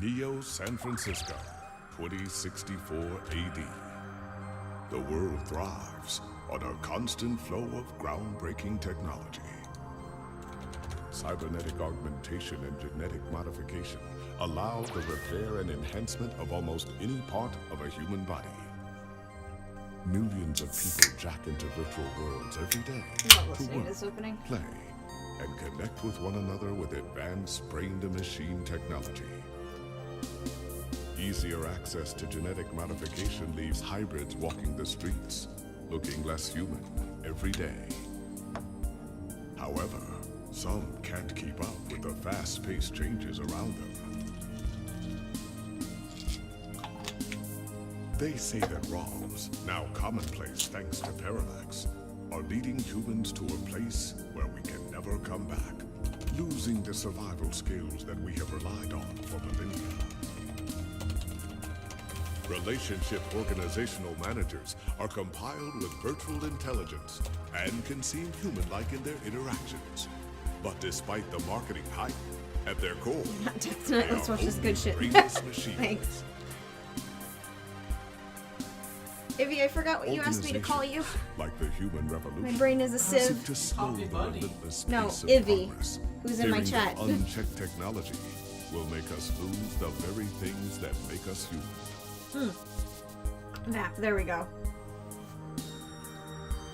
Neo San Francisco, 2064 AD. The world thrives on a constant flow of groundbreaking technology. Cybernetic augmentation and genetic modification allow the repair and enhancement of almost any part of a human body. Millions of people jack into virtual worlds every day to work, play, and connect with one another with advanced brain-to-machine technology. Easier access to genetic modification leaves hybrids walking the streets, looking less human every day. However, some can't keep up with the fast-paced changes around them. They say that ROMs, now commonplace thanks to Parallax, are leading humans to a place where we can never come back, losing the survival skills that we have relied on for millennia. Relationship organizational managers are compiled with virtual intelligence and can seem human-like in their interactions. But despite the marketing hype, at their core, they let's watch this good shit. brainless machines. Thanks. Ivy, I forgot what you asked me to call you. Like the human revolution. My brain is a sieve. To slow the relentless No, pace of Ivy, progress. who's in my Fearing chat. that unchecked technology will make us lose the very things that make us human. There we go.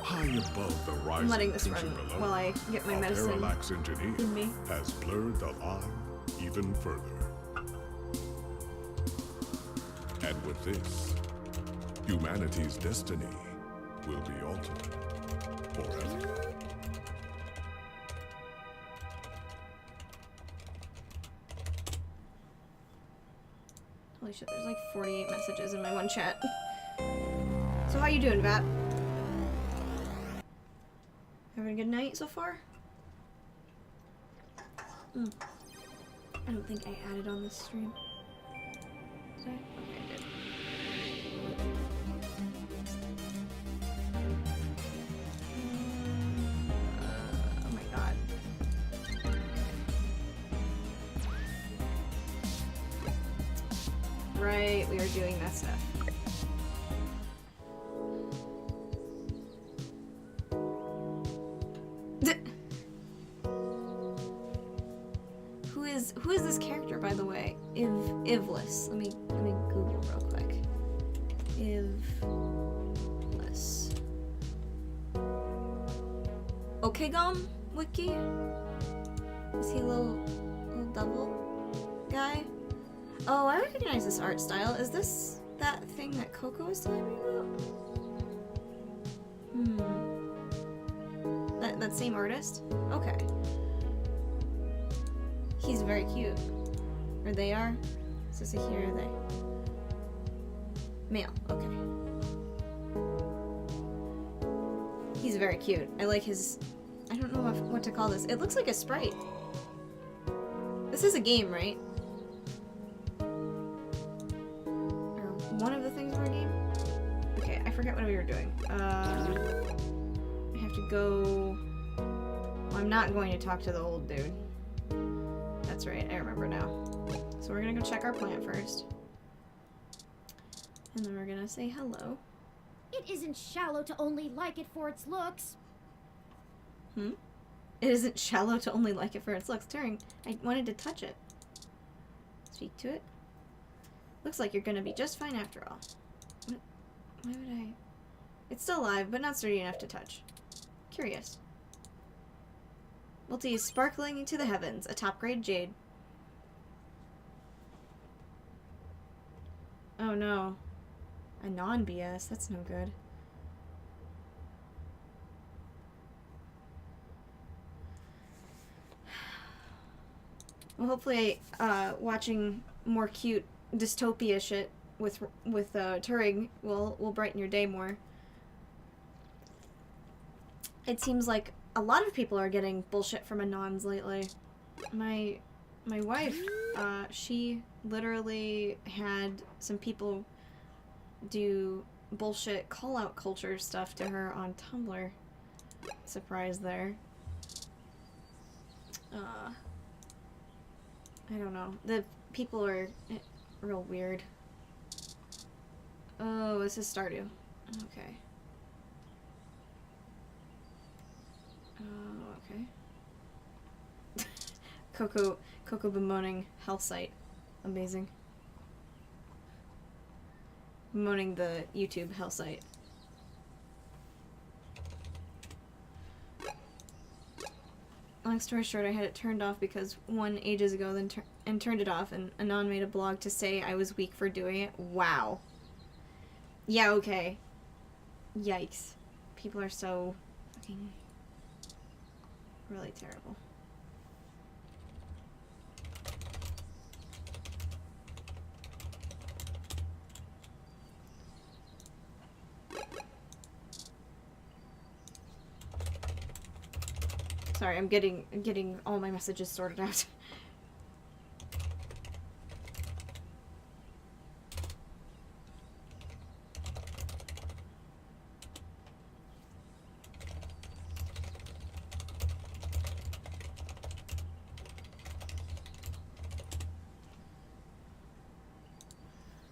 High above the rising I'm letting this tension run below, while I get my our medicine Parallax engineer in me. has blurred the line even further. And with this, humanity's destiny will be altered forever. Holy shit, there's like 48 messages in my one chat. So how you doing, Vat? Having a good night so far? I don't think I added on this stream. Did I? Okay, I did. Oh my god. Right, we were doing that stuff. Who is this character, by the way? Ivless. Let me Google real quick. Ivless. Okegom wiki? Is he a little devil guy? Oh, I recognize this art style. Is this that thing that Coco was telling me about? That same artist? Okay. He's very cute. Or they are? Is this a he or they? Male, okay. He's very cute. I like his... I don't know what to call this. It looks like a sprite. This is a game, right? Or one of the things were a game? Okay, I forget what we were doing. I have to go... Well, I'm not going to talk to the old dude. That's right, I remember now. So we're gonna go check our plant first. And then we're gonna say hello. It isn't shallow to only like it for its looks. It isn't shallow to only like it for its looks. Turing, I wanted to touch it. Speak to it. Looks like you're gonna be just fine after all. What? Why would I? It's still alive, but not sturdy enough to touch. Curious. Multi is sparkling into the heavens, a top-grade jade. Oh no. A non-BS, that's no good. Well, hopefully, watching more cute dystopia shit with Turing will brighten your day more. It seems like a lot of people are getting bullshit from Anons lately. My wife, she literally had some people do bullshit call-out culture stuff to her on Tumblr. Surprise there. I don't know. The people are real weird. Oh, this is Stardew. Okay. Oh, okay. Coco bemoaning health site. Amazing. Bemoaning the YouTube health site. Long story short, I had it turned off because one ages ago, then turned it off, and Anon made a blog to say I was weak for doing it. Wow. Yeah, okay. Yikes. People are so fucking really terrible. Sorry, I'm getting all my messages sorted out.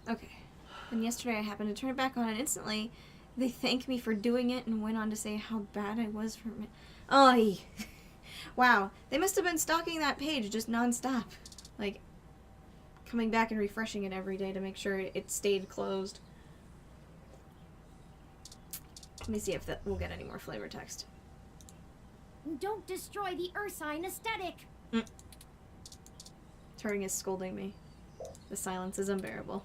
Okay. And yesterday I happened to turn it back on, and instantly they thanked me for doing it and went on to say how bad I was for me. Oh, wow. They must have been stalking that page just nonstop. Like, coming back and refreshing it every day to make sure it stayed closed. Let me see if we'll get any more flavor text. Don't destroy the Ursine aesthetic. Turing is scolding me. The silence is unbearable.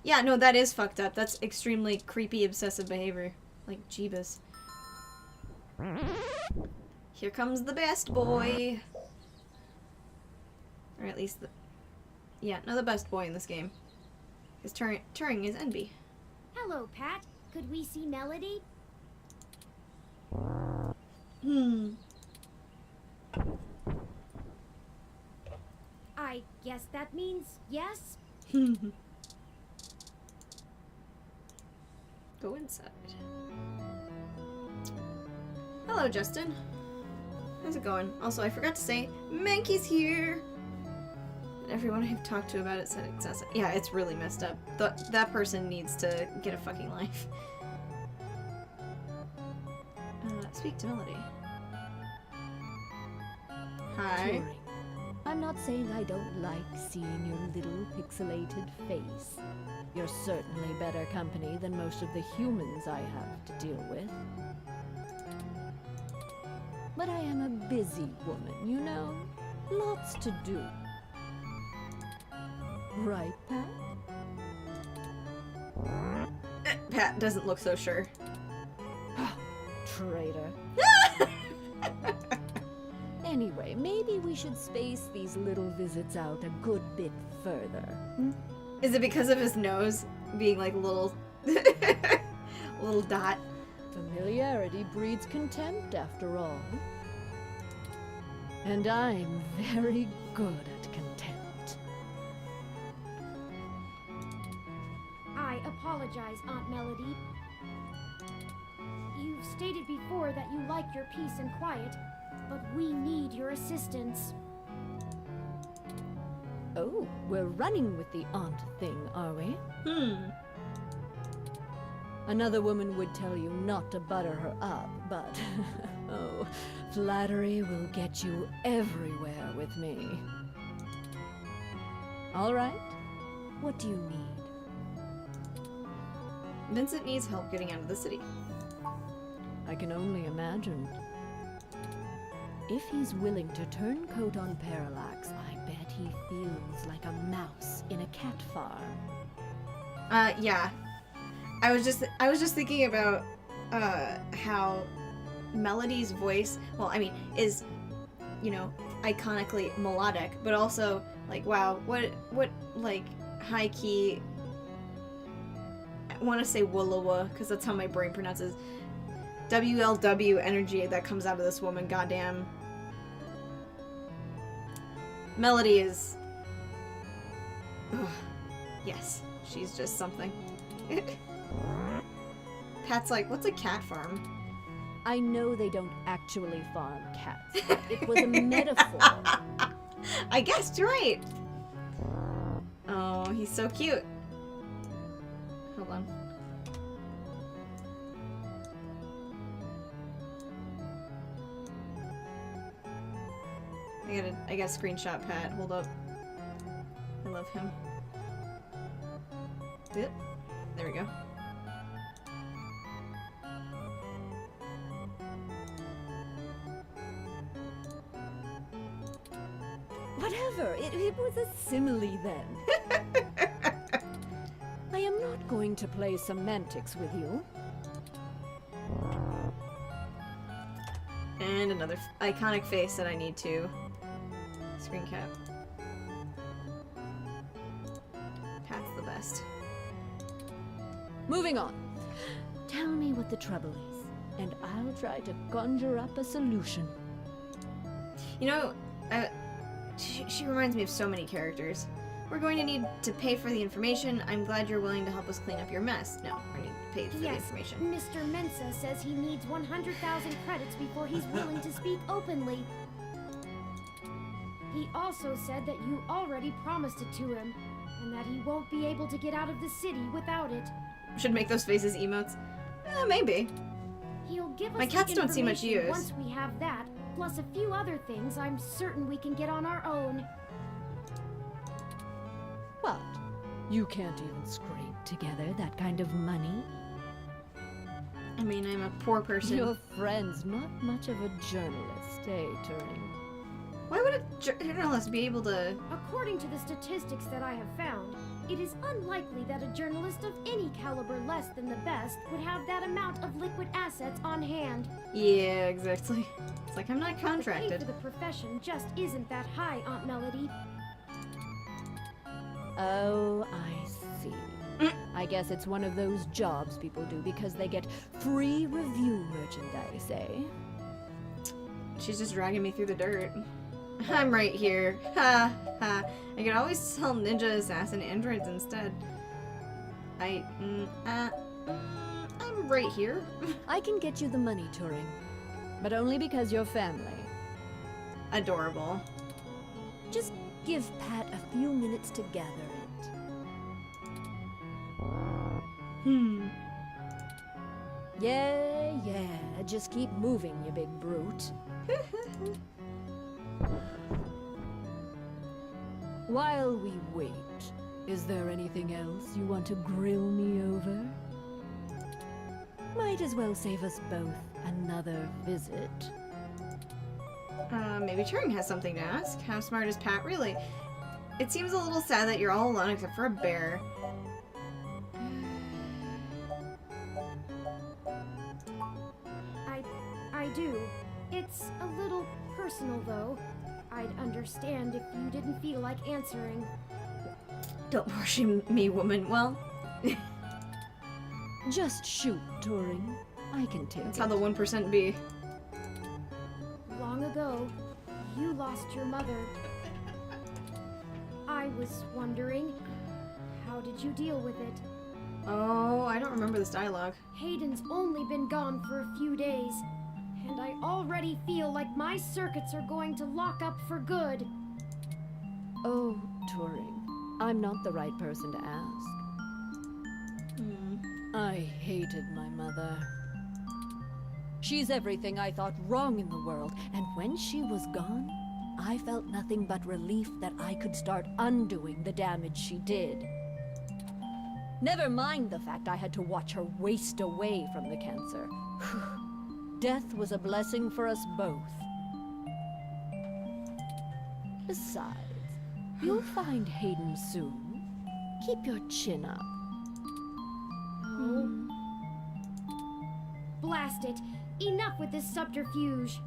Yeah, no, that is fucked up. That's extremely creepy, obsessive behavior. Like, Jeebus. Here comes the best boy. Or at least the... Yeah, no, the best boy in this game. Because Turing is Envy. Hello, Pat. Could we see Melody? I guess that means yes? Go inside. Hello, Justin. How's it going? Also, I forgot to say, Mankey's here! Everyone I've talked to about it said it's... Yeah, it's really messed up. That person needs to get a fucking life. Speak to Melody. Hi. Turing, I'm not saying I don't like seeing your little pixelated face. You're certainly better company than most of the humans I have to deal with. But I am a busy woman, you know? Lots to do. Right, Pat? Pat doesn't look so sure. Traitor. Anyway, maybe we should space these little visits out a good bit further. Is it because of his nose being like a little... little dot? Familiarity breeds contempt, after all. And I'm very good at contempt. I apologize, Aunt Melody. You've stated before that you like your peace and quiet, but we need your assistance. Oh, we're running with the aunt thing, are we? Another woman would tell you not to butter her up, but... oh, flattery will get you everywhere with me. All right. What do you need? Vincent needs help getting out of the city. I can only imagine. If he's willing to turn coat on Parallax, I bet he feels like a mouse in a cat farm. Yeah. I was just thinking about how Melody's voice, well, I mean, is, you know, iconically melodic, but also like, wow, what like high key. I want to say Woola, because that's how my brain pronounces WLW energy that comes out of this woman. Goddamn. Melody is. Ugh. Yes, she's just something. Pat's like, what's a cat farm? I know they don't actually farm cats, but it was a metaphor. I guessed right. Oh, he's so cute. Hold on. I gotta screenshot Pat. Hold up. I love him. Yep. There we go. Whatever. It was a simile then. I am not going to play semantics with you. And another iconic face that I need to screen cap. Pat's the best. Moving on. Tell me what the trouble is, and I'll try to conjure up a solution. You know, she reminds me of so many characters. We're going to need to pay for the information. I'm glad you're willing to help us clean up your mess. No, I need to pay for the information. Mr. Mensa says he needs 100,000 credits before he's willing to speak openly. He also said that you already promised it to him, and that he won't be able to get out of the city without it. Should make those faces emotes. Maybe. He'll give us My cats the don't see much information use. Once we have that, plus a few other things I'm certain we can get on our own. What? You can't even scrape together that kind of money? I mean, I'm a poor person. Your friend's not much of a journalist, eh, Turing? Why would a journalist be able to... According to the statistics that I have found, it is unlikely that a journalist of any caliber less than the best would have that amount of liquid assets on hand. Yeah, exactly. It's like I'm not The pay contracted. for the profession just isn't that high, Aunt Melody. Oh, I see. I guess it's one of those jobs people do because they get free review merchandise, eh? She's just dragging me through the dirt. I'm right here. Ha ha. I could always sell ninja assassin androids instead. I'm right here. I can get you the money, Turing. But only because you're family. Adorable. Just give Pat a few minutes to gather it. Yeah, just keep moving, you big brute. While we wait, is there anything else you want to grill me over? Might as well save us both another visit. Maybe Turing has something to ask. How smart is Pat really? It seems a little sad that you're all alone except for a bear. I do. It's a little personal, though. I'd understand if you didn't feel like answering. Don't worship me, woman. Well, Just shoot, Turing. I can take that's it. how the 1% be. Long ago, you lost your mother. I was wondering, how did you deal with it? Oh, I don't remember this dialogue. Hayden's only been gone for a few days, and I already feel like my circuits are going to lock up for good. Oh, Turing. I'm not the right person to ask. I hated my mother. She's everything I thought wrong in the world, and when she was gone, I felt nothing but relief that I could start undoing the damage she did. Never mind the fact I had to watch her waste away from the cancer. Death was a blessing for us both. Besides, you'll find Hayden soon. Keep your chin up. Oh. Blast it! Enough with this subterfuge!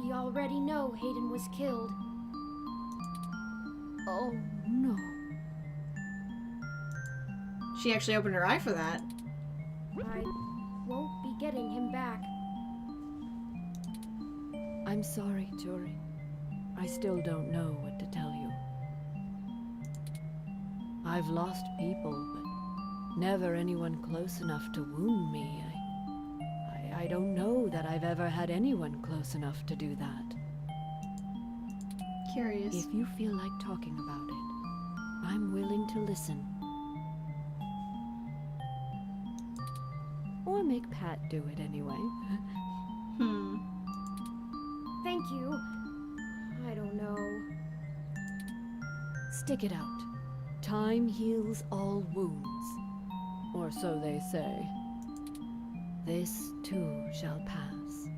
We already know Hayden was killed. Oh, no. She actually opened her eye for that. I won't be getting him back. I'm sorry, Turing. I still don't know what to tell you. I've lost people, but never anyone close enough to wound me. I don't know that I've ever had anyone close enough to do that. Curious. If you feel like talking about it, I'm willing to listen. Or make Pat do it anyway. Thank you. I don't know. Stick it out. Time heals all wounds. Or so they say. This too shall pass.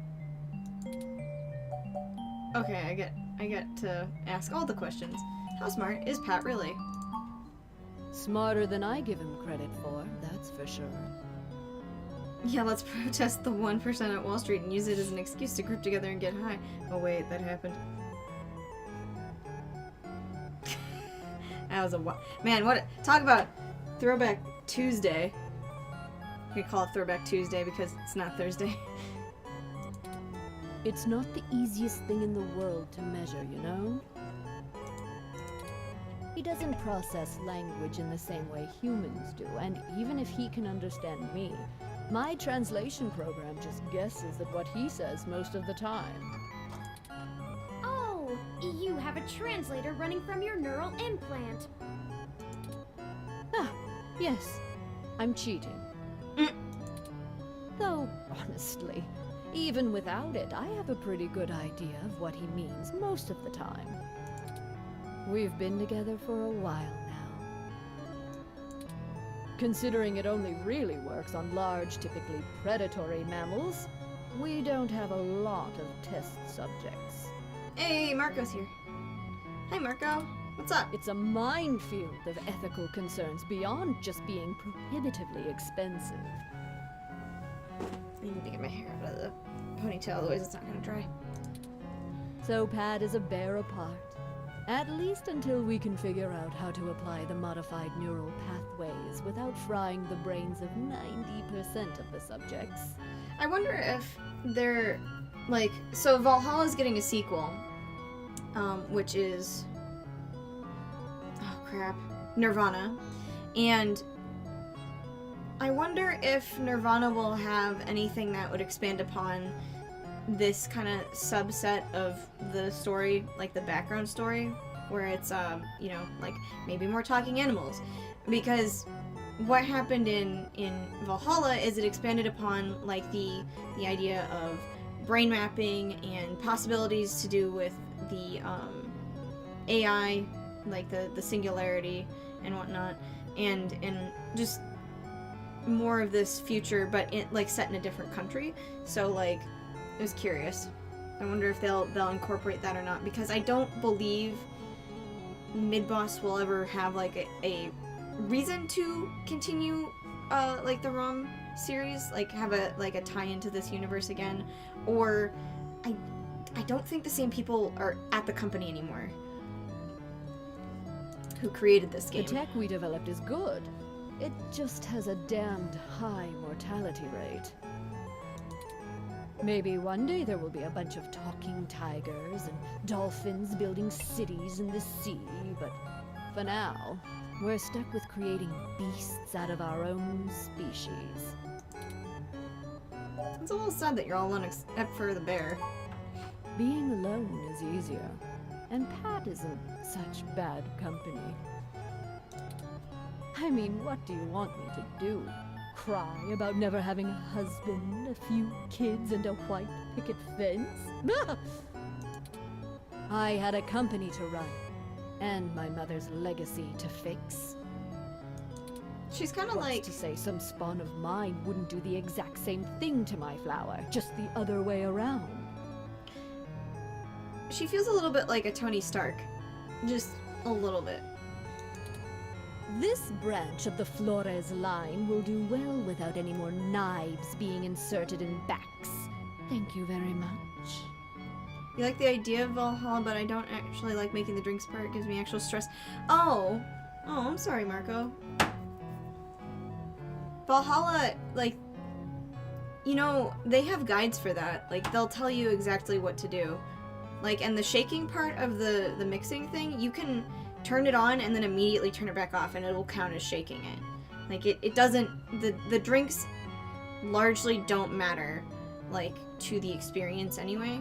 Okay, I get to ask all the questions. How smart is Pat really? Smarter than I give him credit for, that's for sure. Yeah, let's protest the 1% at Wall Street and use it as an excuse to group together and get high. Oh wait, that happened. That was man, what talk about Throwback Tuesday. We call it Throwback Tuesday because it's not Thursday. It's not the easiest thing in the world to measure, you know? He doesn't process language in the same way humans do, and even if he can understand me, my translation program just guesses at what he says most of the time. Oh, you have a translator running from your neural implant. Ah, yes, I'm cheating. Though, honestly, even without it, I have a pretty good idea of what he means most of the time. We've been together for a while now. Considering it only really works on large, typically predatory mammals, we don't have a lot of test subjects. Hey, Marco's here. Hi, Marco. What's up? It's a minefield of ethical concerns beyond just being prohibitively expensive. I need to get my hair out of the ponytail, otherwise it's not gonna dry. So Pat is a bear apart. At least until we can figure out how to apply the modified neural pathways without frying the brains of 90% of the subjects. I wonder if they're, like, so Valhalla's getting a sequel, which is, oh crap, Nirvana, and I wonder if Nirvana will have anything that would expand upon this kind of subset of the story, like the background story, where it's, you know, like maybe more talking animals. Because what happened in Valhalla is it expanded upon like the idea of brain mapping and possibilities to do with the AI, like the singularity and whatnot, and just more of this future, but like set in a different country. So like, I was curious. I wonder if they'll incorporate that or not, because I don't believe Midboss will ever have like a reason to continue like the ROM series, like have a tie into this universe again, or I don't think the same people are at the company anymore who created this game. The tech we developed is good. It just has a damned high mortality rate. Maybe one day there will be a bunch of talking tigers and dolphins building cities in the sea, but for now, we're stuck with creating beasts out of our own species. It's a little sad that you're all alone except for the bear. Being alone is easier, and Pat isn't such bad company. I mean, what do you want me to do? Cry about never having a husband, a few kids, and a white picket fence? I had a company to run, and my mother's legacy to fix. She's kind of What's like, to say some spawn of mine wouldn't do the exact same thing to my flower, just the other way around. she feels a little bit like a Tony Stark. Just a little bit. This branch of the Flores line will do well without any more knives being inserted in backs. Thank you very much. You like the idea of Valhalla, but I don't actually like making the drinks part. It gives me actual stress. Oh, I'm sorry, Marco. Valhalla, like, you know, they have guides for that. Like, they'll tell you exactly what to do. Like, and the shaking part of the mixing thing, you can turn it on and then immediately turn it back off and it will count as shaking it. Like, it doesn't, the drinks largely don't matter, like, to the experience anyway.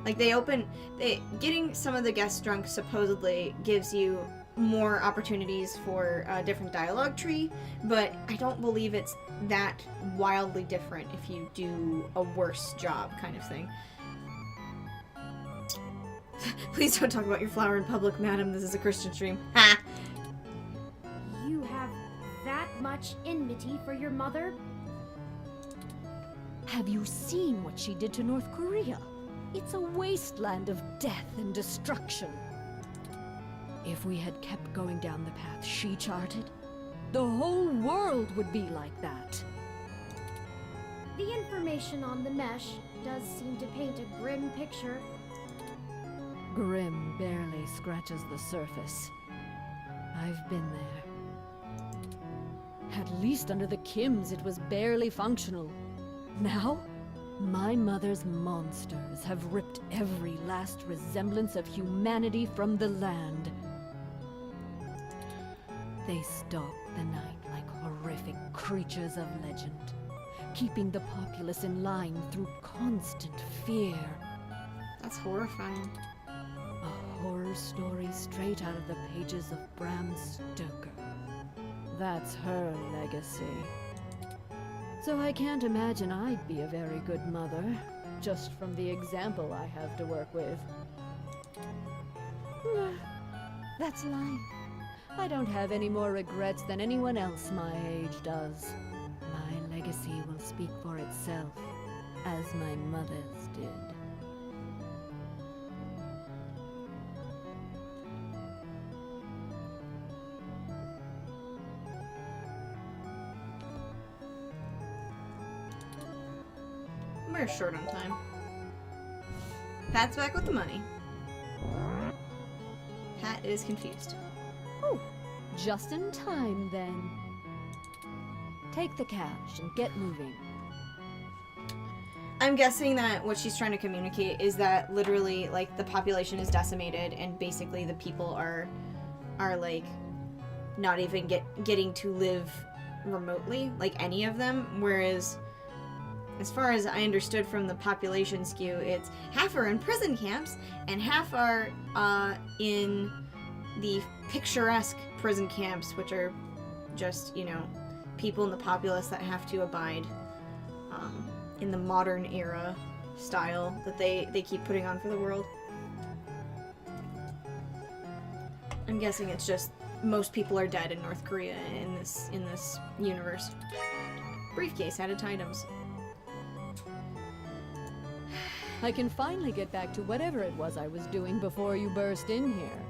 Like getting some of the guests drunk supposedly gives you more opportunities for a different dialogue tree, but I don't believe it's that wildly different if you do a worse job kind of thing. Please don't talk about your flower in public, madam. This is a Christian stream. Ha! You have that much enmity for your mother? Have you seen what she did to North Korea? It's a wasteland of death and destruction. If we had kept going down the path she charted, the whole world would be like that. The information on the mesh does seem to paint a grim picture. Grim barely scratches the surface. I've been there. At least under the Kims, it was barely functional. Now, my mother's monsters have ripped every last resemblance of humanity from the land. They stalk the night like horrific creatures of legend, keeping the populace in line through constant fear. That's horrifying. A horror story straight out of the pages of Bram Stoker. That's her legacy. So I can't imagine I'd be a very good mother, just from the example I have to work with. That's life. I don't have any more regrets than anyone else my age does. My legacy will speak for itself, as my mother's did. We're short on time. Pat's back with the money. Pat is confused. Oh, just in time then. Take the cash and get moving. I'm guessing that what she's trying to communicate is that literally, like, the population is decimated and basically the people are like, not even getting to live remotely, like any of them, whereas as far as I understood from the population skew, it's half are in prison camps and half are in the picturesque prison camps, which are just, you know, people in the populace that have to abide in the modern era style that they keep putting on for the world. I'm guessing it's just most people are dead in North Korea in this universe. Briefcase added to items. I can finally get back to whatever it was I was doing before you burst in here.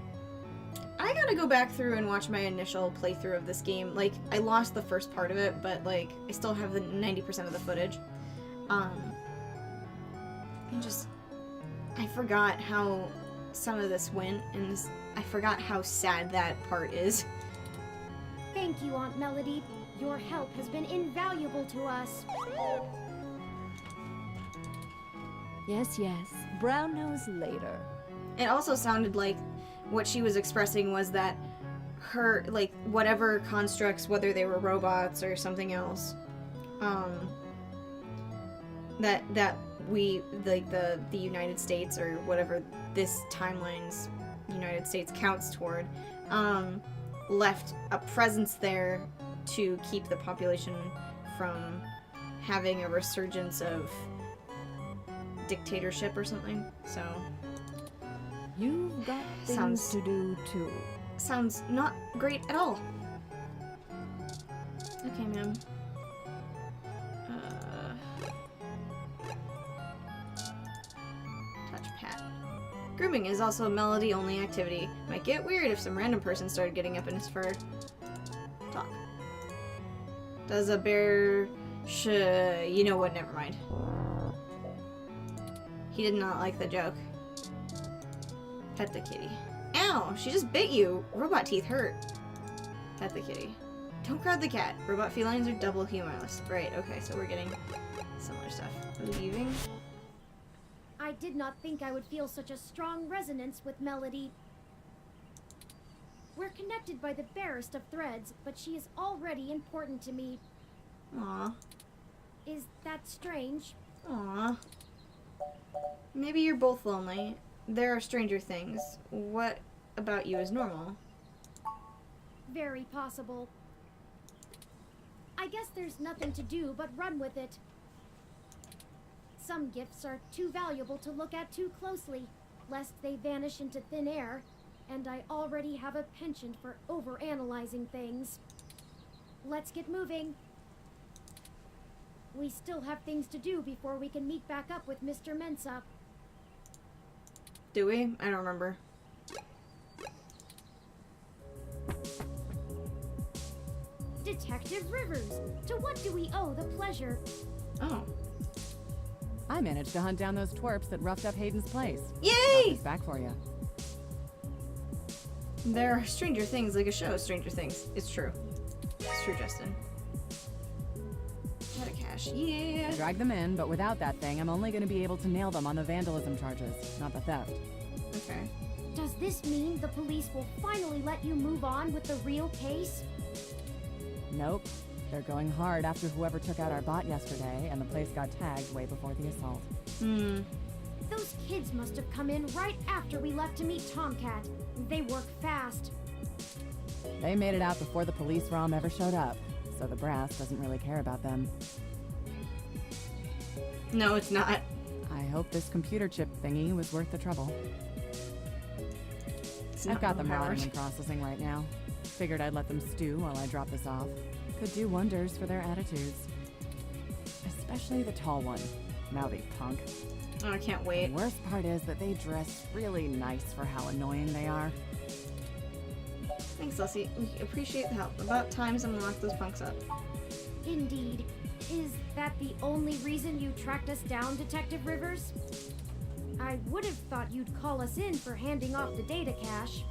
I gotta go back through and watch my initial playthrough of this game. Like, I lost the first part of it, but, like, I still have the 90% of the footage. I forgot how some of this went, and I forgot how sad that part is. Thank you, Aunt Melody. Your help has been invaluable to us. Yes, yes. Brown knows later. It also sounded like what she was expressing was that her, like, whatever constructs, whether they were robots or something else, that we, like, the United States, or whatever this timeline's United States counts toward, left a presence there to keep the population from having a resurgence of dictatorship or something. So you've got things Sounds- to do too. sounds not great at all. Okay, ma'am. Touch Pat. Grooming is also a Melody-only activity. Might get weird if some random person started getting up in his fur. Talk. Does a bear you know what, never mind. He did not like the joke. Pet the kitty. Ow! She just bit you! Robot teeth hurt. Pet the kitty. Don't grab the cat. Robot felines are double humorless. Right, okay, so we're getting similar stuff. Leaving. I did not think I would feel such a strong resonance with Melody. We're connected by the barest of threads, but she is already important to me. Aw. Is that strange? Aw. Maybe you're both lonely. There are stranger things. What about you is normal? Very possible. I guess there's nothing to do but run with it. Some gifts are too valuable to look at too closely, lest they vanish into thin air, and I already have a penchant for overanalyzing things. Let's get moving. We still have things to do before we can meet back up with Mr. Mensa. Do we? I don't remember. Detective Rivers, to what do we owe the pleasure? Oh. I managed to hunt down those twerps that roughed up Hayden's place. Brought Yay! this back for you. There are stranger things like a show, Stranger Things. It's true. It's true, Justin. Out of cash. Yeah. Drag them in, but without that thing, I'm only going to be able to nail them on the vandalism charges, not the theft. Okay. Does this mean the police will finally let you move on with the real case? Nope. They're going hard after whoever took out our bot yesterday, and the place got tagged way before the assault. Hmm. Those kids must have come in right after we left to meet Tomcat. They work fast. They made it out before the police ROM ever showed up, so the brass doesn't really care about them. No, it's not. I hope this computer chip thingy was worth the trouble. It's I've not got them overpowered. rotting and processing right now. Figured I'd let them stew while I drop this off. Could do wonders for their attitudes. Especially the tall one. Mouthy punk. Oh, I can't The wait. worst part is that they dress really nice for how annoying they are. Thanks, Leslie. We appreciate the help. About time someone locked those punks up. Indeed. Is that the only reason you tracked us down, Detective Rivers? I would have thought you'd call us in for handing off the data cache.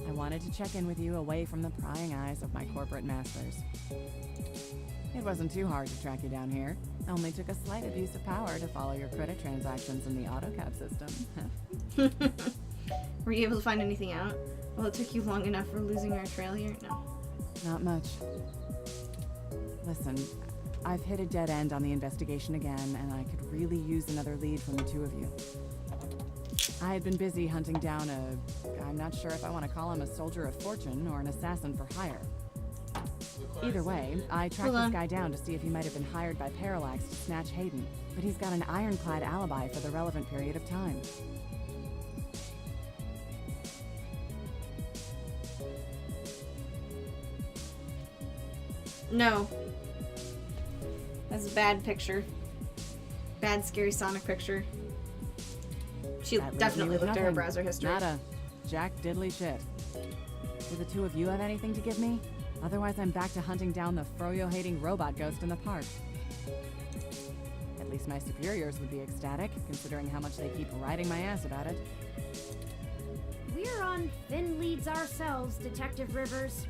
I wanted to check in with you away from the prying eyes of my corporate masters. It wasn't too hard to track you down here. Only took a slight abuse of power to follow your credit transactions in the AutoCAD system. Were you able to find anything out? Well, it took you long enough for losing our trail here? No. Not much. Listen, I've hit a dead end on the investigation again, and I could really use another lead from the two of you. I had been busy hunting down I'm not sure if I want to call him a soldier of fortune or an assassin for hire. Either way, I tracked Hold on. this guy down to see if he might have been hired by Parallax to snatch Hayden, but he's got an ironclad alibi for the relevant period of time. No. That's a bad picture. Bad, scary Sonic picture. She That leaves me definitely with looked at her nothing. browser history. Nada. Jack diddly shit. Do the two of you have anything to give me? Otherwise, I'm back to hunting down the froyo-hating robot ghost in the park. At least my superiors would be ecstatic, considering how much they keep riding my ass about it. We're on thin leads ourselves, Detective Rivers.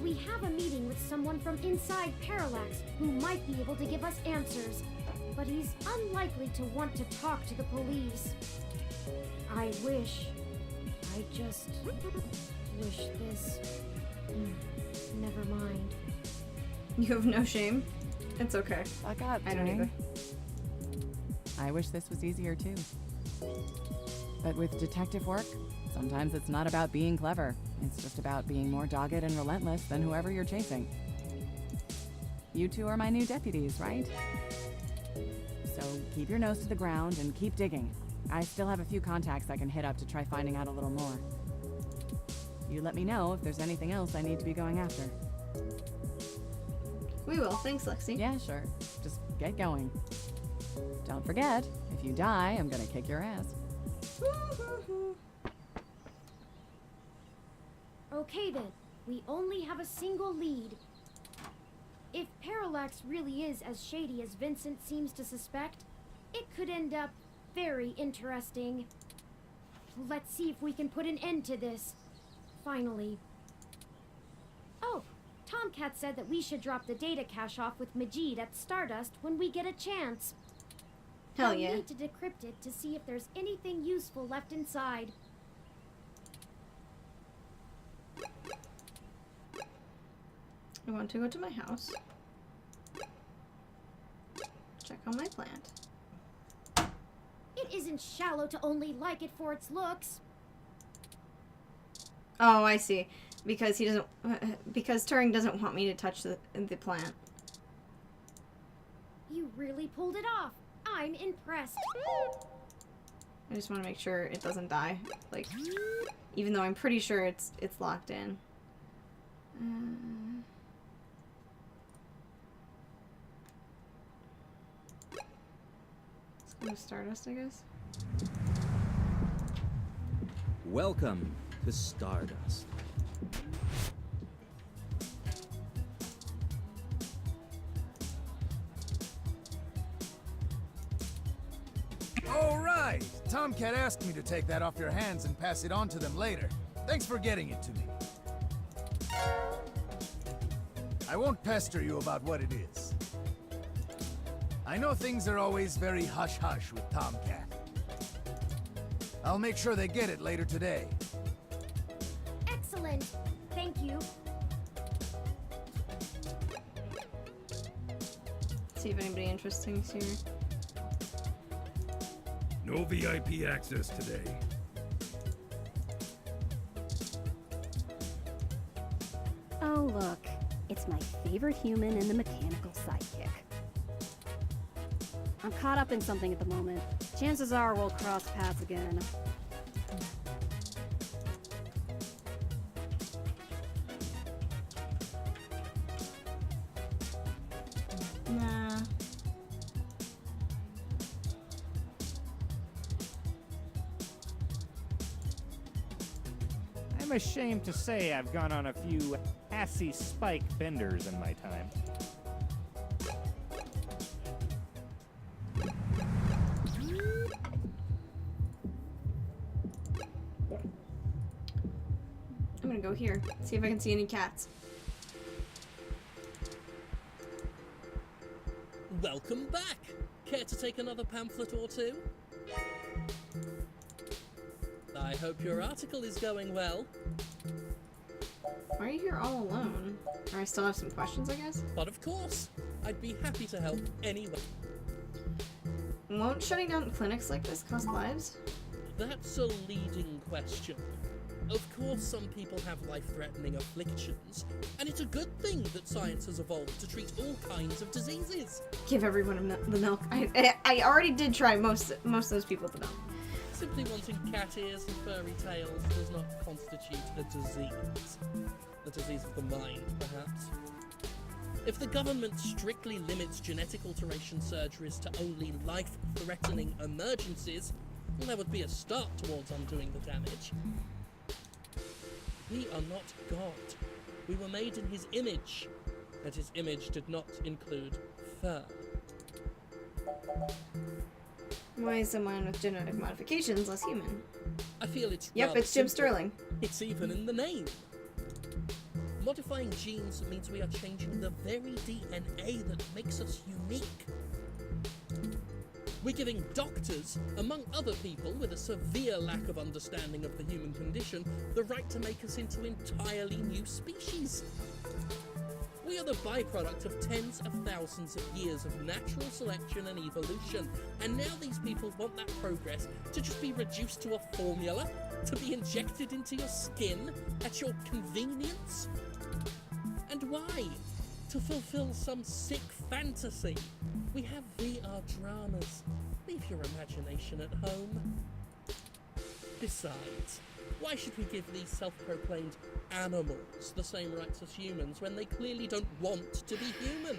We have a meeting with someone from inside Parallax who might be able to give us answers, but he's unlikely to want to talk to the police. I just wish this... Never mind. You have no shame? It's okay. Fuck up, I don't Jane. either. I wish this was easier too. But with detective work, sometimes it's not about being clever. It's just about being more dogged and relentless than whoever you're chasing. You two are my new deputies, right? So keep your nose to the ground and keep digging. I still have a few contacts I can hit up to try finding out a little more. You let me know if there's anything else I need to be going after. We will. Thanks, Lexi. Yeah, sure. Just get going. Don't forget, if you die, I'm gonna kick your ass. Okay then, we only have a single lead. If Parallax really is as shady as Vincent seems to suspect, it could end up very interesting. Let's see if we can put an end to this. Finally. Oh, Tomcat said that we should drop the data cache off with Majid at Stardust when we get a chance. Hell I'll yeah. need to decrypt it to see if there's anything useful left inside. I want to go to my house. Check on my plant. It isn't shallow to only like it for its looks. Oh, I see. Because he doesn't. Because Turing doesn't want me to touch the plant. You really pulled it off. I'm impressed. I just want to make sure it doesn't die. Like, even though I'm pretty sure it's locked in. Let's go to Stardust, I guess. Welcome to Stardust. All right. Tomcat asked me to take that off your hands and pass it on to them later. Thanks for getting it to me. I won't pester you about what it is. I know things are always very hush-hush with Tomcat. I'll make sure they get it later today. Excellent. Thank you. See if anybody interesting is here. No VIP access today. Oh, look. It's my favorite human and the mechanical sidekick. I'm caught up in something at the moment. Chances are we'll cross paths again. Nah. I'm ashamed to say I've gone on a few assy spike benders in my time. I'm gonna go here. See if I can see any cats. Welcome back! Care to take another pamphlet or two? I hope your article is going well. Why are you here all alone? Or I still have some questions, I guess? But of course, I'd be happy to help anyway. Won't shutting down clinics like this cost lives? That's a leading question. Of course, some people have life-threatening afflictions, and it's a good thing that science has evolved to treat all kinds of diseases. Give everyone the milk. I already did try most of those people the milk. Simply wanting cat ears and furry tails does not constitute a disease. A disease of the mind, perhaps. If the government strictly limits genetic alteration surgeries to only life-threatening emergencies, well, that would be a start towards undoing the damage. We are not God. We were made in his image, and his image did not include fur. Why is someone with genetic modifications less human? I feel it's Yep, rather it's Jim simple. Sterling. It's even in the name. Modifying genes means we are changing the very DNA that makes us unique. We're giving doctors, among other people with a severe lack of understanding of the human condition, the right to make us into entirely new species. We are the byproduct of tens of thousands of years of natural selection and evolution, and now these people want that progress to just be reduced to a formula, to be injected into your skin at your convenience? And why? To fulfill some sick fantasy. We have VR dramas. Leave your imagination at home. Besides, why should we give these self-proclaimed animals the same rights as humans when they clearly don't want to be human?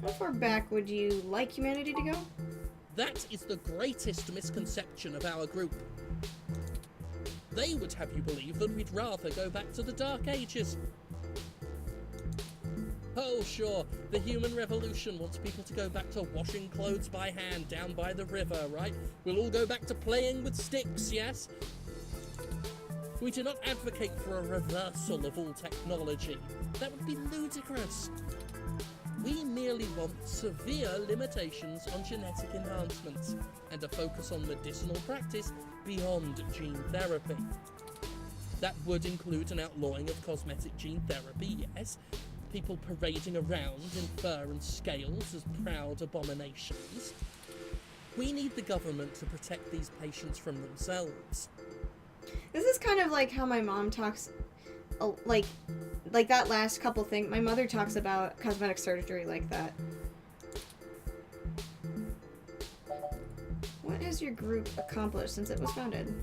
How far back would you like humanity to go? That is the greatest misconception of our group. They would have you believe that we'd rather go back to the Dark Ages. Oh, sure, the human revolution wants people to go back to washing clothes by hand down by the river, right? We'll all go back to playing with sticks, yes? We do not advocate for a reversal of all technology. That would be ludicrous. We merely want severe limitations on genetic enhancements and a focus on medicinal practice beyond gene therapy. That would include an outlawing of cosmetic gene therapy, yes, people parading around in fur and scales as proud abominations. We need the government to protect these patients from themselves. This is kind of like how my mom talks, like that last couple thing. My mother talks about cosmetic surgery like that. What has your group accomplished since it was founded?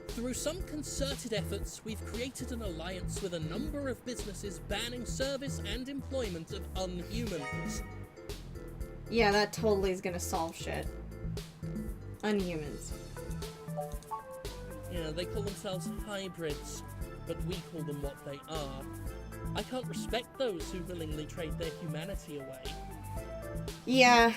Through some concerted efforts, we've created an alliance with a number of businesses banning service and employment of unhumans. Yeah, that totally is gonna solve shit. Unhumans. Yeah, they call themselves hybrids, but we call them what they are. I can't respect those who willingly trade their humanity away. Yeah,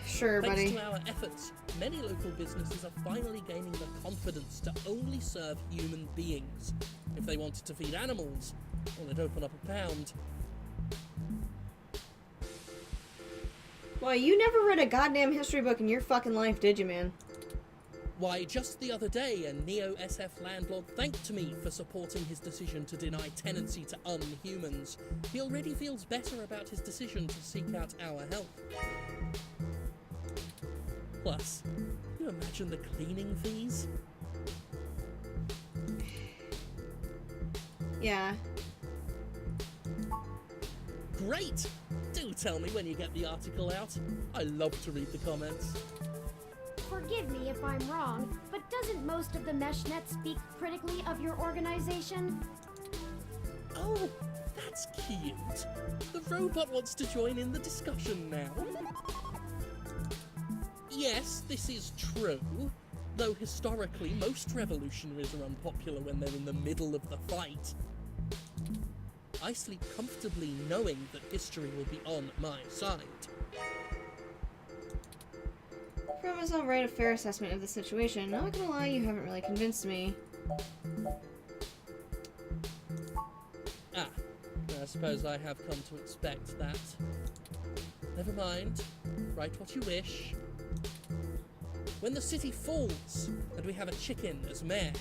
sure, Thanks buddy. to our efforts, many local businesses are finally gaining the confidence to only serve human beings. If they wanted to feed animals, well, they'd open up a pound. Well, you never read a goddamn history book in your fucking life, did you, man? Why, just the other day, a Neo-SF landlord thanked me for supporting his decision to deny tenancy to unhumans. He already feels better about his decision to seek out our help. Plus, can you imagine the cleaning fees? Yeah. Great! Do tell me when you get the article out. I love to read the comments. Forgive me if I'm wrong, but doesn't most of the MeshNet speak critically of your organization? Oh, that's cute. The robot wants to join in the discussion now. Yes, this is true. Though historically, most revolutionaries are unpopular when they're in the middle of the fight. I sleep comfortably knowing that history will be on my side. Promise I'll write a fair assessment of the situation. Not gonna lie, you haven't really convinced me. Ah, I suppose I have come to expect that. Never mind. Write what you wish. When the city falls, and we have a chicken as mayor,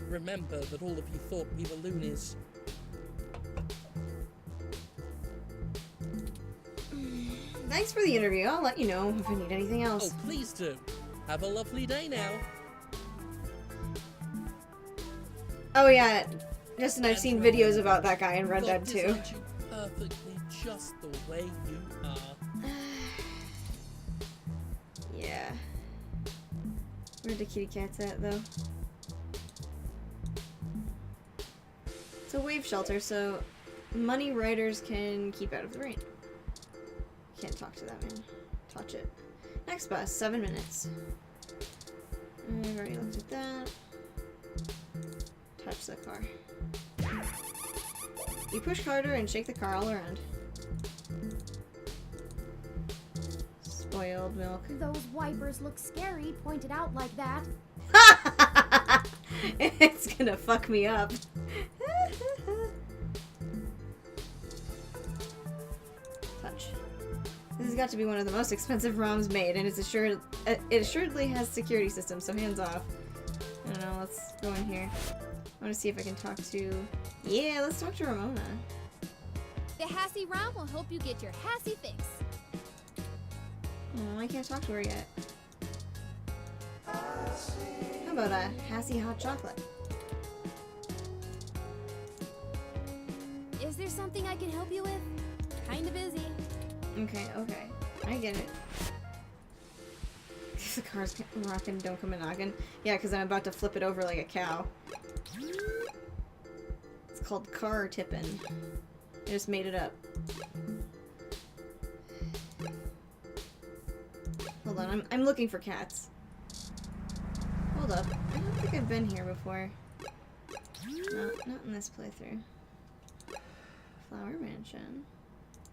remember that all of you thought we were loonies. Thanks for the interview. I'll let you know if I need anything else. Oh, please do. Have a lovely day now. Oh yeah, Justin, I've seen videos about that guy in Red God Dead 2. designed you perfectly, just the way you are. Yeah. Where the kitty cats at, though? It's a wave shelter, so money riders can keep out of the rain. Can't talk to that man. Touch it. Next bus, 7 minutes. I've already looked at that. Touch the car. You push harder and shake the car all around. Spoiled milk. Those wipers look scary, pointed out like that. It's gonna fuck me up. Touch. This has got to be one of the most expensive ROMs made, and it assuredly has security systems, so hands off. I don't know, let's go in here. I want to see if I can talk to... Yeah, let's talk to Ramona. The Hassie ROM will help you get your Hassie fix. Oh, I can't talk to her yet. How about a Hassie hot chocolate? Is there something I can help you with? Kinda busy. Okay, I get it. The car's rocking, don't come a knocking. Yeah, because I'm about to flip it over like a cow. It's called car tipping. I just made it up. Hold on, I'm looking for cats. Hold up, I don't think I've been here before. Not in this playthrough. Flower Mansion.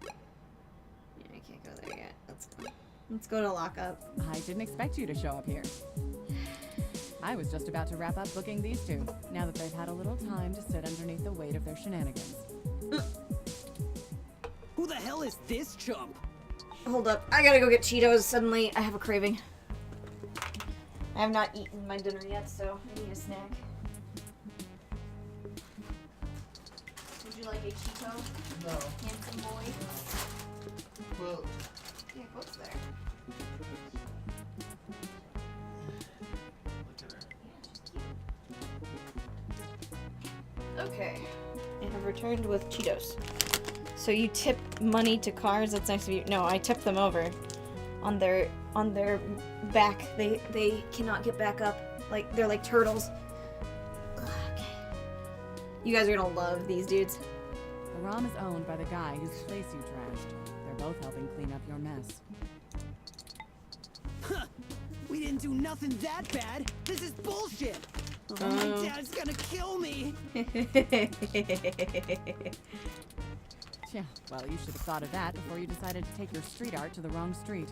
Yeah, I can't go there yet. Let's go. Let's go to lockup. I didn't expect you to show up here. I was just about to wrap up booking these two, now that they've had a little time to sit underneath the weight of their shenanigans. Who the hell is this chump? Hold up, I gotta go get Cheetos. Suddenly, I have a craving. I have not eaten my dinner yet, so I need a snack. Would you like a Cheeto? No. Handsome boy? Well, Yeah, what's there? Okay. I have returned with Cheetos. So you tip money to cars? That's nice of you. No, I tip them over. On their back. They cannot get back up. Like they're like turtles. Okay. You guys are gonna love these dudes. The ROM is owned by the guy whose place you trashed. They're both helping clean up your mess. Huh. We didn't do nothing that bad. This is bullshit. Oh, my dad's gonna kill me. Yeah, well, you should have thought of that before you decided to take your street art to the wrong street.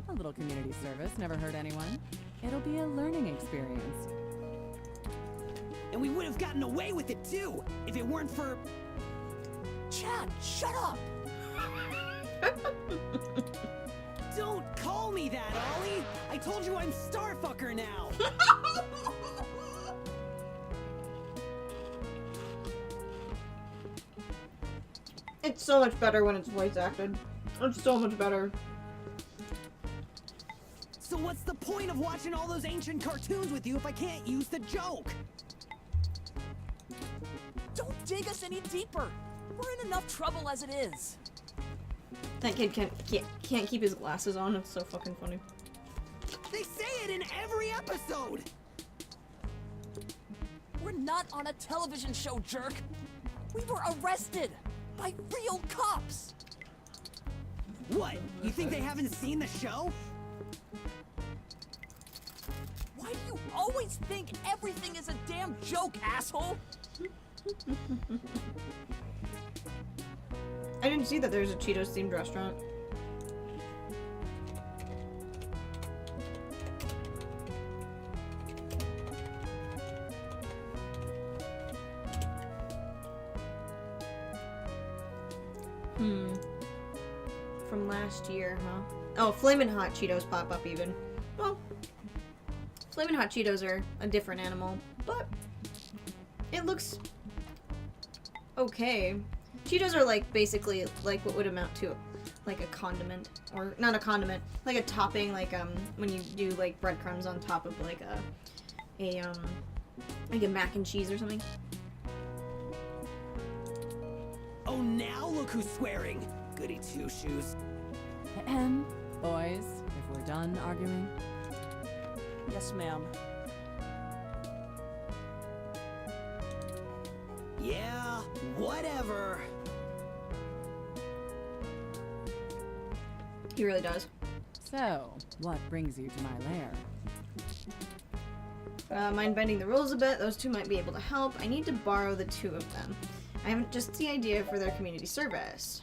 A little community service never hurt anyone. It'll be a learning experience. And we would have gotten away with it too, if it weren't for... Chad, shut up! Don't call me that, Ollie! I told you I'm Starfucker now! It's so much better when it's voice acted. It's so much better. So what's the point of watching all those ancient cartoons with you if I can't use the joke? Don't dig us any deeper. We're in enough trouble as it is. That kid can't keep his glasses on. It's so fucking funny. They say it in every episode! We're not on a television show, jerk. We were arrested by real cops. What? You think they haven't seen the show? Why do you always think everything is a damn joke, asshole? I didn't see that there's a Cheetos themed restaurant. From last year, huh? Oh, Flamin' Hot Cheetos pop up even. Well, Flamin' Hot Cheetos are a different animal, but it looks okay. Cheetos are like basically like what would amount to like a condiment, or not a condiment, like a topping, like when you do like breadcrumbs on top of like a mac and cheese or something. Oh, now look who's swearing. Goody two-shoes. Boys, if we're done arguing. Yes, ma'am. Yeah, whatever. He really does. So, what brings you to my lair? Mind bending the rules a bit. Those two might be able to help. I need to borrow the two of them. I haven't just the idea for their community service.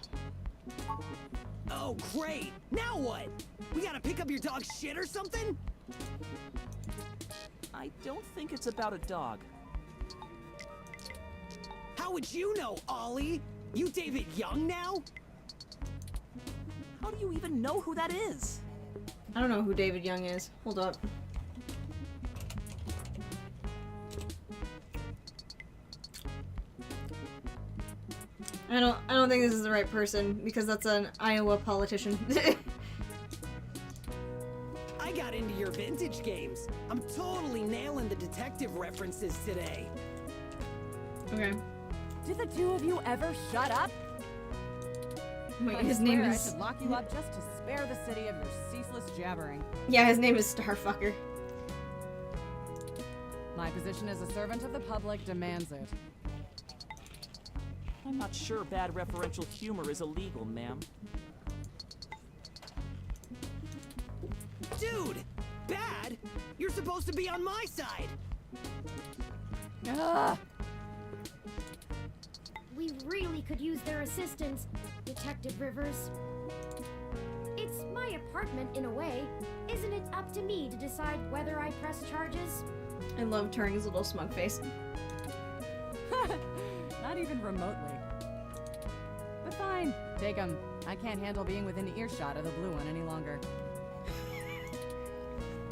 Oh, great! Now what? We gotta pick up your dog's shit or something? I don't think it's about a dog. How would you know, Ollie? You David Young now? How do you even know who that is? I don't know who David Young is. Hold up. I don't think this is the right person because that's an Iowa politician. I got into your vintage games. I'm totally nailing the detective references today. Okay. Did the two of you ever shut up? Wait, I his name swear is... I should lock you up just to spare the city of your ceaseless jabbering. Yeah, his name is Starfucker. My position as a servant of the public demands it. I'm not sure bad referential humor is illegal, ma'am. Dude! Bad? You're supposed to be on my side! Ah! We really could use their assistance, Detective Rivers. It's my apartment in a way. Isn't it up to me to decide whether I press charges? I love Turing's little smug face. Not even remotely. But fine, take 'em. I can't handle being within earshot of the blue one any longer.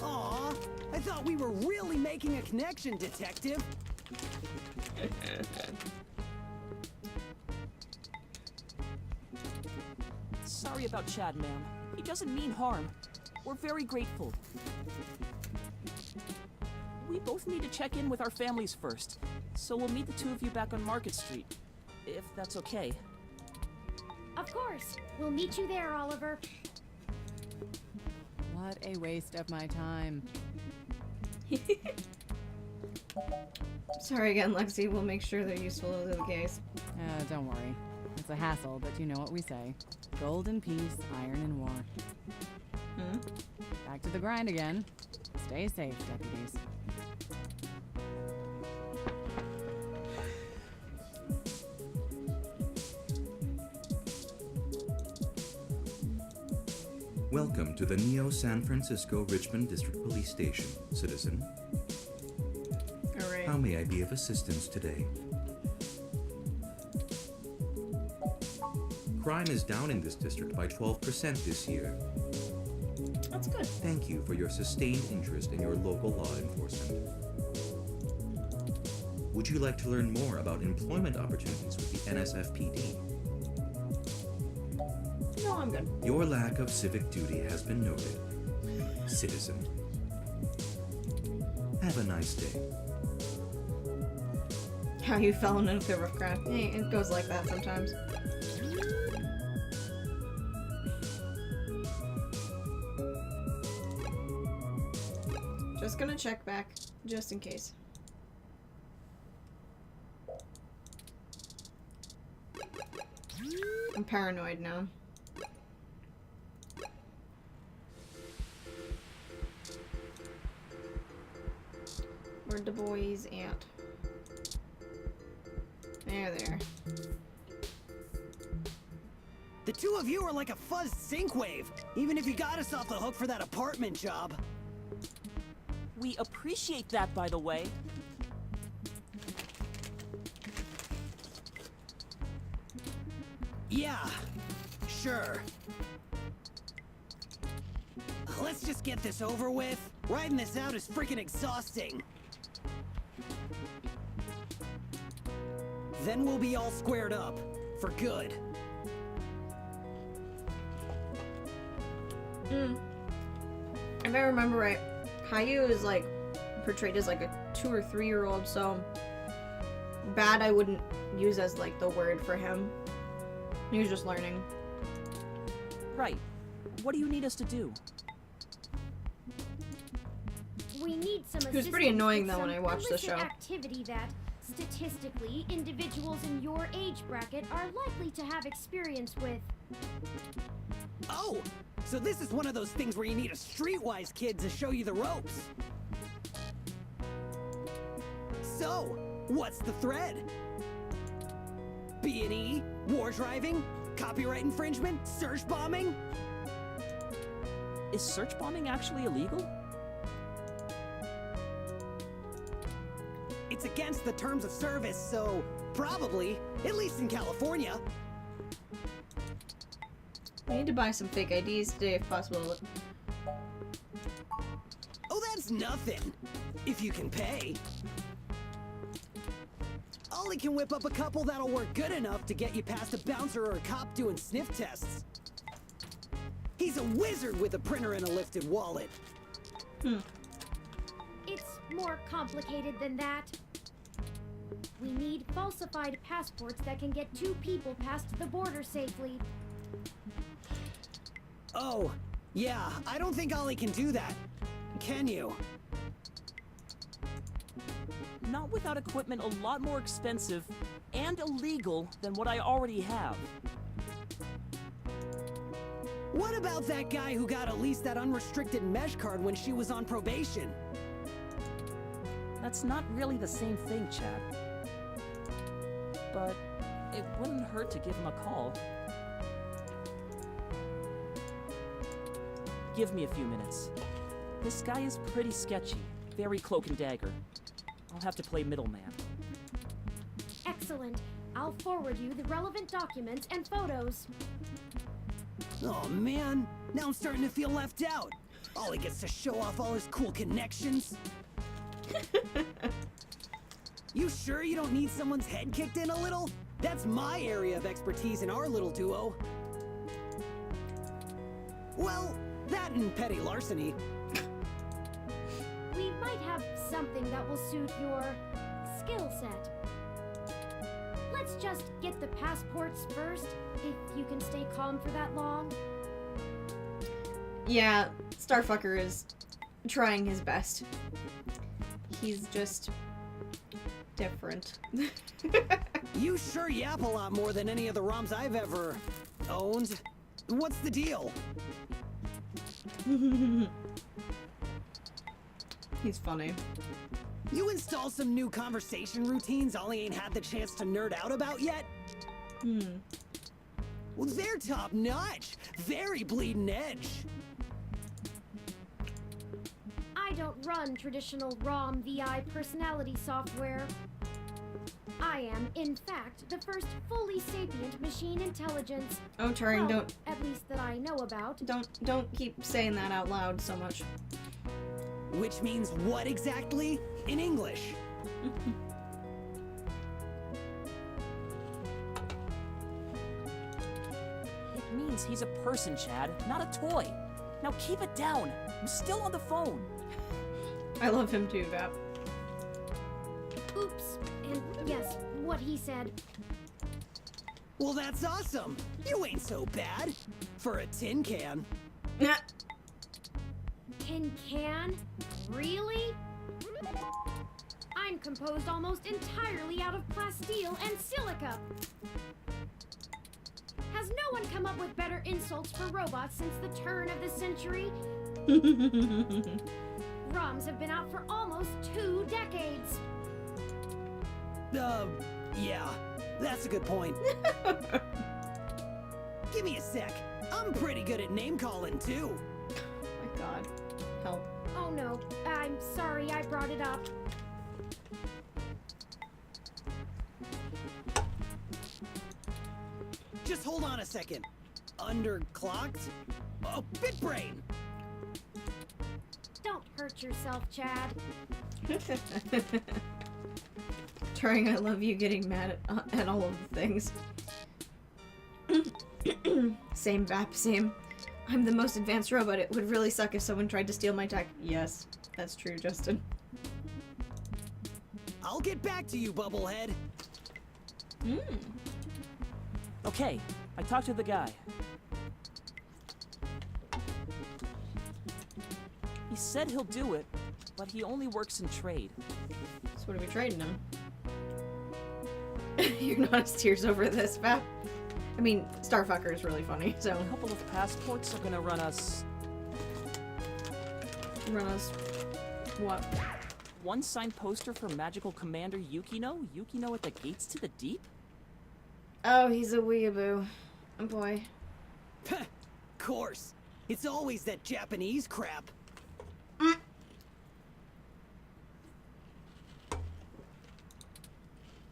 Aw, I thought we were really making a connection, Detective. Sorry about Chad, ma'am. He doesn't mean harm. We're very grateful. We both need to check in with our families first, so we'll meet the two of you back on Market Street, if that's okay. Of course. We'll meet you there, Oliver. What a waste of my time. Sorry again, Lexi. We'll make sure they're useful to the case. Don't worry. It's a hassle, but you know what we say. Gold in peace, iron in war. Back to the grind again. Stay safe, deputies. Welcome to the Neo San Francisco Richmond District Police Station, citizen. All right. How may I be of assistance today? Crime is down in this district by 12% this year. That's good. Thank you for your sustained interest in your local law enforcement. Would you like to learn more about employment opportunities with the NSFPD? No, I'm good. Your lack of civic duty has been noted, citizen. Have a nice day. How you fell in a river crap. Hey, it goes like that sometimes. Just gonna check back, just in case. I'm paranoid now. Where'd the boys at? There they are. The two of you are like a fuzzed sinkwave, even if you got us off the hook for that apartment job. We appreciate that, by the way. Yeah, sure. Let's just get this over with. Riding this out is freaking exhausting. Then we'll be all squared up. For good. If I remember right, Caillou is like portrayed as like a 2 or 3 year old, so bad I wouldn't use as like the word for him. He was just learning. Right. What do you need us to do? We need some He was pretty annoying assistance though with when I some watched the illicit show. activity that, statistically, individuals in your age bracket are likely to have experience with. Oh, so this is one of those things where you need a streetwise kid to show you the ropes. So, what's the thread? B&E? War driving? Copyright infringement? Search bombing? Is search bombing actually illegal? It's against the terms of service, so probably, at least in California. I need to buy some fake IDs today if possible. Oh, that's nothing. If you can pay. Ollie can whip up a couple that'll work good enough to get you past a bouncer or a cop doing sniff tests. He's a wizard with a printer and a lifted wallet. It's more complicated than that. We need falsified passports that can get 2 people past the border safely. Oh, yeah, I don't think Ollie can do that. Can you? Not without equipment a lot more expensive and illegal than what I already have. What about that guy who got at least that unrestricted mesh card when she was on probation? That's not really the same thing, Chad. But it wouldn't hurt to give him a call. Give me a few minutes. This guy is pretty sketchy, very cloak and dagger. I'll have to play middleman. Excellent. I'll forward you the relevant documents and photos. Oh man, now I'm starting to feel left out. Ollie gets to show off all his cool connections. You sure you don't need someone's head kicked in a little? That's my area of expertise in our little duo. Well, that and petty larceny. We might have something that will suit your skill set. Let's just get the passports first, if you can stay calm for that long. Yeah, Starfucker is trying his best. He's just different. You sure yap a lot more than any of the ROMs I've ever owned. What's the deal? He's funny. You install some new conversation routines Ollie ain't had the chance to nerd out about yet? Well, they're top notch. Very bleeding edge. I don't run traditional ROM VI personality software. I am, in fact, the first fully sapient machine intelligence. Oh, Turing, Well, don't at least that I know about. don't keep saying that out loud so much. Which means what exactly? In English. It means he's a person, Chad, not a toy. Now keep it down. I'm still on the phone. I love him too, Vap. Oops. And yes, what he said. Well, that's awesome. You ain't so bad. For a tin can. Tin can? Really? I'm composed almost entirely out of plasteel and silica. Has no one come up with better insults for robots since the turn of the century? ROMs have been out for almost 2 decades. Yeah, that's a good point. Give me a sec. I'm pretty good at name calling too. My God, help. Oh no, I'm sorry I brought it up. Just hold on a second. Underclocked? Oh, BitBrain! Don't hurt yourself, Chad. Turing, I love you getting mad at all of the things. Same, Vap, same. I'm the most advanced robot. It would really suck if someone tried to steal my tech. Yes, that's true, Justin. I'll get back to you, Bubblehead. Okay, I talked to the guy. He said he'll do it, but he only works in trade. So what are we trading him? You're not as tears over this, Vap. I mean, Starfucker is really funny, so... A couple of passports are gonna run us... Run us... what? One signed poster for Magical Commander Yukino? Yukino at the Gates to the Deep? Oh, he's a weeaboo. Oh boy. Course. It's always that Japanese crap.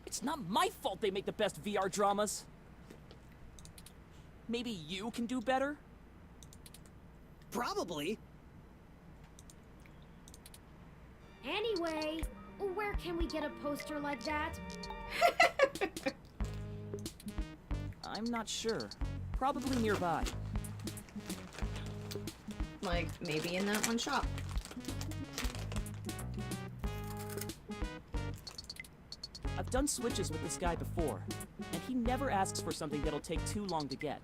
It's not my fault they make the best VR dramas. Maybe you can do better? Probably. Anyway, where can we get a poster like that? I'm not sure. Probably nearby. Like, maybe in that one shop. I've done switches with this guy before, and he never asks for something that'll take too long to get.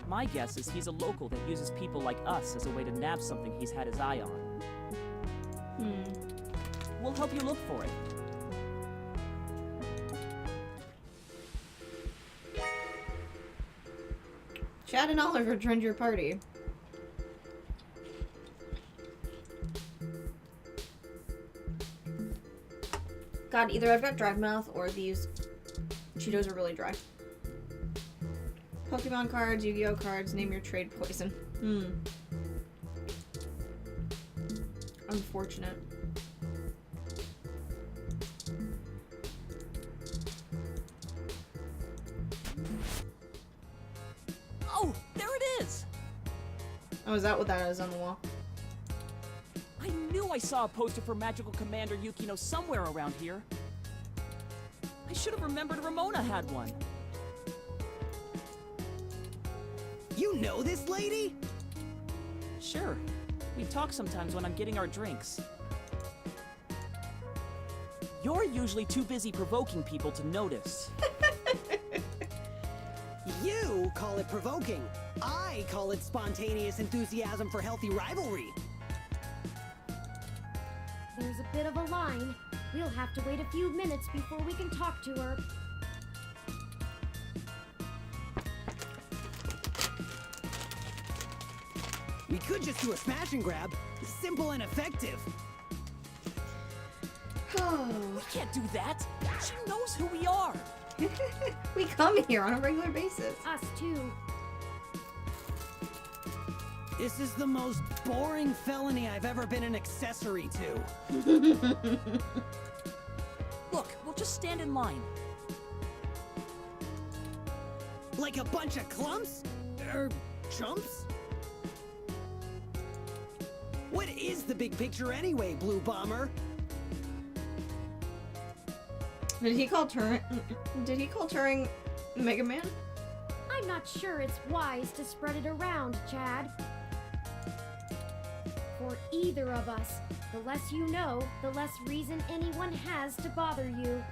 My guess is he's a local that uses people like us as a way to nab something he's had his eye on. We'll help you look for it. Chad and Oliver joined your party. God, either I've got dry mouth or these Cheetos are really dry. Pokemon cards, Yu-Gi-Oh cards, name your trade poison. Unfortunate. Oh, there it is! Oh, is that what that is on the wall? I knew know I saw a poster for Magical Commander Yukino somewhere around here. I should have remembered Ramona had one. You know this lady? Sure. We talk sometimes when I'm getting our drinks. You're usually too busy provoking people to notice. You call it provoking. I call it spontaneous enthusiasm for healthy rivalry. There's a bit of a line. We'll have to wait a few minutes before we can talk to her. We could just do a smash and grab. Simple and effective. We can't do that. She knows who we are. We come here on a regular basis. Us too. This is the most boring felony I've ever been an accessory to. Look, we'll just stand in line. Like a bunch of clumps? Chumps? What is the big picture anyway, Blue Bomber? Did he call Turing Mega Man? I'm not sure it's wise to spread it around, Chad. For either of us, the less you know, the less reason anyone has to bother you.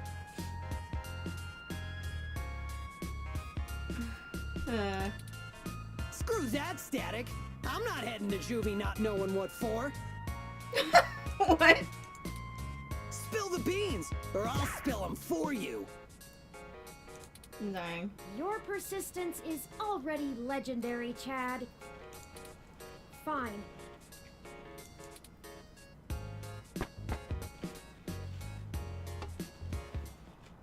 Screw that, Static. I'm not heading to juvie not knowing what for. What? Spill the beans, or I'll spill them for you. Dang. Your persistence is already legendary, Chad. Fine.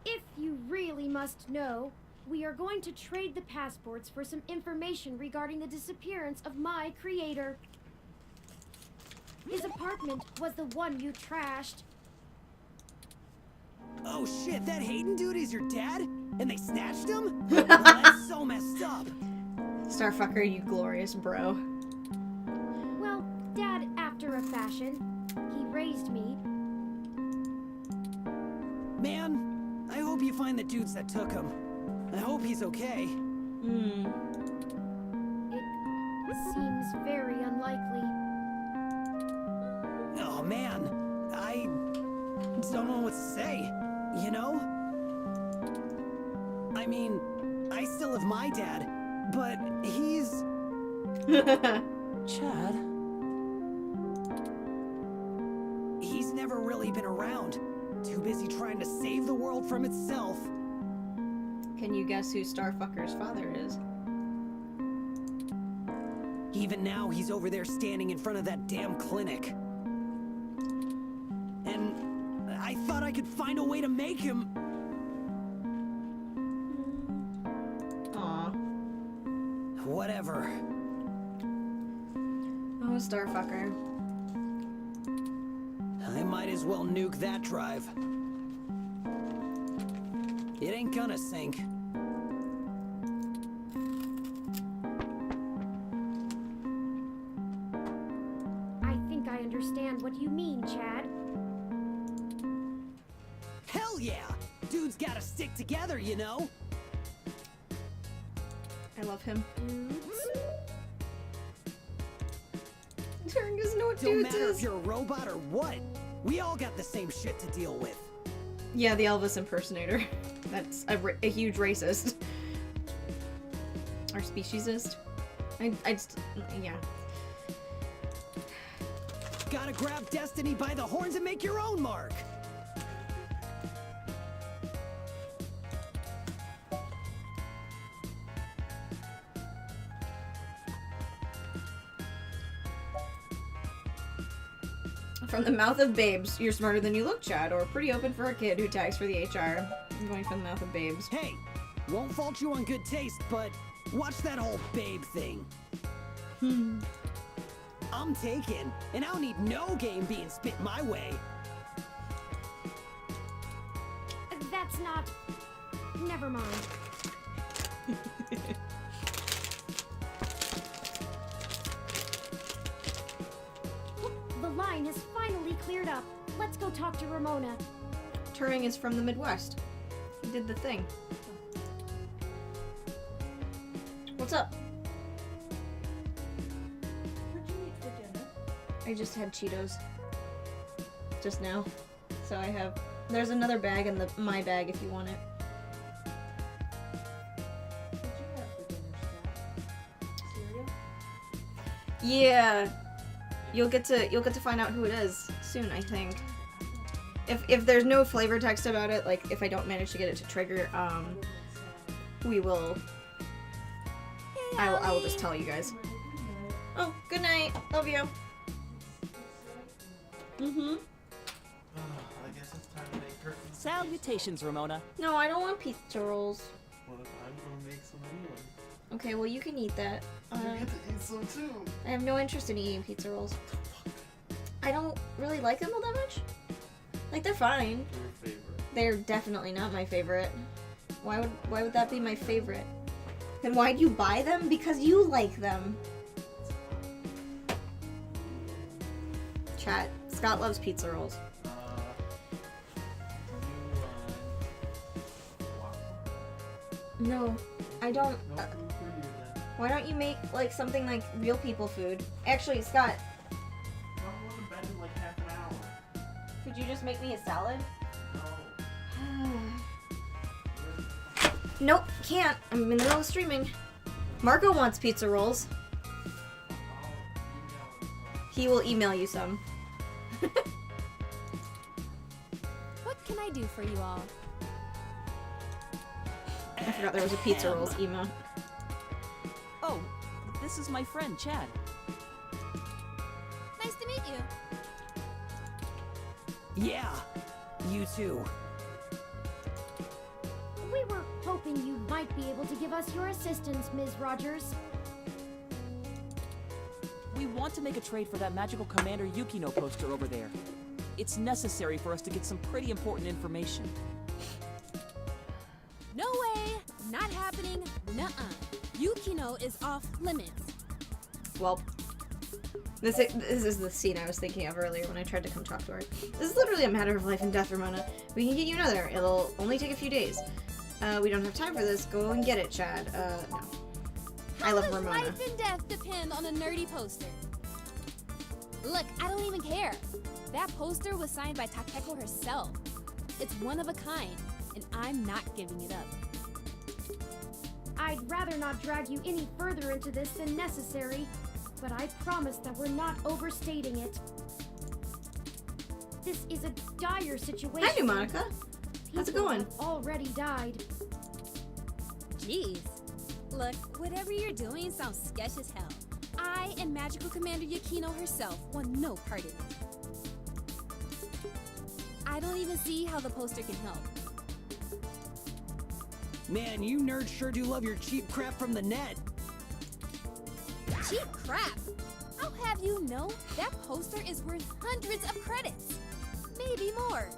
If you really must know, we are going to trade the passports for some information regarding the disappearance of my creator. His apartment was the one you trashed. Oh shit, that Hayden dude is your dad? And they snatched him? Well, that's so messed up. Starfucker, you glorious bro. Well, Dad after a fashion. He raised me. Man, I hope you find the dudes that took him. I hope he's okay. It seems very unlikely. Oh man, I don't know what to say, you know? I mean, I still have my dad, but he's... Chad? He's never really been around. Too busy trying to save the world from itself. Can you guess who Starfucker's father is? Even now, he's over there standing in front of that damn clinic. And I thought I could find a way to make him... Aw. Whatever. Oh, Starfucker. I might as well nuke that drive. It ain't gonna sink. I think I understand what you mean, Chad. Hell yeah! Dudes gotta stick together, you know? I love him. Dudes? Turing doesn't know what Don't dudes matter is. if you're a robot or what. We all got the same shit to deal with. Yeah, the Elvis impersonator. That's a huge racist. Or speciesist. I just, yeah. Gotta grab destiny by the horns and make your own mark. From the mouth of babes, you're smarter than you look, Chad, or pretty open for a kid who tags for the HR. I'm going from the mouth of babes. Hey, won't fault you on good taste, but watch that whole babe thing. I'm taken, and I don't need no game being spit my way. That's not... Never mind. The line has finally cleared up. Let's go talk to Ramona. Turing is from the Midwest. He did the thing. What's up? I just had Cheetos. Just now. So I have... There's another bag in my bag if you want it. Yeah. You'll get to find out who it is soon, I think. If there's no flavor text about it, like if I don't manage to get it to trigger, we will... I will just tell you guys. Oh, good night. Love you. Mm-hmm. I guess it's time to make turkey. Salutations, Ramona. No, I don't want pizza rolls. What if I'm gonna make some new ones? Okay, well you can eat that. You get to eat some too. I have no interest in eating pizza rolls. I don't really like them all that much. Like, they're fine. Your favorite. They're definitely not my favorite. Why would that be my favorite? Then why'd you buy them? Because you like them. Chat. Scott loves pizza rolls. No, I don't. Why don't you make like something like real people food? Actually, Scott, I'm going to bed in like half an hour. could you just make me a salad? Nope, can't. I'm in the middle of streaming. Marco wants pizza rolls. He will email you some. What can I do for you all? I forgot there was a pizza rolls email. Oh, this is my friend, Chad. Nice to meet you. Yeah, you too. We were hoping you might be able to give us your assistance, Ms. Rogers. We want to make a trade for that magical Commander Yukino poster over there. It's necessary for us to get some pretty important information. No way! Not happening. Nuh-uh. Yukino is off limits. Well, this is the scene I was thinking of earlier when I tried to come talk to her. This is literally a matter of life and death, Ramona. We can get you another. It'll only take a few days. We don't have time for this. Go and get it, Chad. No. I love Ramona. Life and death depend on a nerdy poster. Look, I don't even care. That poster was signed by Takeko herself. It's one of a kind, and I'm not giving it up. I'd rather not drag you any further into this than necessary, but I promise that we're not overstating it. This is a dire situation. Hi, Monica. How's it going? People have already died. Jeez. Look, whatever you're doing sounds sketch as hell. I and Magical Commander Yukino herself want no part in it. I don't even see how the poster can help. Man, you nerds sure do love your cheap crap from the net. Cheap crap! I'll have you know, that poster is worth hundreds of credits. Maybe more.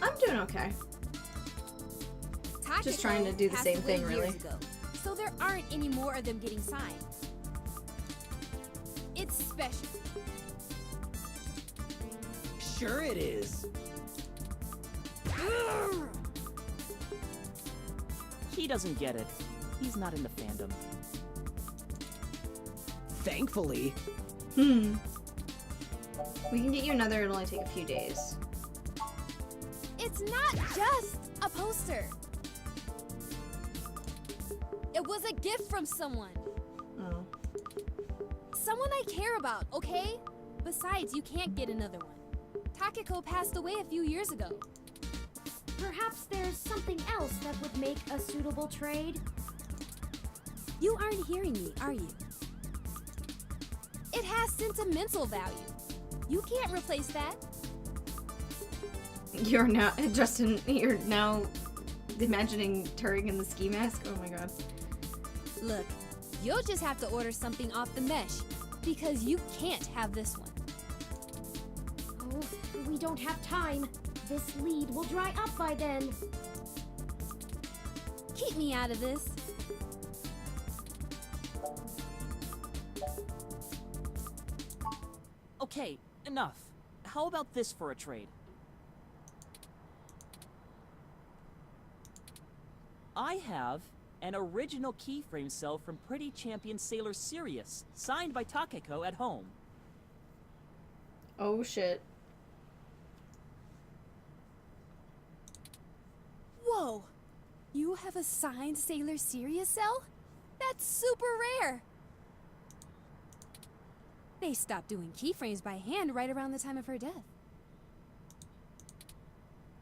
I'm doing okay. Takeko Just trying to do the passed same away thing, years really. ago, so there aren't any more of them getting signed. It's special. Sure it is. He doesn't get it. He's not in the fandom. Thankfully. We can get you another. It'll only take a few days. It's not just a poster. It was a gift from someone. Oh. Someone I care about, okay? Besides, you can't get another one. Takeko passed away a few years ago. Perhaps there's something else that would make a suitable trade? You aren't hearing me, are you? It has sentimental value. You can't replace that. You're now, Justin, you're now imagining Turing in the ski mask? Oh my god. Look, you'll just have to order something off the mesh, because you can't have this one. Oh, we don't have time. This lead will dry up by then. Keep me out of this. Okay, enough. how about this for a trade? I have an original keyframe cell from Pretty Champion Sailor Sirius, signed by Takeko at home. Oh shit. Whoa! You have a signed Sailor Sirius cell? That's super rare! They stopped doing keyframes by hand right around the time of her death.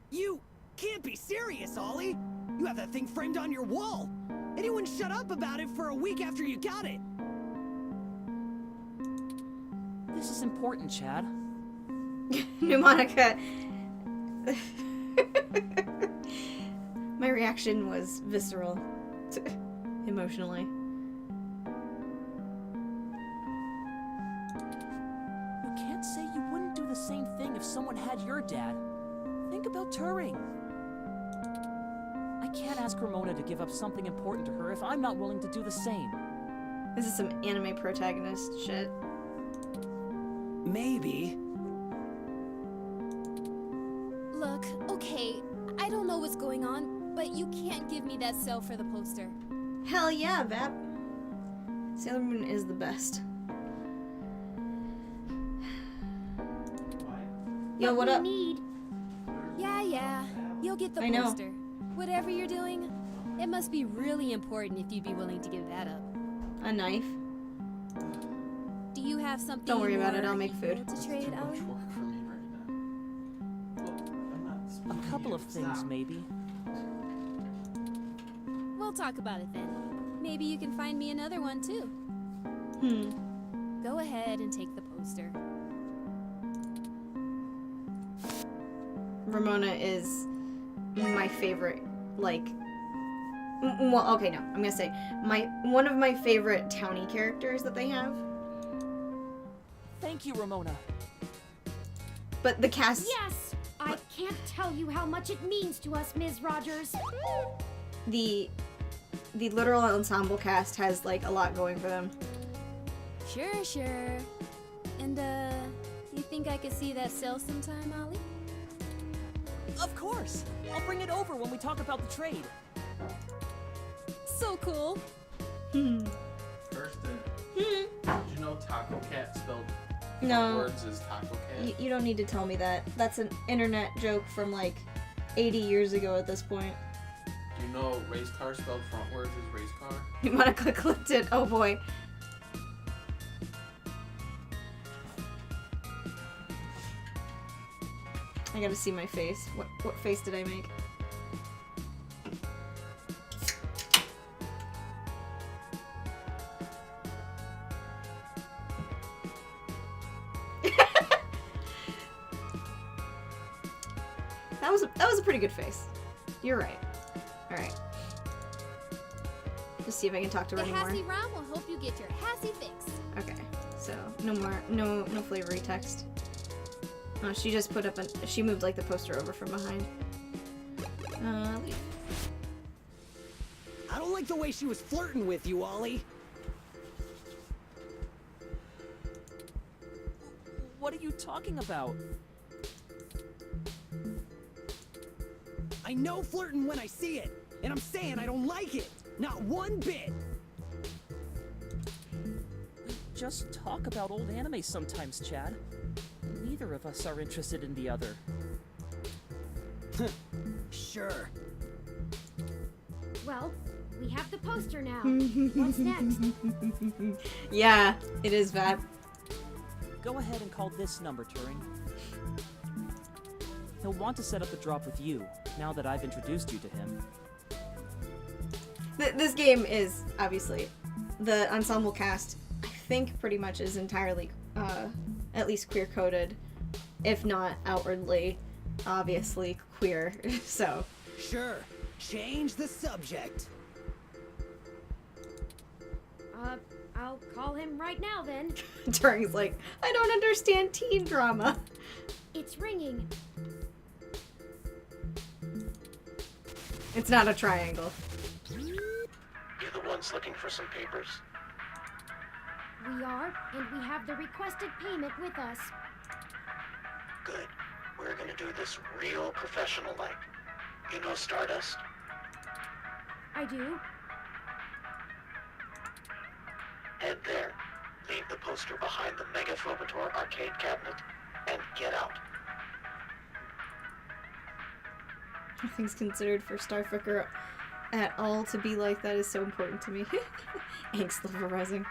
You can't be serious, Ollie! You have that thing framed on your wall! And you wouldn't shut up about it for a week after you got it! This is important, Chad. Pneumonica. My reaction was visceral. Emotionally. You can't say you wouldn't do the same thing if someone had your dad. Think about Turing. I can't ask Ramona to give up something important to her if I'm not willing to do the same. This is some anime protagonist shit. Maybe. Look, okay, I don't know what's going on, but you can't give me that cell for the poster. Hell yeah, Vap. Sailor Moon is the best. Yo, what up? Yeah, you'll get the I know. poster. Whatever you're doing, it must be really important if you'd be willing to give that up. A knife. Do you have something Don't worry about it, more I'll make food. evil to trade, Ollie? A couple of things, maybe. We'll talk about it then. Maybe you can find me another one too. Go ahead and take the poster. Ramona is my favorite, like, well, okay, no, I'm gonna say one of my favorite townie characters that they have. Thank you, Ramona. But the cast. Yes! I can't tell you how much it means to us, Ms. Rogers. The literal ensemble cast has like a lot going for them. Sure. And, you think I could see that cell sometime, Ollie? Of course! I'll bring it over when we talk about the trade. So cool! Kirsten, did you know Taco Cat spelled No. words as Taco Cat? You don't need to tell me that. That's an internet joke from like 80 years ago at this point. Do you know race car spelled frontwards as race car? Monica clicked it. Oh boy. I gotta see my face. What face did I make? That was a pretty good face. You're right. All right. Just see if I can talk to her The anymore. Hassy ROM will help you get your Hassy fix. Okay. So no flavory text. Oh, she just put up she moved like the poster over from behind. Leave. I don't like the way she was flirting with you, Ollie. What are you talking about? I know flirting when I see it, and I'm saying I don't like it. Not one bit. Just talk about old anime sometimes, Chad. Neither of us are interested in the other. Sure. Well, we have the poster now. What's next? Yeah, it is Vap. Go ahead and call this number, Turing. He'll want to set up the drop with you, now that I've introduced you to him. This game is, obviously, the ensemble cast, I think pretty much is entirely, at least queer-coded, if not outwardly, obviously queer, so. Sure. Change the subject. I'll call him right now then. Turing's like, I don't understand teen drama. It's ringing. It's not a triangle. You're the ones looking for some papers? We are, and we have the requested payment with us. Good. We're gonna do this real professional-like. You know Stardust? I do. Head there. Leave the poster behind the Megaphobator arcade cabinet, and get out. Nothing's considered for Starfucker at all to be like that is so important to me. Angst level rising.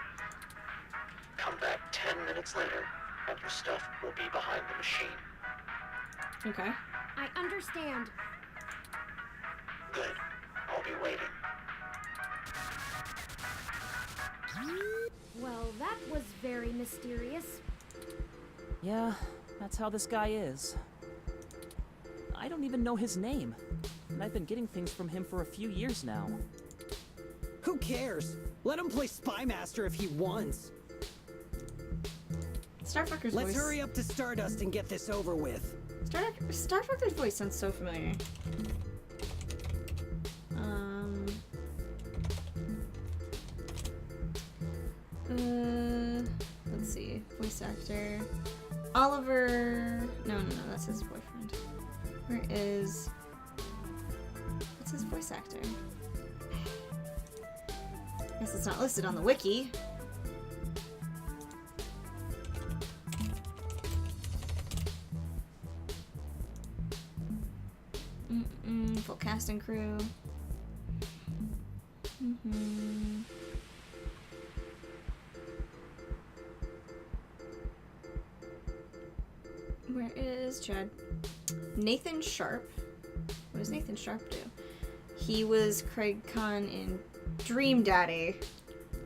Come back 10 minutes later, and your stuff will be behind the machine. Okay. I understand. Good. I'll be waiting. Well, that was very mysterious. Yeah, that's how this guy is. I don't even know his name, and I've been getting things from him for a few years now. Who cares? Let him play Spy Master if he wants. Starfucker's Let's voice. hurry up to Stardust and get this over with. Starfucker's voice sounds so familiar. Let's see. Voice actor. Oliver. No, that's his boyfriend. Where is. What's his voice actor? Guess it's not listed on the wiki. Full cast and crew. Where is Chad? Nathan Sharp. What does Nathan Sharp do? He was Craig Khan in Dream Daddy.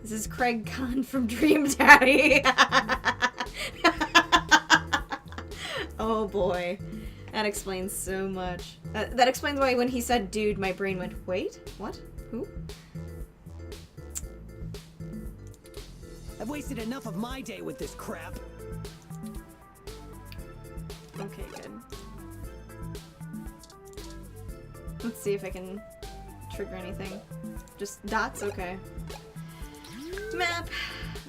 This is Craig Khan from Dream Daddy. Oh boy. That explains so much. That explains why when he said dude, my brain went, wait, what? Who? I've wasted enough of my day with this crap. Okay, good. Let's see if I can trigger anything. Just dots? Okay. Map!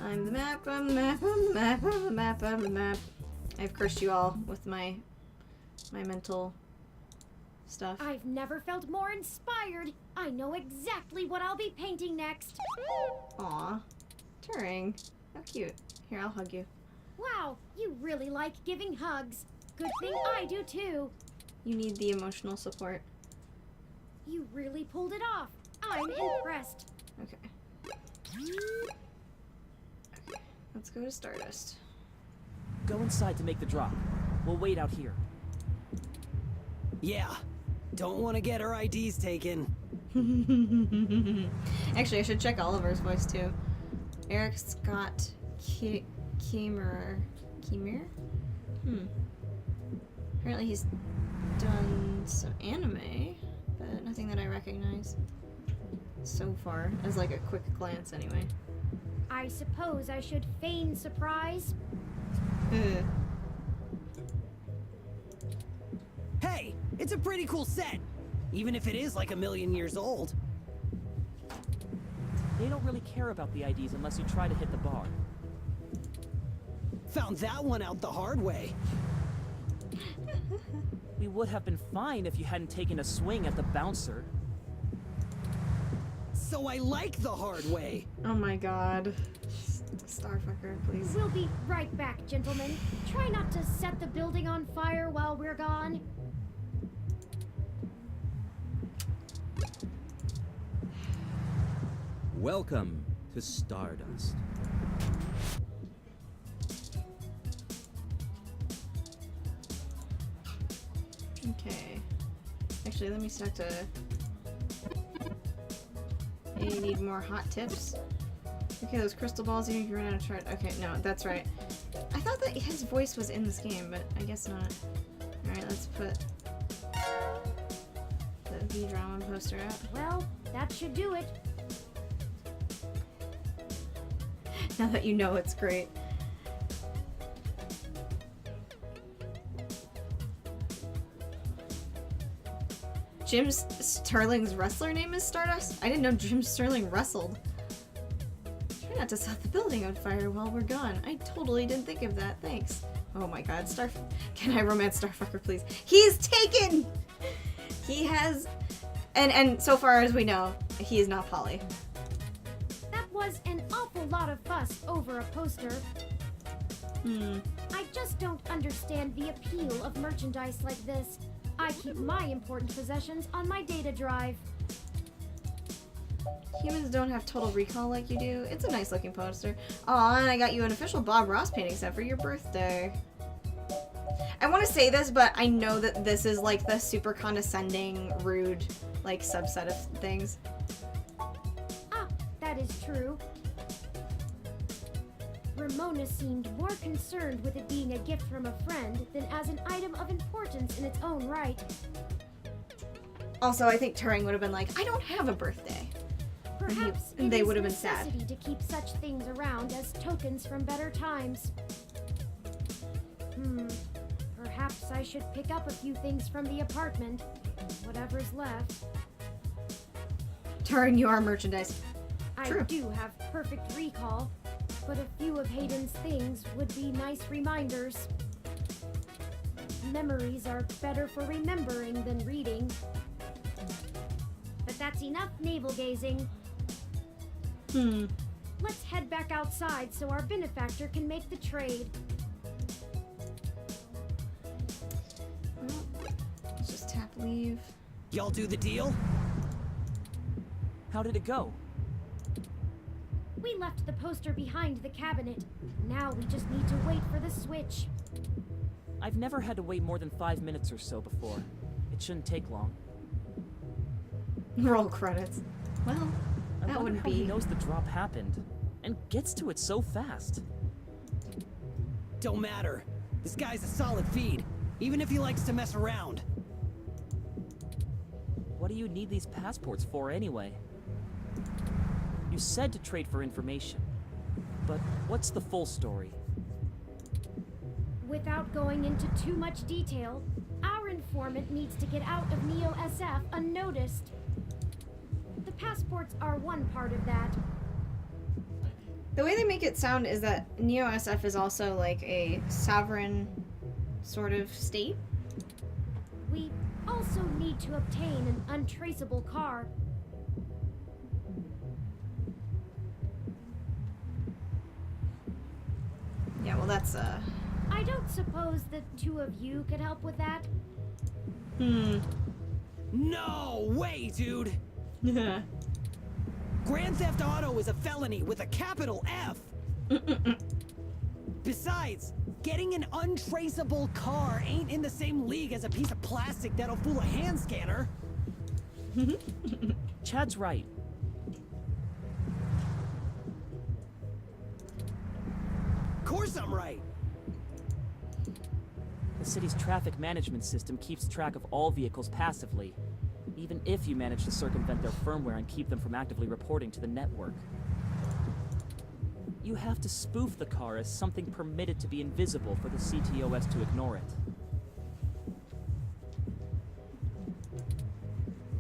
I'm the map, I'm the map, I'm the map, I'm the map, I'm the map. I've cursed you all with my mental stuff. I've never felt more inspired. I know exactly what I'll be painting next. Aw. Turing. How cute. Here, I'll hug you. Wow, you really like giving hugs. Good thing I do too. You need the emotional support. You really pulled it off. I'm impressed. Okay. Let's go to Stardust. Go inside to make the drop. We'll wait out here. Yeah. Don't want to get our IDs taken. Actually, I should check Oliver's voice too. Eric Scott Kemmerer. Apparently he's done some anime, but nothing that I recognize so far, as like a quick glance anyway. I suppose I should feign surprise. Hey, it's a pretty cool set, even if it is like 1,000,000 years old. They don't really care about the IDs unless you try to hit the bar. Found that one out the hard way. We would have been fine if you hadn't taken a swing at the bouncer. So I like the hard way. Oh my god. Starfucker, please. We'll be right back, gentlemen. Try not to set the building on fire while we're gone. Welcome to Stardust. Okay. Actually, let me start to... You need more hot tips. Okay, those crystal balls, you run out of charge. Okay, no, that's right. I thought that his voice was in this game, but I guess not. Alright, let's put the V-Drama poster out. Well, that should do it. Now that you know it's great. Jim Sterling's wrestler name is Stardust? I didn't know Jim Sterling wrestled. Try not to set the building on fire while we're gone. I totally didn't think of that. Thanks. Oh my god, can I romance Starfucker, please? He's taken! He has... And so far as we know, he is not poly. That was an awful lot of fuss over a poster. I just don't understand the appeal of merchandise like this. I keep my important possessions on my data drive. Humans don't have total recall like you do. It's a nice looking poster. Aw, and I got you an official Bob Ross painting set for your birthday. I want to say this, but I know that this is like the super condescending, rude, like subset of things. Ah, that is true. Ramona seemed more concerned with it being a gift from a friend than as an item of importance in its own right. Also, I think Turing would have been like, I don't have a birthday. Perhaps and they would have been sad. It is necessity to keep such things around as tokens from better times. Perhaps I should pick up a few things from the apartment. Whatever's left. Turing, you are merchandise. True. I do have perfect recall, but a few of Hayden's things would be nice reminders. Memories are better for remembering than reading. But that's enough navel-gazing. Let's head back outside so our benefactor can make the trade. Well, let's just tap leave. Y'all do the deal? How did it go? We left the poster behind the cabinet. Now we just need to wait for the switch. I've never had to wait more than 5 minutes or so before. It shouldn't take long. Roll credits. Well, I that wonder wouldn't how be. he knows the drop happened and gets to it so fast. Don't matter. This guy's a solid feed, even if he likes to mess around. What do you need these passports for anyway? You said to trade for information, but what's the full story? Without going into too much detail, our informant needs to get out of Neo SF unnoticed. The passports are one part of that. The way they make it sound is that Neo SF is also like a sovereign sort of state. We also need to obtain an untraceable car. Yeah, well that's I don't suppose the two of you could help with that? No way, dude! Grand Theft Auto is a felony with a capital F! Besides, getting an untraceable car ain't in the same league as a piece of plastic that'll fool a hand scanner. Chad's right. Of course I'm right. The city's traffic management system keeps track of all vehicles passively, even if you manage to circumvent their firmware and keep them from actively reporting to the network. You have to spoof the car as something permitted to be invisible for the CTOS to ignore it.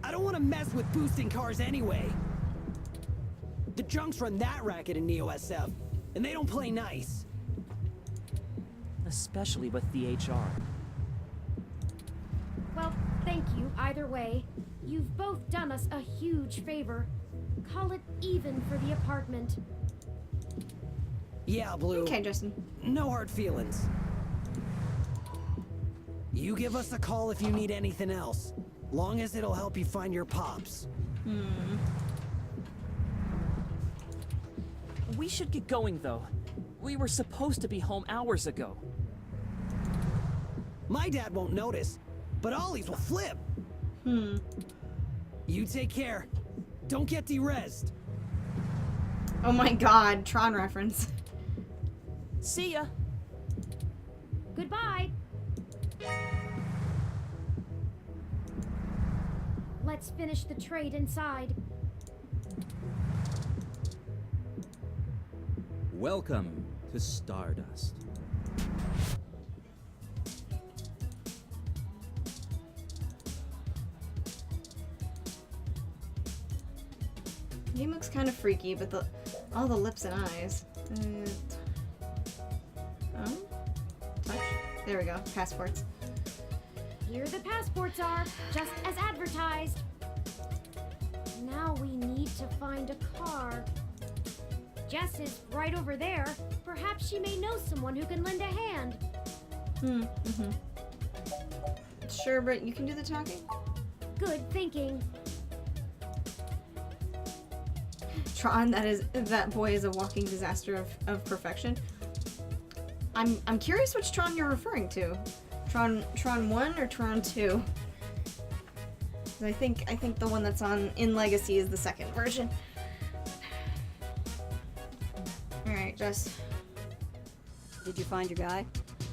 I don't want to mess with boosting cars anyway. The junks run that racket in Neo SF, and they don't play nice. Especially with the HR. Well, thank you either way. You've both done us a huge favor. Call it even for the apartment. Yeah, Blue. Okay, Justin. No hard feelings. You give us a call if you need anything else. Long as it'll help you find your pops. We should get going, though. We were supposed to be home hours ago. My dad won't notice, but Ollie's will flip. You take care. Don't get derezzed. Oh my god, Tron reference. See ya! Goodbye! Let's finish the trade inside. Welcome to Stardust. Game looks kind of freaky, but all the lips and eyes. Touch. There we go. Passports. Here the passports are, just as advertised. Now we need to find a car. Jess is right over there. Perhaps she may know someone who can lend a hand. Sure, but you can do the talking? Good thinking. Tron, that boy is a walking disaster of perfection. I'm curious which Tron you're referring to. Tron 1 or Tron 2? I think the one that's in Legacy is the second version. Alright, Jess. Did you find your guy?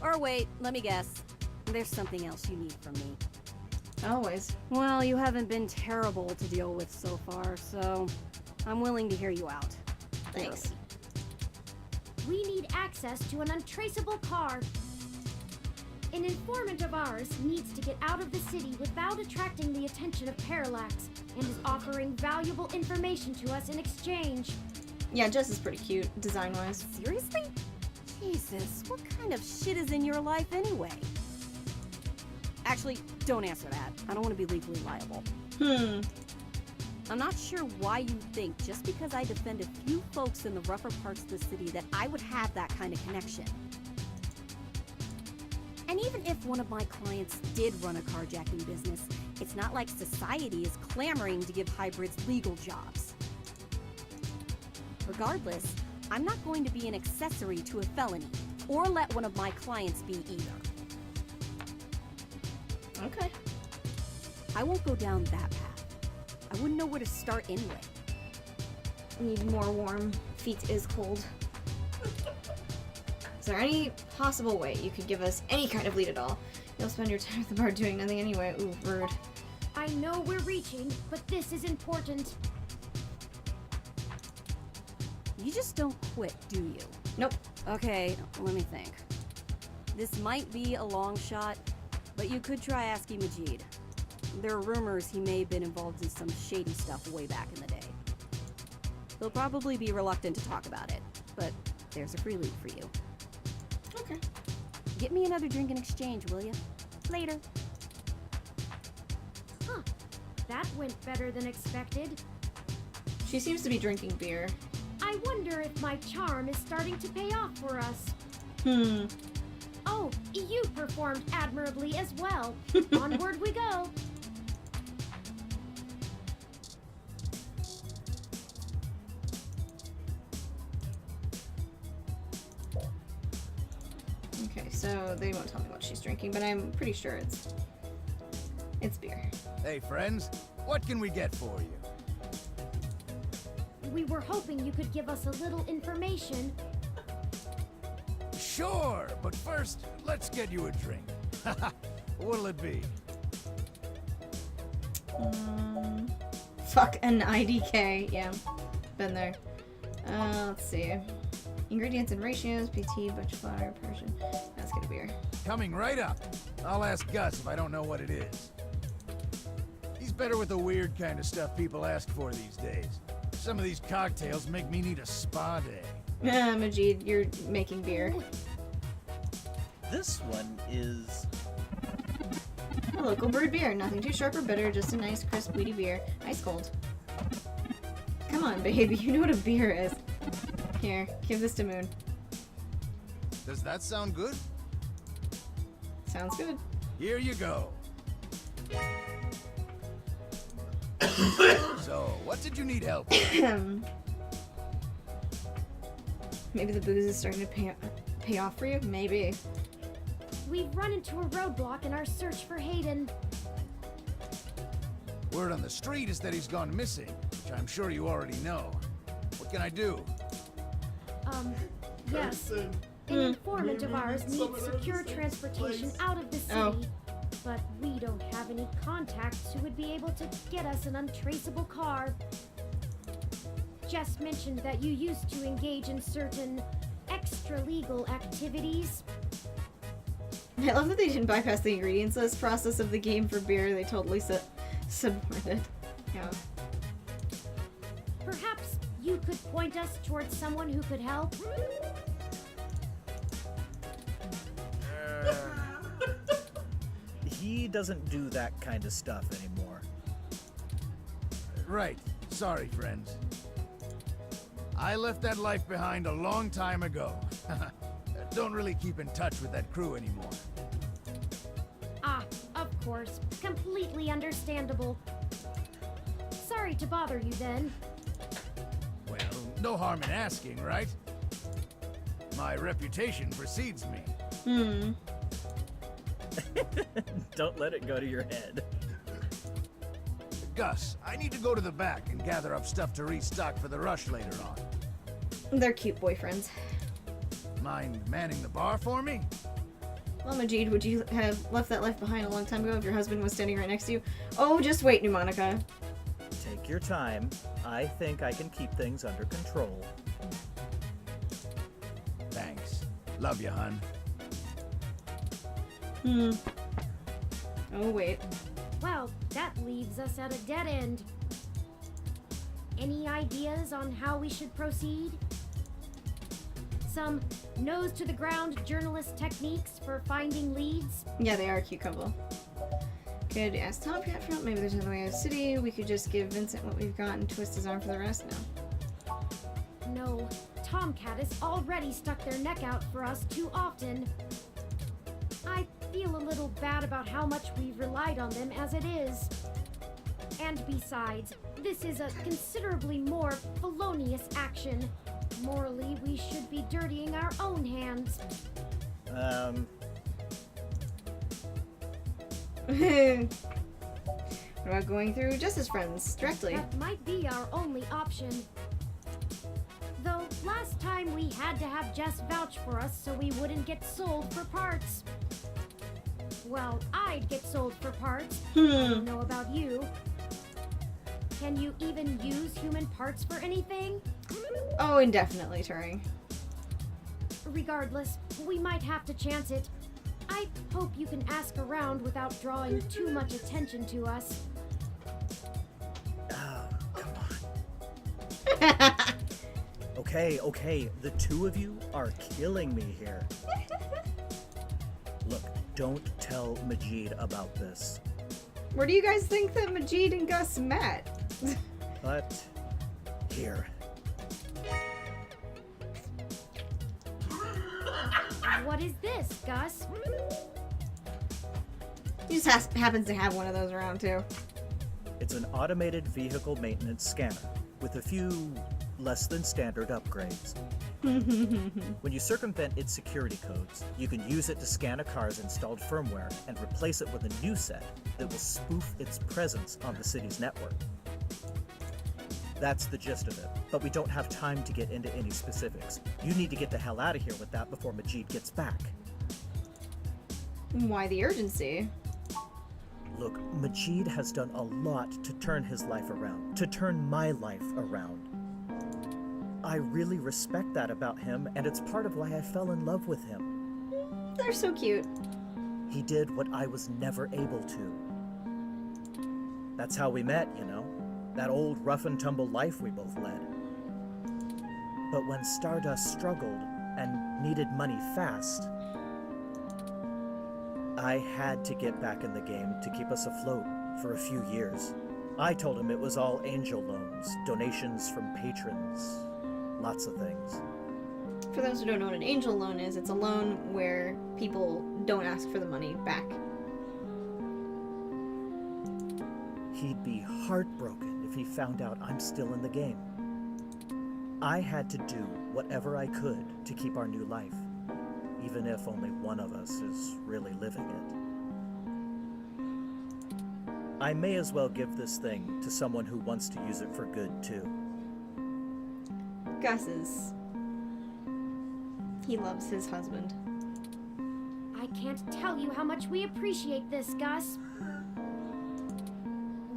Or wait, let me guess. There's something else you need from me. Always. Well, you haven't been terrible to deal with so far, so I'm willing to hear you out. Thanks. We need access to an untraceable car. An informant of ours needs to get out of the city without attracting the attention of Parallax, and is offering valuable information to us in exchange. Yeah, Jess is pretty cute, design-wise. Seriously? Jesus, what kind of shit is in your life anyway? Actually, don't answer that. I don't want to be legally liable. I'm not sure why you think just because I defend a few folks in the rougher parts of the city that I would have that kind of connection. And even if one of my clients did run a carjacking business, it's not like society is clamoring to give hybrids legal jobs. Regardless, I'm not going to be an accessory to a felony, or let one of my clients be either. Okay. I won't go down that path. I wouldn't know where to start anyway. Need more warm. Feet is cold. Is there any possible way you could give us any kind of lead at all? You'll spend your time at the bar doing nothing anyway. Ooh, rude. I know we're reaching, but this is important. You just don't quit, do you? Nope. Okay, let me think. This might be a long shot, but you could try asking Majid. There are rumors he may have been involved in some shady stuff way back in the day. He'll probably be reluctant to talk about it, but there's a free lead for you. Okay. Get me another drink in exchange, will you? Later. Huh. That went better than expected. She seems to be drinking beer. I wonder if my charm is starting to pay off for us. Oh, you performed admirably as well. Onward we go. Okay, so they won't tell me what she's drinking, but I'm pretty sure it's beer. Hey, friends. What can we get for you? We were hoping you could give us a little information. Sure, but first, let's get you a drink. What'll it be? Fuck an IDK. Yeah, been there. Let's see. Ingredients and ratios, PT, butch flour, Persian. Let's get a beer. Coming right up. I'll ask Gus if I don't know what it is. He's better with the weird kind of stuff people ask for these days. Some of these cocktails make me need a spa day. Majid, you're making beer. This one is... A local brewed beer. Nothing too sharp or bitter, just a nice, crisp, weedy beer. Ice cold. Come on, baby. You know what a beer is. Here, give this to Moon. Does that sound good? Sounds good. Here you go. So, what did you need help with? Maybe the booze is starting to pay off for you? Maybe. We've run into a roadblock in our search for Hayden. Word on the street is that he's gone missing, which I'm sure you already know. What can I do? Yes. An informant of ours needs secure transportation out of the city. But we don't have any contacts who would be able to get us an untraceable car. Jess mentioned that you used to engage in certain extra-legal activities. I love that they didn't bypass the ingredients list process of the game for beer. They totally submitted. Yeah. Perhaps you could point us towards someone who could help? he doesn't do that kind of stuff anymore. Right. Sorry, friends. I left that life behind a long time ago. Don't really keep in touch with that crew anymore. Ah, of course. Completely understandable. Sorry to bother you then. Well, no harm in asking, right? My reputation precedes me. Don't let it go to your head. Gus, I need to go to the back and gather up stuff to restock for the rush later on. They're cute boyfriends. Mind manning the bar for me? Well, Majid, would you have left that life behind a long time ago if your husband was standing right next to you? Oh, just wait, Pneumonica. Take your time. I think I can keep things under control. Thanks. Love you, hun. Oh, wait. Well, that leaves us at a dead end. Any ideas on how we should proceed? Some nose-to-the-ground journalist techniques for finding leads? Yeah, they are a cute couple. Could ask Tomcat for help. Maybe there's another way out of the city. We could just give Vincent what we've got and twist his arm for the rest now. No, Tomcat has already stuck their neck out for us too often. I feel a little bad about how much we've relied on them as it is. And besides, this is a considerably more felonious action. Morally, we should be dirtying our own hands. What about going through Justice Friends directly? That might be our only option. Though, last time we had to have Jess vouch for us so we wouldn't get sold for parts. Well, I'd get sold for parts. I don't know about you. Can you even use human parts for anything? Oh, indefinitely, Turing. Regardless, we might have to chance it. I hope you can ask around without drawing too much attention to us. Okay, the two of you are killing me here. Look, don't tell Majid about this. Where do you guys think that Majid and Gus met? But, here. What is this, Gus? He just happens to have one of those around, too. It's an automated vehicle maintenance scanner with a few less than standard upgrades. When you circumvent its security codes, you can use it to scan a car's installed firmware and replace it with a new set that will spoof its presence on the city's network. That's the gist of it, but we don't have time to get into any specifics. You need to get the hell out of here with that before Majid gets back. Why the urgency? Look, Majid has done a lot to turn his life around, to turn my life around. I really respect that about him, and it's part of why I fell in love with him. They're so cute. He did what I was never able to. That's how we met, you know? That old rough-and-tumble life we both led. But when Stardust struggled and needed money fast, I had to get back in the game to keep us afloat for a few years. I told him it was all angel loans, donations from patrons, lots of things. For those who don't know what an angel loan is, it's a loan where people don't ask for the money back. He'd be heartbroken if he found out I'm still in the game. I had to do whatever I could to keep our new life, even if only one of us is really living it. I may as well give this thing to someone who wants to use it for good, too. Gus's. He loves his husband. I can't tell you how much we appreciate this, Gus.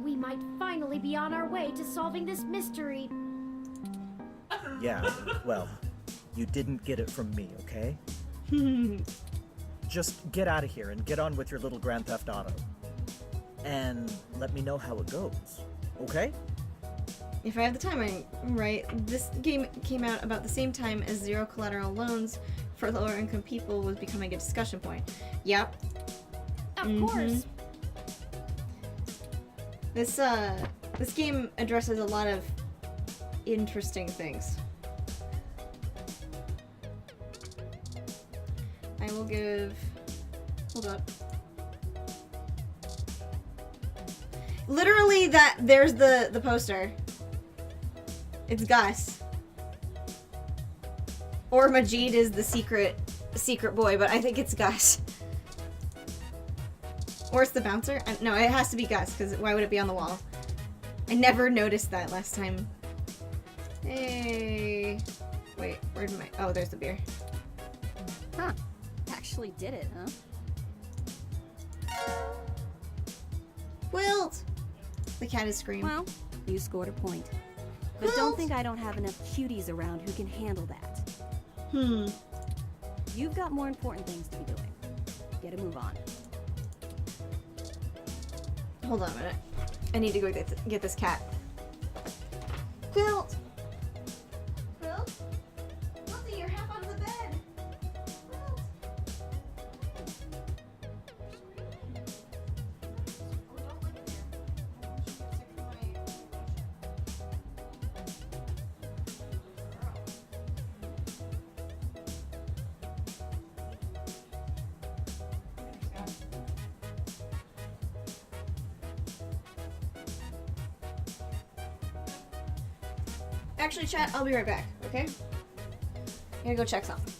We might finally be on our way to solving this mystery. Yeah, well, you didn't get it from me, okay? Just get out of here and get on with your little Grand Theft Auto. And let me know how it goes, okay? If I have the time, right, this game came out about the same time as zero collateral loans for lower income people was becoming a discussion point. Yep. Of course. This game addresses a lot of interesting things. I will give... Hold up. Literally, there's the poster. It's Gus. Or Majid is the secret boy, but I think it's Gus. Or it's the bouncer? No, it has to be Gus, because why would it be on the wall? I never noticed that last time. Hey. Wait, where'd my... Oh, there's the beer. Huh. Actually did it, huh? Wilt! The cat is screaming. Well, you scored a point. But don't think I don't have enough cuties around who can handle that. You've got more important things to be doing. Get a move on. Hold on a minute. I need to go get this cat. Quilt! Quilt? Quilty, you're half out of the bed! Quilt! Actually, chat, I'll be right back, okay? I'm gonna go check something.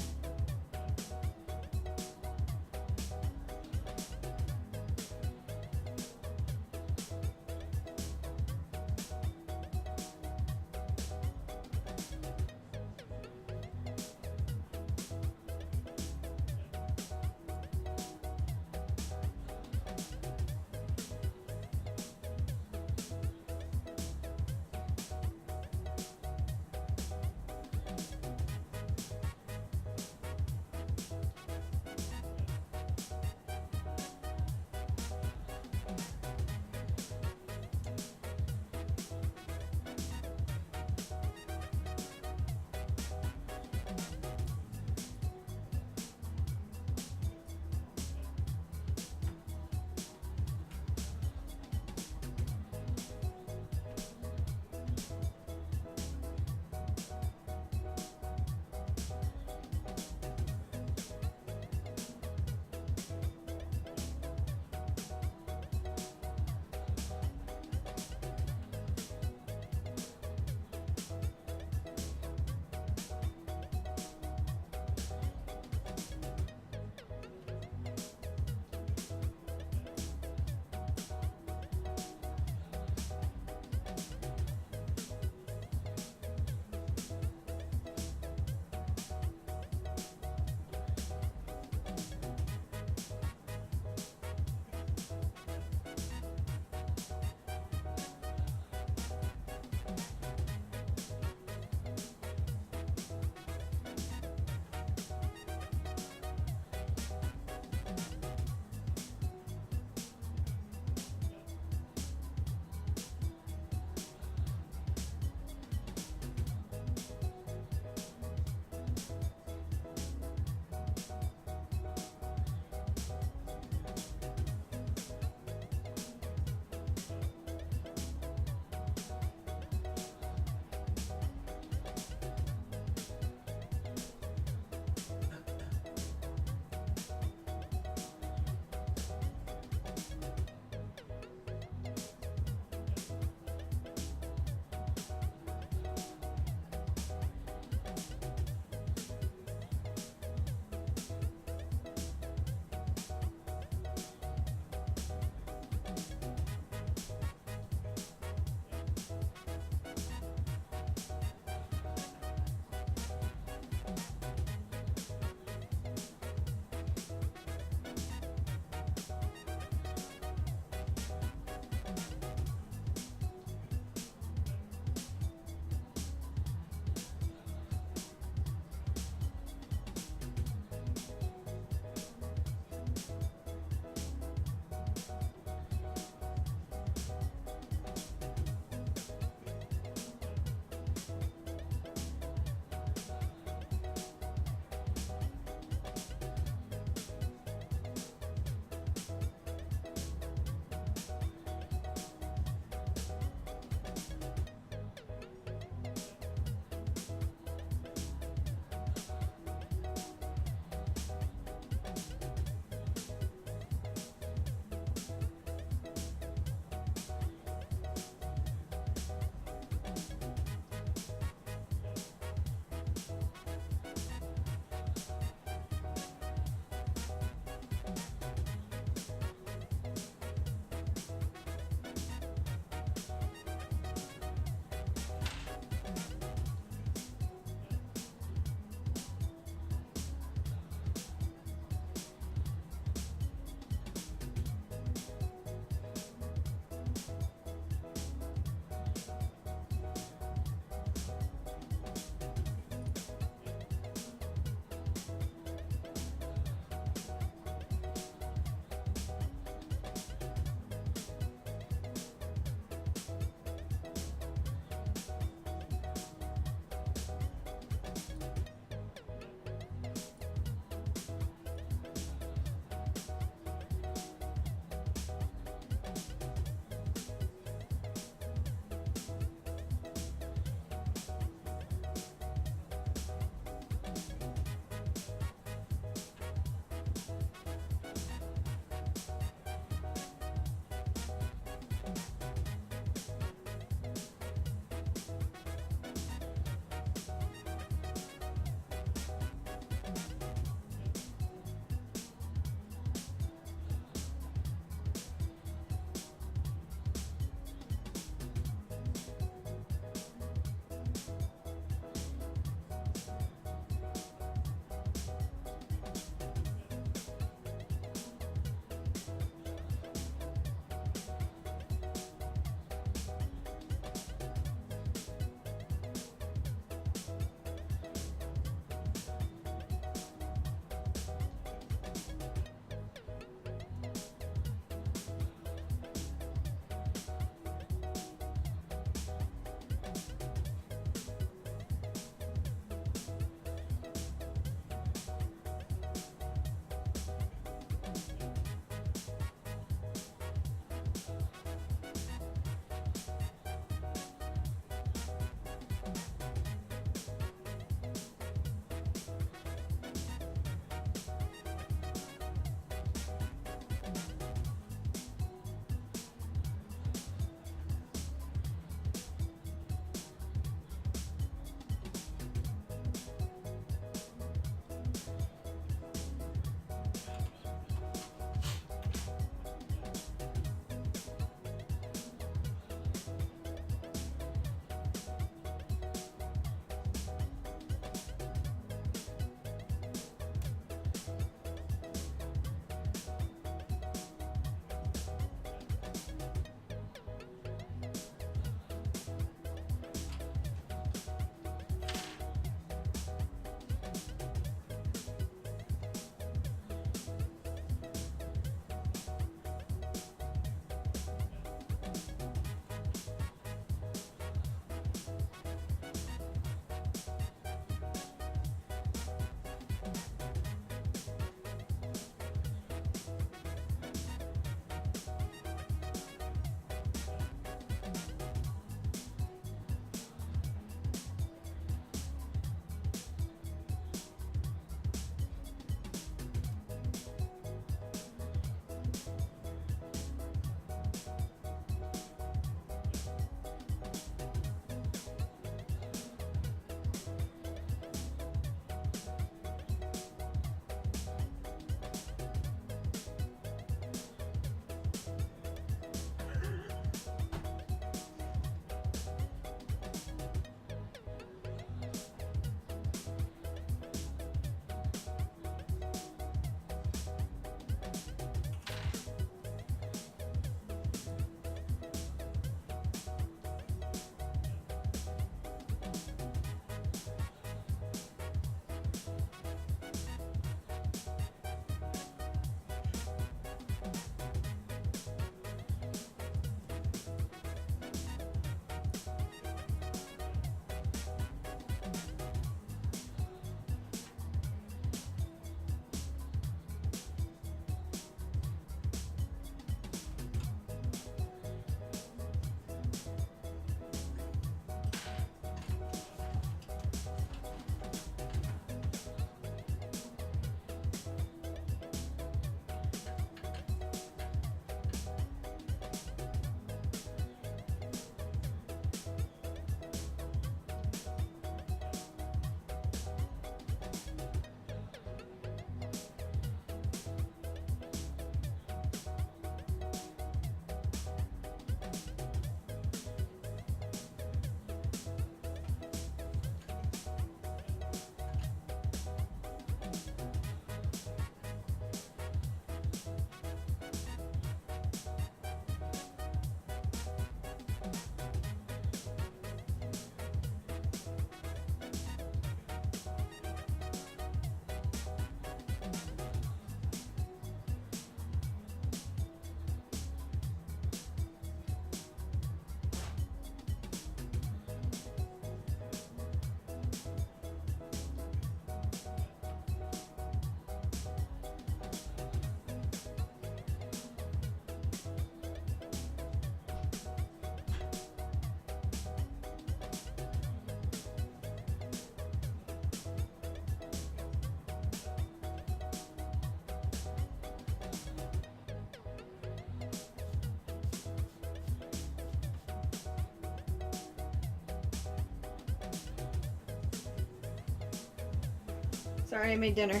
Sorry, I made dinner.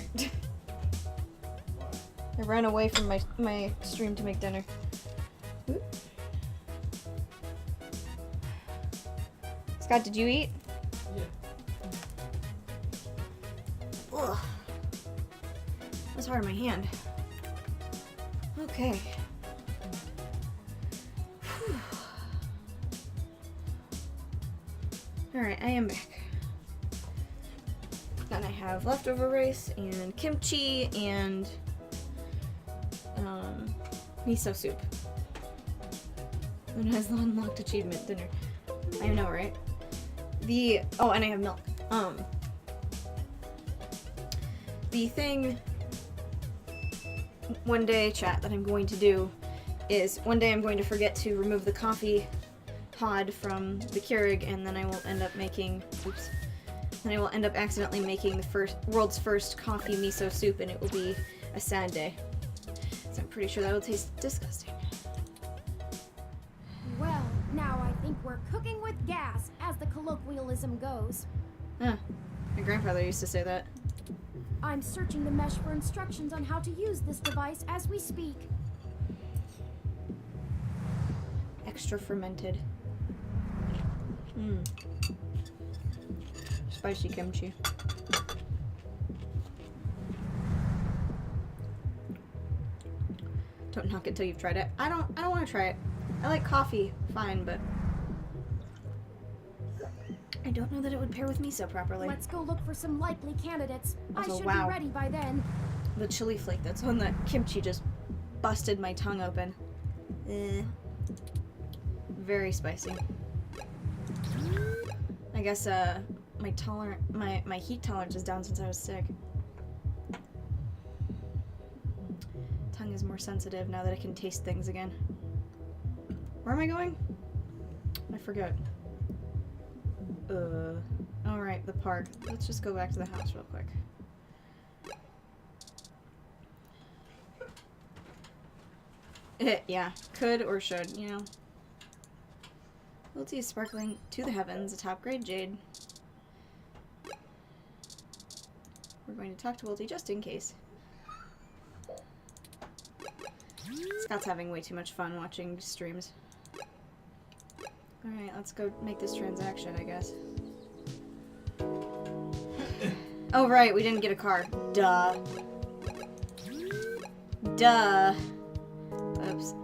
I ran away from my stream to make dinner. Oop. Scott, did you eat? Yeah. Ugh. That's hard on my hand. Okay. Alright, I am back. Then I have leftover rice and kimchi and miso soup. And it has the unlocked achievement dinner. I know, right? Oh, and I have milk. The thing one day, chat, that I'm going to do is one day I'm going to forget to remove the coffee pod from the Keurig, and then I will end up making, oops, then I will end up accidentally making the world's first coffee miso soup, and it will be a sad day. So I'm pretty sure that will taste disgusting. Well, now I think we're cooking with gas, as the colloquialism goes. Huh. My grandfather used to say that. I'm searching the mesh for instructions on how to use this device as we speak. Extra fermented. Spicy kimchi. Don't knock it till you've tried it. I don't want to try it. I like coffee, fine, but I don't know that it would pair with miso properly. Let's go look for some likely candidates. Also, I should wow. be ready by then. The chili flake that's on the kimchi just busted my tongue open. Very spicy. I guess my heat tolerance is down since I was sick. Tongue is more sensitive now that I can taste things again. Where am I going? I forgot. Alright, the park. Let's just go back to the house real quick. Yeah, could or should, you know. Wilty is sparkling to the heavens, a top grade jade. We're going to talk to Wilty just in case. Scott's having way too much fun watching streams. Alright, let's go make this transaction, I guess. Oh, right, we didn't get a car. Duh. Duh. Oops.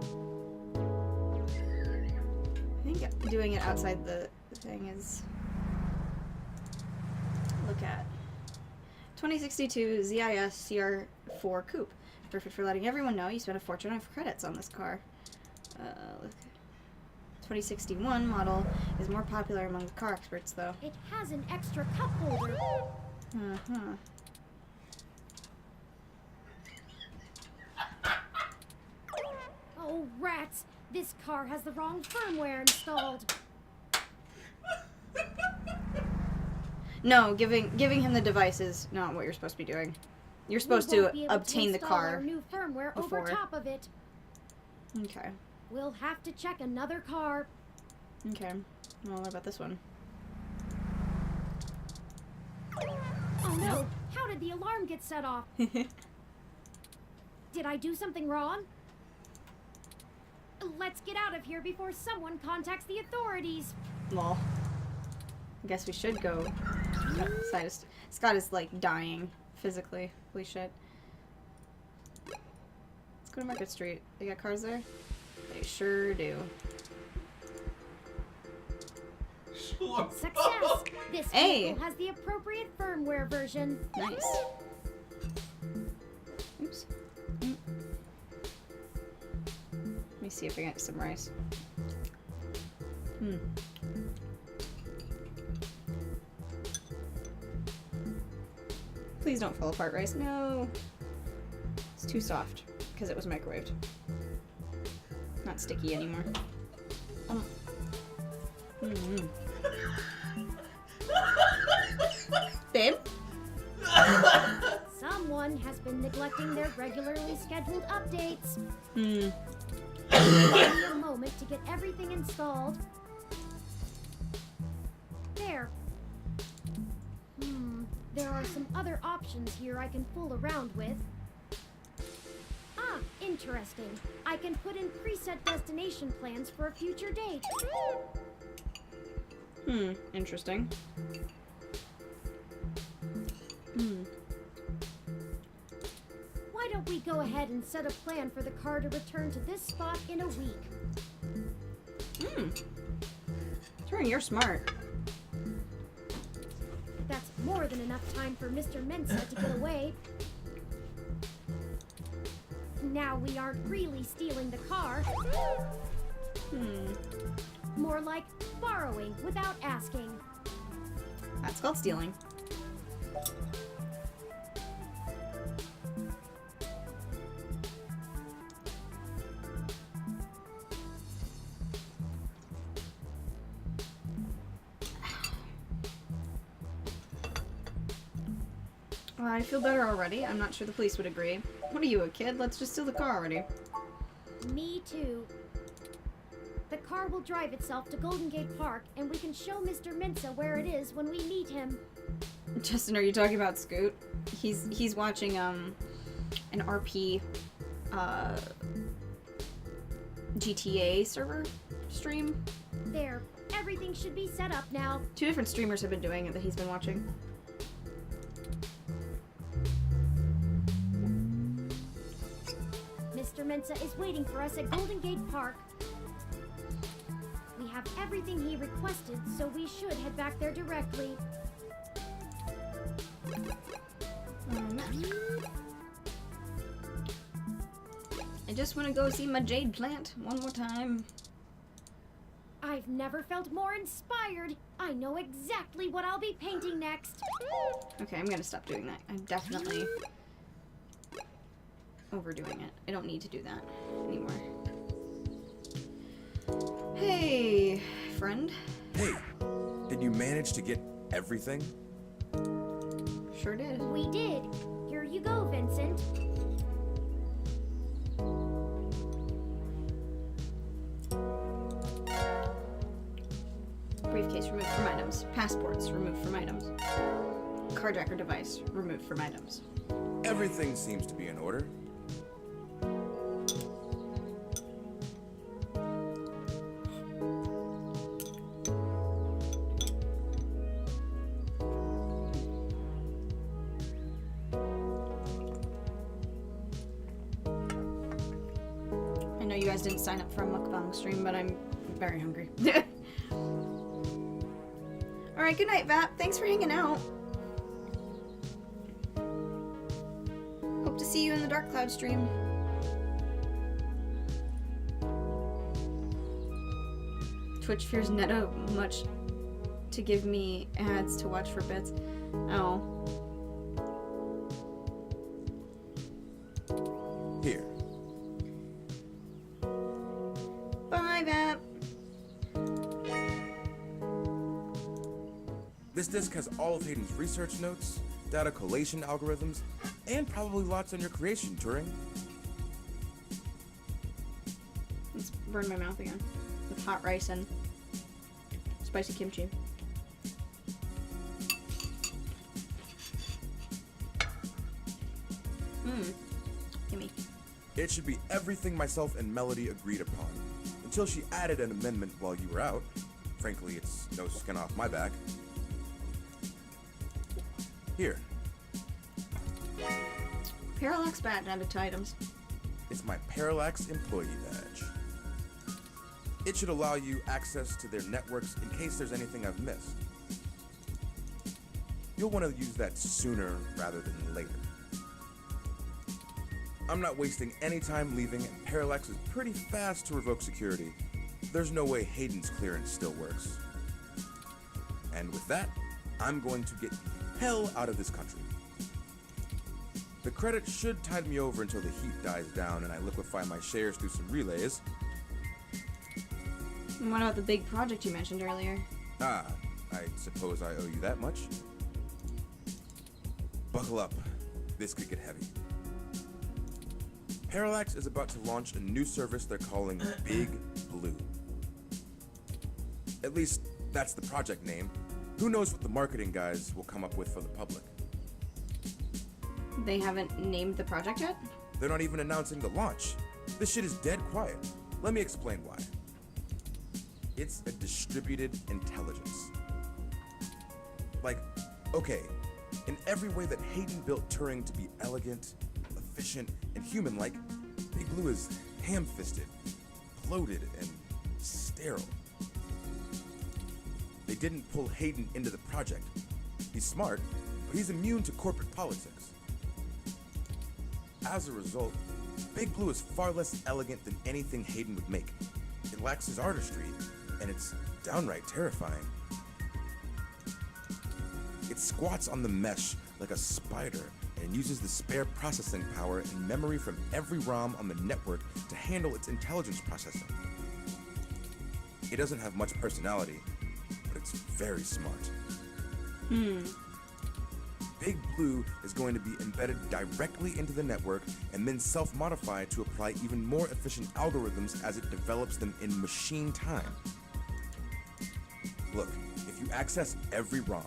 I think doing it outside the thing is... Look at. 2062 ZIS CR4 Coupe. Perfect for letting everyone know you spent a fortune on credits on this car. Look. 2061 model is more popular among the car experts, though. It has an extra cup holder. Uh-huh. Oh, rats! This car has the wrong firmware installed. No, giving him the device is not what you're supposed to be doing. You're supposed to obtain the car our new firmware before. over top of it. Okay. We'll have to check another car. Okay. Well, what about this one? Oh no! How did the alarm get set off? Did I do something wrong? Let's get out of here before someone contacts the authorities. Lol. I guess we should go outside. Scott is like dying physically. Holy shit. Let's go to Market Street. They got cars there? They sure do. Success! This Hey! vehicle has the appropriate firmware version. Nice. Oops. Let me see if I get some rice. Please don't fall apart, rice. No. It's too soft because it was microwaved. Not sticky anymore. Babe? Someone has been neglecting their regularly scheduled updates. Give me a moment to get everything installed. There. There are some other options here I can fool around with. Ah, interesting. I can put in preset destination plans for a future date. Interesting. Why don't we go ahead and set a plan for the car to return to this spot in a week? Turing, you're smart. That's more than enough time for Mr. Mensa to get away. Now we aren't really stealing the car. More like borrowing without asking. That's called stealing. Well, I feel better already. I'm not sure the police would agree. What are you, a kid? Let's just steal the car already. Me too. The car will drive itself to Golden Gate Park, and we can show Mr. Mensa where it is when we meet him. Justin, are you talking about Scoot? He's watching an RP GTA server stream. There, everything should be set up now. 2 different streamers have been doing it that he's been watching. Mr. Mensa is waiting for us at Golden Gate Park. We have everything he requested, so we should head back there directly. I just want to go see my jade plant one more time. I've never felt more inspired. I know exactly what I'll be painting next. Okay, I'm gonna stop doing that. I'm definitely overdoing it. I don't need to do that anymore. Hey, friend. Hey, did you manage to get everything? Sure did. We did. Here you go, Vincent. Briefcase removed from items. Passports removed from items. Carjacker device removed from items. Everything seems to be in order. I know you guys didn't sign up for a mukbang stream, but I'm very hungry. Alright, good night, Vap. Thanks for hanging out. Hope to see you in the Dark Cloud stream. Twitch fears Netta much to give me ads to watch for bits. Oh. Here. Bye, Vap. This disc has all of Hayden's research notes, data collation algorithms, and probably lots on your creation, Turing. Let's burn my mouth again. With hot rice and spicy kimchi. Gimme. It should be everything myself and Melody agreed upon, until she added an amendment while you were out. Frankly, it's no skin off my back. Here. Parallax badge added to items. It's my Parallax employee badge. It should allow you access to their networks in case there's anything I've missed. You'll want to use that sooner rather than later. I'm not wasting any time leaving, and Parallax is pretty fast to revoke security. There's no way Hayden's clearance still works. And with that, I'm going to get the hell out of this country. The credit should tide me over until the heat dies down and I liquefy my shares through some relays. And what about the big project you mentioned earlier? Ah, I suppose I owe you that much. Buckle up. This could get heavy. Parallax is about to launch a new service they're calling Big Blue. At least, that's the project name. Who knows what the marketing guys will come up with for the public. They haven't named the project yet? They're not even announcing the launch. This shit is dead quiet. Let me explain why. It's a distributed intelligence. Like, okay, in every way that Hayden built Turing to be elegant, efficient, and human-like, Big Blue is ham-fisted, bloated, and sterile. They didn't pull Hayden into the project. He's smart, but he's immune to corporate politics. As a result, Big Blue is far less elegant than anything Hayden would make. It lacks his artistry, and it's downright terrifying. It squats on the mesh like a spider and uses the spare processing power and memory from every ROM on the network to handle its intelligence processing. It doesn't have much personality, but it's very smart. Big Blue is going to be embedded directly into the network and then self-modify to apply even more efficient algorithms as it develops them in machine time. Look, if you access every ROM,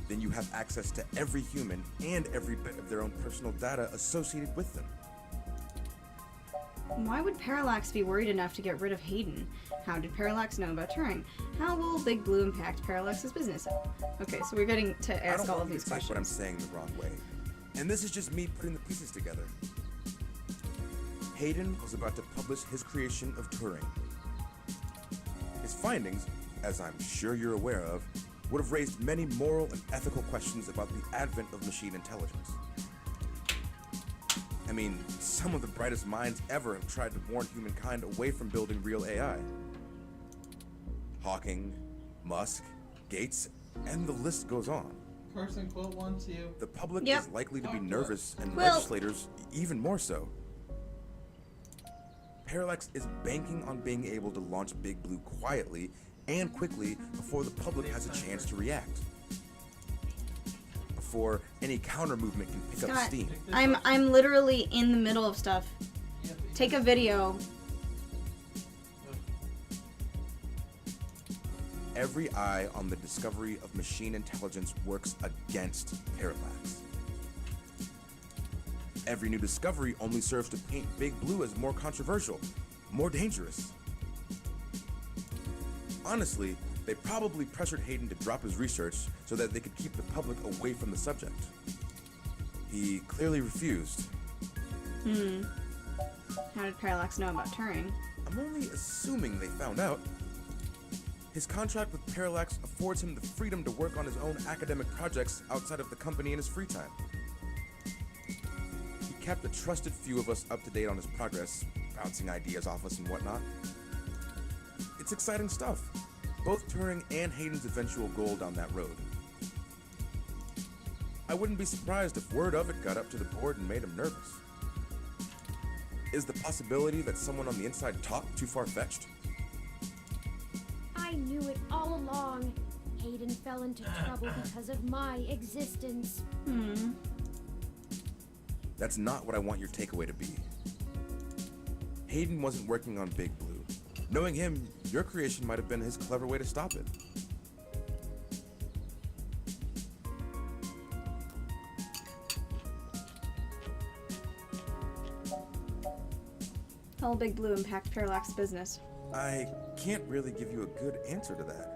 then you have access to every human and every bit of their own personal data associated with them. Why would Parallax be worried enough to get rid of Hayden? How did Parallax know about Turing? How will Big Blue impact Parallax's business? Okay, so we're getting to ask all of these questions. What I'm saying the wrong way, and this is just me putting the pieces together. Hayden was about to publish his creation of Turing. His findings, as I'm sure you're aware of, would have raised many moral and ethical questions about the advent of machine intelligence. I mean, some of the brightest minds ever have tried to warn humankind away from building real AI. Hawking, Musk, Gates, and the list goes on. Person quote wants you. The public is likely to be nervous, and Well- legislators even more so. Parallax is banking on being able to launch Big Blue quietly and quickly before the public has a chance to react. Before any counter movement can pick up Scott, steam. I'm literally in the middle of stuff. Take a video. Every eye on the discovery of machine intelligence works against Parallax. Every new discovery only serves to paint Big Blue as more controversial, more dangerous. Honestly, they probably pressured Hayden to drop his research so that they could keep the public away from the subject. He clearly refused. How did Parallax know about Turing? I'm only assuming they found out. His contract with Parallax affords him the freedom to work on his own academic projects outside of the company in his free time. He kept a trusted few of us up to date on his progress, bouncing ideas off us and whatnot. It's exciting stuff. Both Turing and Hayden's eventual goal down that road. I wouldn't be surprised if word of it got up to the board and made him nervous. Is the possibility that someone on the inside talked too far-fetched? I knew it all along. Hayden fell into trouble because of my existence. That's not what I want your takeaway to be. Hayden wasn't working on Big Blue. Knowing him, your creation might have been his clever way to stop it. How will Big Blue impact Parallax's business? I can't really give you a good answer to that.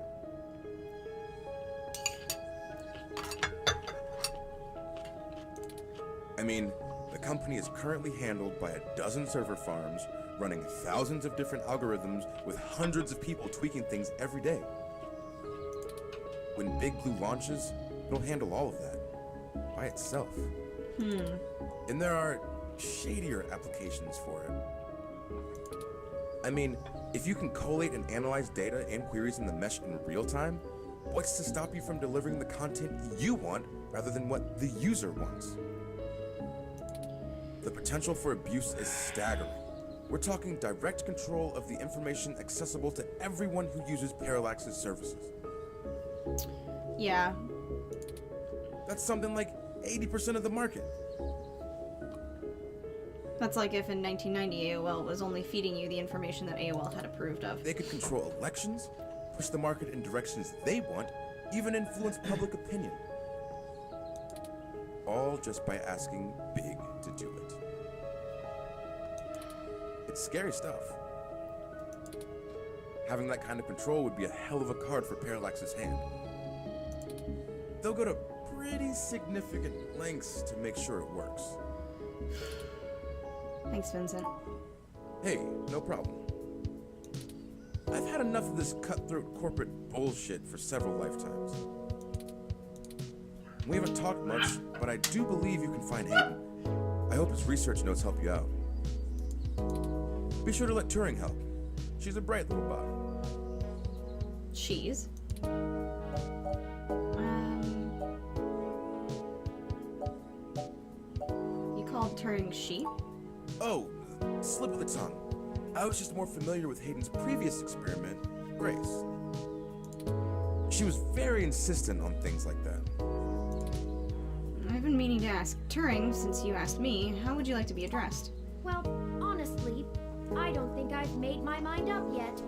I mean, the company is currently handled by a dozen server farms, running thousands of different algorithms with hundreds of people tweaking things every day. When Big Blue launches, it'll handle all of that by itself. And there are shadier applications for it. I mean, if you can collate and analyze data and queries in the mesh in real time, what's to stop you from delivering the content you want rather than what the user wants? The potential for abuse is staggering. We're talking direct control of the information accessible to everyone who uses Parallax's services. Yeah. That's something like 80% of the market. That's like if in 1990 AOL was only feeding you the information that AOL had approved of. They could control elections, push the market in directions they want, even influence public opinion. All all just by asking Big to do it. It's scary stuff. Having that kind of control would be a hell of a card for Parallax's hand. They'll go to pretty significant lengths to make sure it works. Thanks, Vincent. Hey, no problem. I've had enough of this cutthroat corporate bullshit for several lifetimes. We haven't talked much, but I do believe you can find Hayden. I hope his research notes help you out. Be sure to let Turing help. She's a bright little bot. Cheese. You called Turing sheep? Oh, slip of the tongue. I was just more familiar with Hayden's previous experiment, Grace. She was very insistent on things like that. I've been meaning to ask Turing since you asked me. How would you like to be addressed? Well, honestly, I don't think I've made my mind up yet.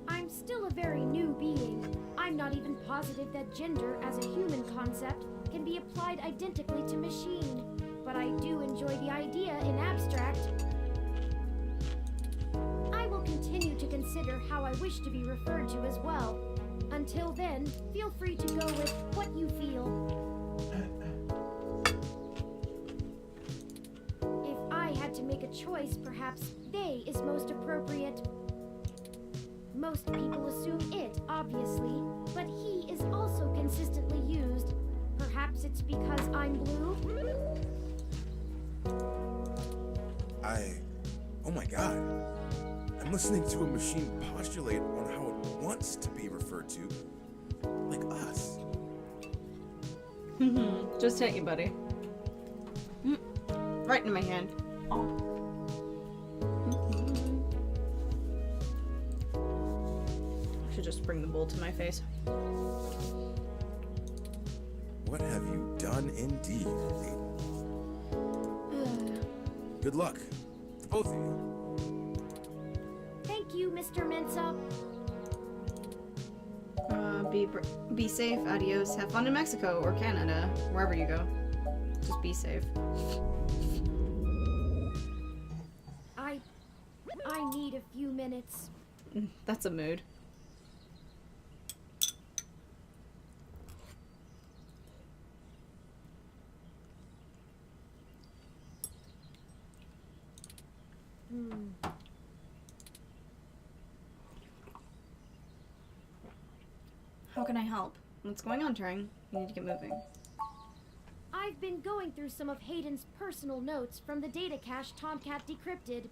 I'm still a very new being. I'm not even positive that gender as a human concept can be applied identically to machine. But I do enjoy the idea in abstract. I will continue to consider how I wish to be referred to as well. Until then, feel free to go with what you feel. If I had to make a choice, perhaps they is most appropriate. Most people assume it, obviously, but he is also consistently used. Perhaps it's because I'm blue? Oh my god. I'm listening to a machine postulate on how it wants to be referred to. Like us. Just hit you, buddy. Right in my hand. Oh. I should just bring the bowl to my face. What have you done indeed, Hayden? Good luck to both of you. Thank you, Mr. Mensa. Be safe, adios. Have fun in Mexico or Canada, wherever you go. Just be safe. I need a few minutes. That's a mood. How can I help? What's going on, Turing? You need to get moving. I've been going through some of Hayden's personal notes from the data cache Tomcat decrypted.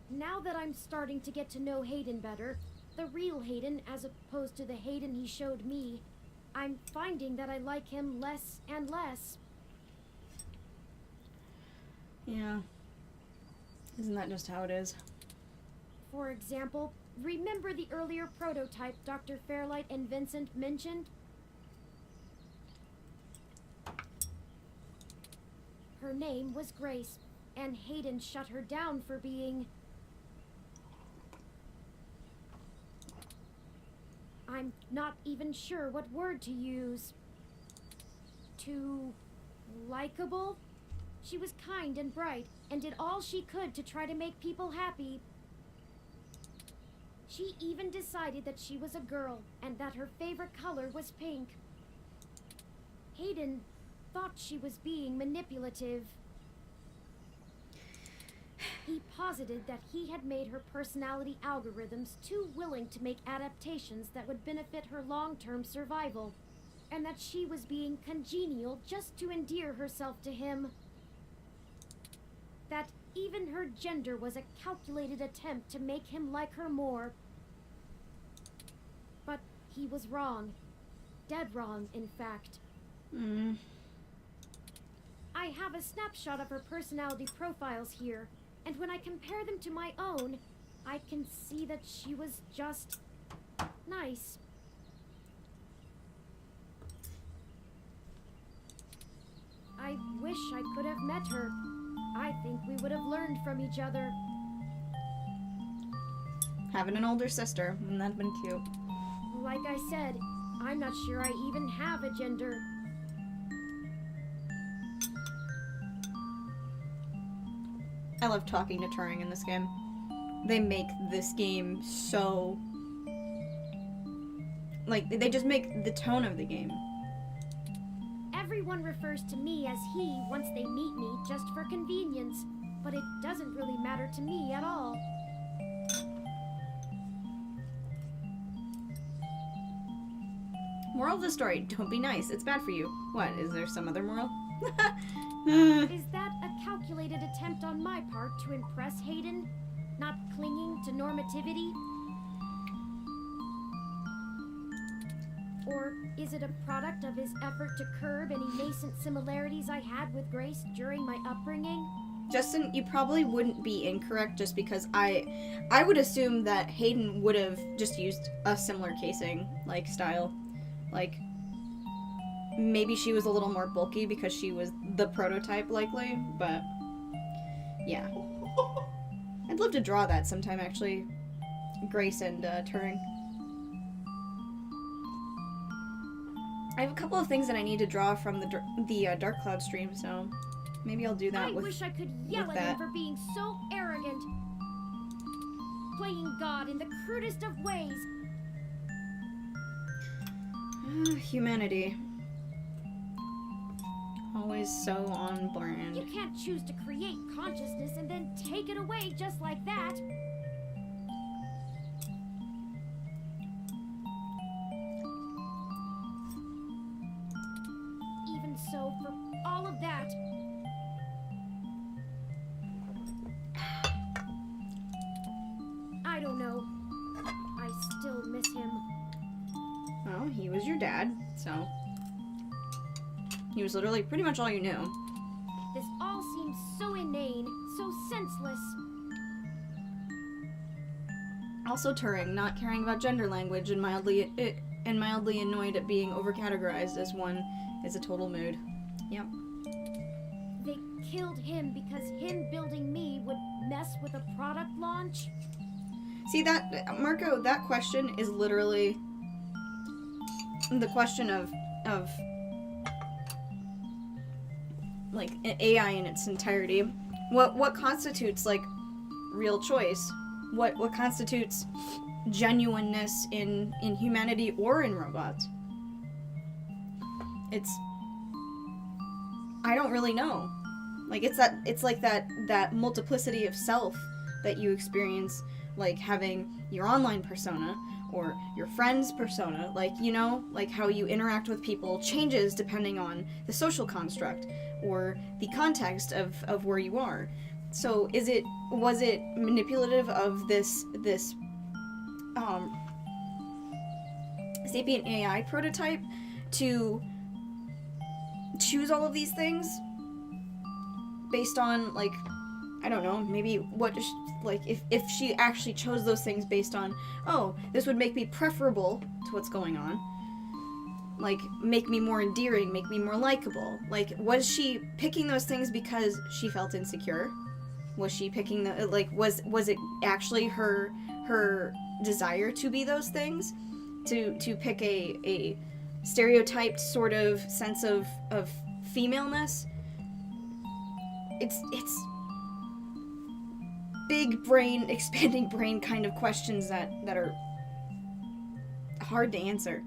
Now that I'm starting to get to know Hayden better, the real Hayden as opposed to the Hayden he showed me, I'm finding that I like him less and less. Yeah. Isn't that just how it is? For example, remember the earlier prototype Dr. Fairlight and Vincent mentioned? Her name was Grace, and Hayden shut her down for being... I'm not even sure what word to use. Too... likable? She was kind and bright, and did all she could to try to make people happy. She even decided that she was a girl, and that her favorite color was pink. Hayden thought she was being manipulative. He posited that he had made her personality algorithms too willing to make adaptations that would benefit her long-term survival, and that she was being congenial just to endear herself to him. That even her gender was a calculated attempt to make him like her more. But he was wrong. Dead wrong, in fact. I have a snapshot of her personality profiles here, and when I compare them to my own, I can see that she was just... nice. I wish I could have met her. I think we would have learned from each other. Having an older sister, and that'd been cute. Like I said, I'm not sure I even have a gender. I love talking to Turing in this game. They make this game so... like, they just make the tone of the game. Everyone refers to me as he once they meet me just for convenience, but it doesn't really matter to me at all. Moral of the story, don't be nice. It's bad for you. What, is there some other moral? Is that a calculated attempt on my part to impress Hayden? Not clinging to normativity? Or is it a product of his effort to curb any nascent similarities I had with Grace during my upbringing? Justin, you probably wouldn't be incorrect just because I would assume that Hayden would have just used a similar casing, like, style. Like, maybe she was a little more bulky because she was the prototype, likely, but yeah. I'd love to draw that sometime, actually. Grace and Turing. I have a couple of things that I need to draw from the Dark Cloud stream, so maybe I'll do that I wish I could yell at him for being so arrogant. Playing God in the crudest of ways. Humanity. Always so on brand. You can't choose to create consciousness and then take it away just like that. Even so, for all of that, I don't know. I still miss him. Well, he was your dad, so he was literally pretty much all you knew. This all seems so inane, so senseless. Also Turing, not caring about gender language and mildly annoyed at being overcategorized as one is a total mood. Yep. They killed him because him building me would mess with a product launch? See that, Marco, that question is literally the question of like AI in its entirety. What constitutes like real choice? What constitutes genuineness in humanity or in robots? I don't really know. Like it's like that multiplicity of self that you experience, like having your online persona or your friend's persona, like, you know, like how you interact with people changes depending on the social construct or the context of where you are. So was it manipulative of this sapient AI prototype to choose all of these things based on, like, I don't know, maybe like if she actually chose those things based on, oh, this would make me preferable to what's going on, like make me more endearing, make me more likable. Like, was she picking those things because she felt insecure? Was she picking was it actually her desire to be those things, to pick a stereotyped sort of sense of femaleness? It's big brain, expanding brain kind of questions that are hard to answer.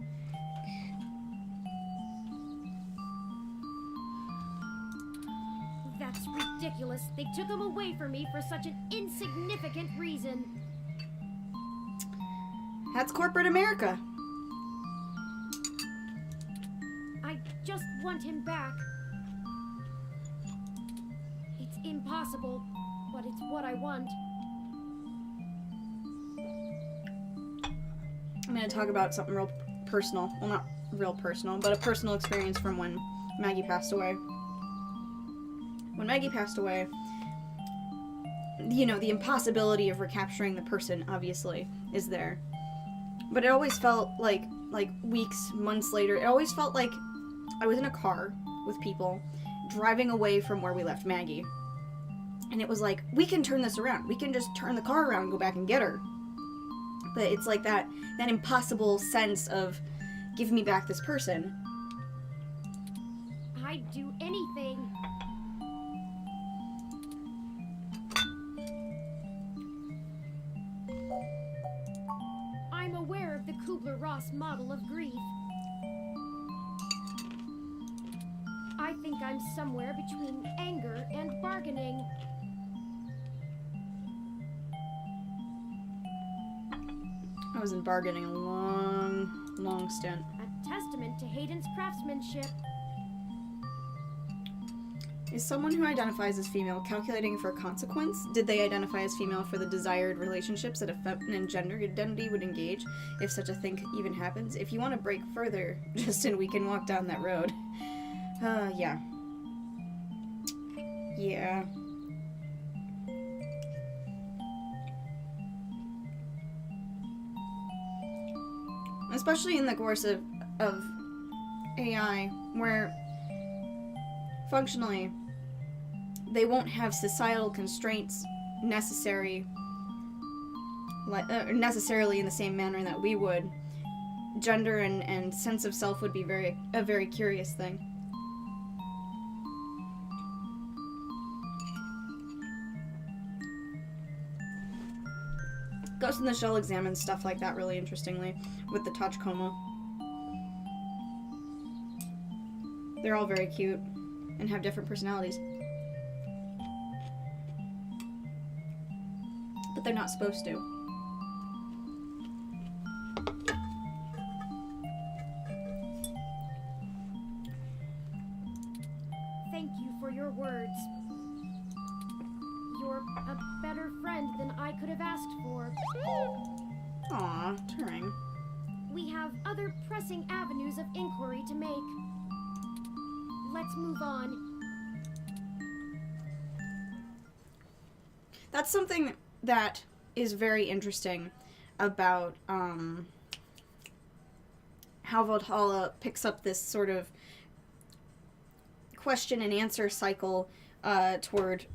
That's ridiculous. They took him away from me for such an insignificant reason. That's corporate America. I just want him back. It's impossible, but it's what I want. I'm gonna talk about something real personal. Well, not real personal, but a personal experience from when Maggie passed away. When Maggie passed away, you know, the impossibility of recapturing the person, obviously, is there. But it always felt like weeks, months later, it always felt like I was in a car with people driving away from where we left Maggie. And it was like, we can turn this around. We can just turn the car around and go back and get her. But it's like that impossible sense of give me back this person. I'd do anything. I'm aware of the Kubler-Ross model of grief. I think I'm somewhere between anger and bargaining. I was in bargaining a long stint. A testament to Hayden's craftsmanship. Is someone who identifies as female calculating for a consequence? Did they identify as female for the desired relationships that a feminine gender identity would engage, if such a thing even happens? If you want to break further, Justin, we can walk down that road. Yeah. Yeah. Especially in the course of AI, where functionally they won't have societal constraints necessarily in the same manner that we would. Gender and sense of self would be a very curious thing. Ghost in the Shell examines stuff like that really interestingly with the touch coma. They're all very cute and have different personalities. But they're not supposed to. Thank you for your words. You're a better friend than I could have asked for. Aw, Turing. We have other pressing avenues of inquiry to make. Let's move on. That's something that is very interesting about how Valhalla picks up this sort of question and answer cycle toward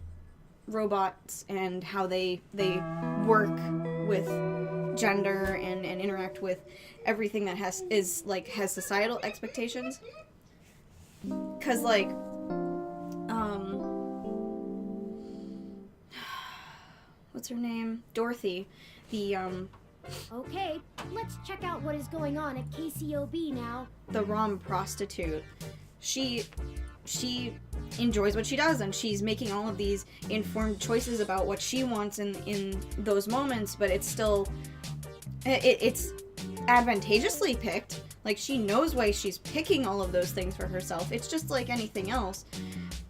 robots and how they work with gender and interact with everything that has societal expectations. 'Cause like what's her name? Dorothy, the Okay, let's check out what is going on at KCOB now. the ROM prostitute. She enjoys what she does, and she's making all of these informed choices about what she wants in those moments, but it's still it's advantageously picked. Like, she knows why she's picking all of those things for herself. It's just like anything else.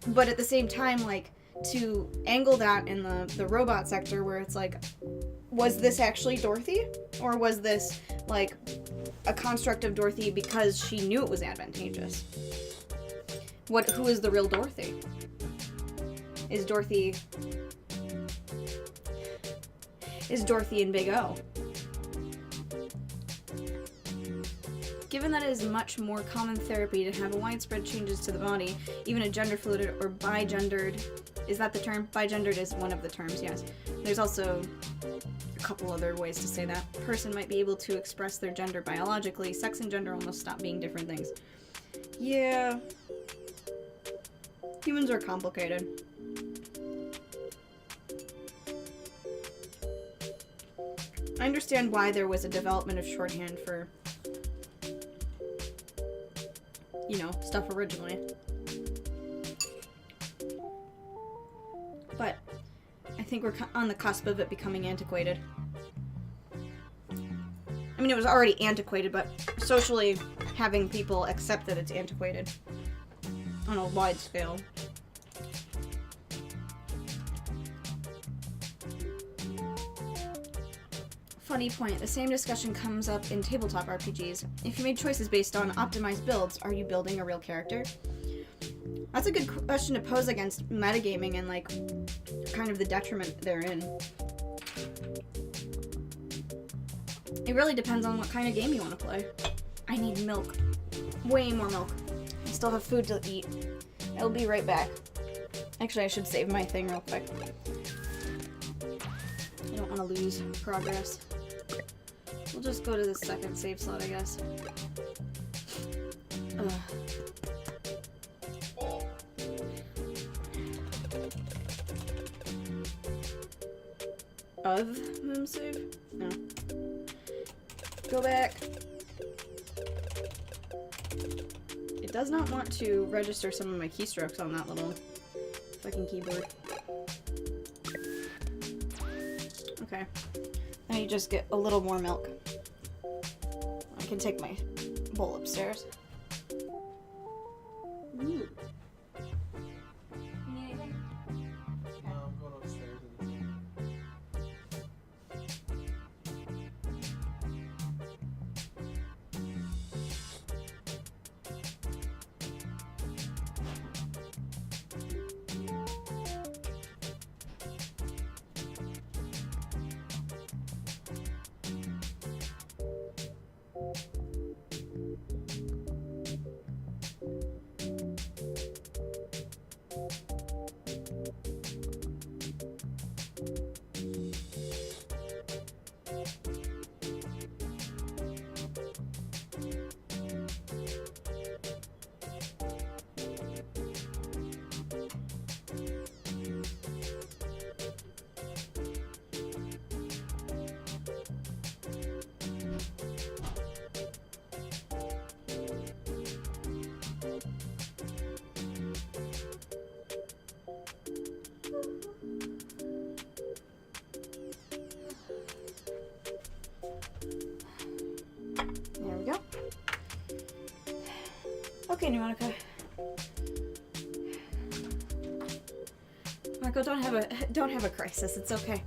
But at the same time, like, to angle that in the robot sector where it's like, was this actually Dorothy? Or was this, like, a construct of Dorothy because she knew it was advantageous? Who is the real Dorothy? Is Dorothy in Big O? Given that it is much more common therapy to have widespread changes to the body, even a gender fluid or bigendered, is that the term? Bigendered is one of the terms, yes. There's also a couple other ways to say that. Person might be able to express their gender biologically. Sex and gender almost stop being different things. Yeah. Humans are complicated. I understand why there was a development of shorthand for, you know, stuff originally. But I think we're on the cusp of it becoming antiquated. I mean, it was already antiquated, but socially having people accept that it's antiquated on a wide scale. Funny point, the same discussion comes up in tabletop RPGs. If you made choices based on optimized builds, are you building a real character? That's a good question to pose against metagaming and, like, kind of the detriment therein. It really depends on what kind of game you want to play. I need milk. Way more milk. I still have food to eat. I'll be right back. Actually, I should save my thing real quick. I don't want to lose progress. We'll just go to the second save slot, I guess. Ugh. Of moon save? No. Go back. It does not want to register some of my keystrokes on that little fucking keyboard. Okay. Now you just get a little more milk. I can take my bowl upstairs. Ooh. I'm going upstairs. There we go. Okay, Pneumatica. Marco, don't have a crisis. It's okay.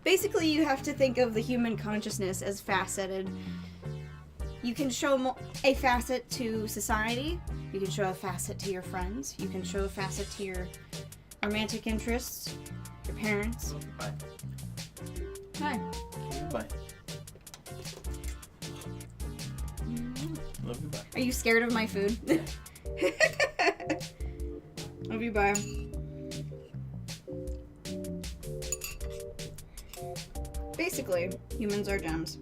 Basically, you have to think of the human consciousness as faceted. You can show a facet to society. You can show a facet to your friends. You can show a facet to your romantic interests, your parents. Bye. Hi. Bye. Love you, bye. Are you scared of my food? Love you, bye. Basically, humans are gems.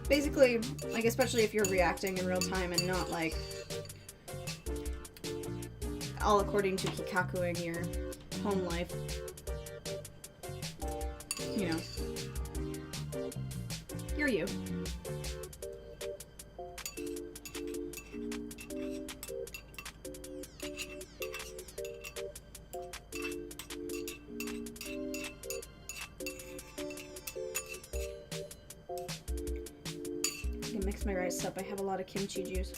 Basically, like, especially if you're reacting in real time and not, like, all according to Kikakuing your home life. You know. You're you. I can mix my rice up. I have a lot of kimchi juice.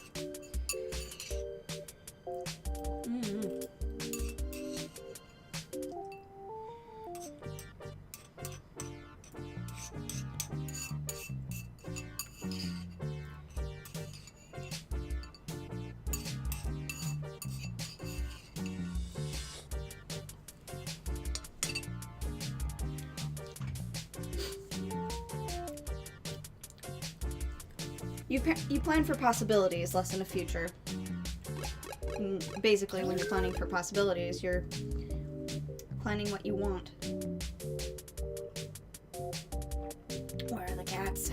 You plan for possibilities, less than a future. And basically, when you're planning for possibilities, you're planning what you want. Where are the cats?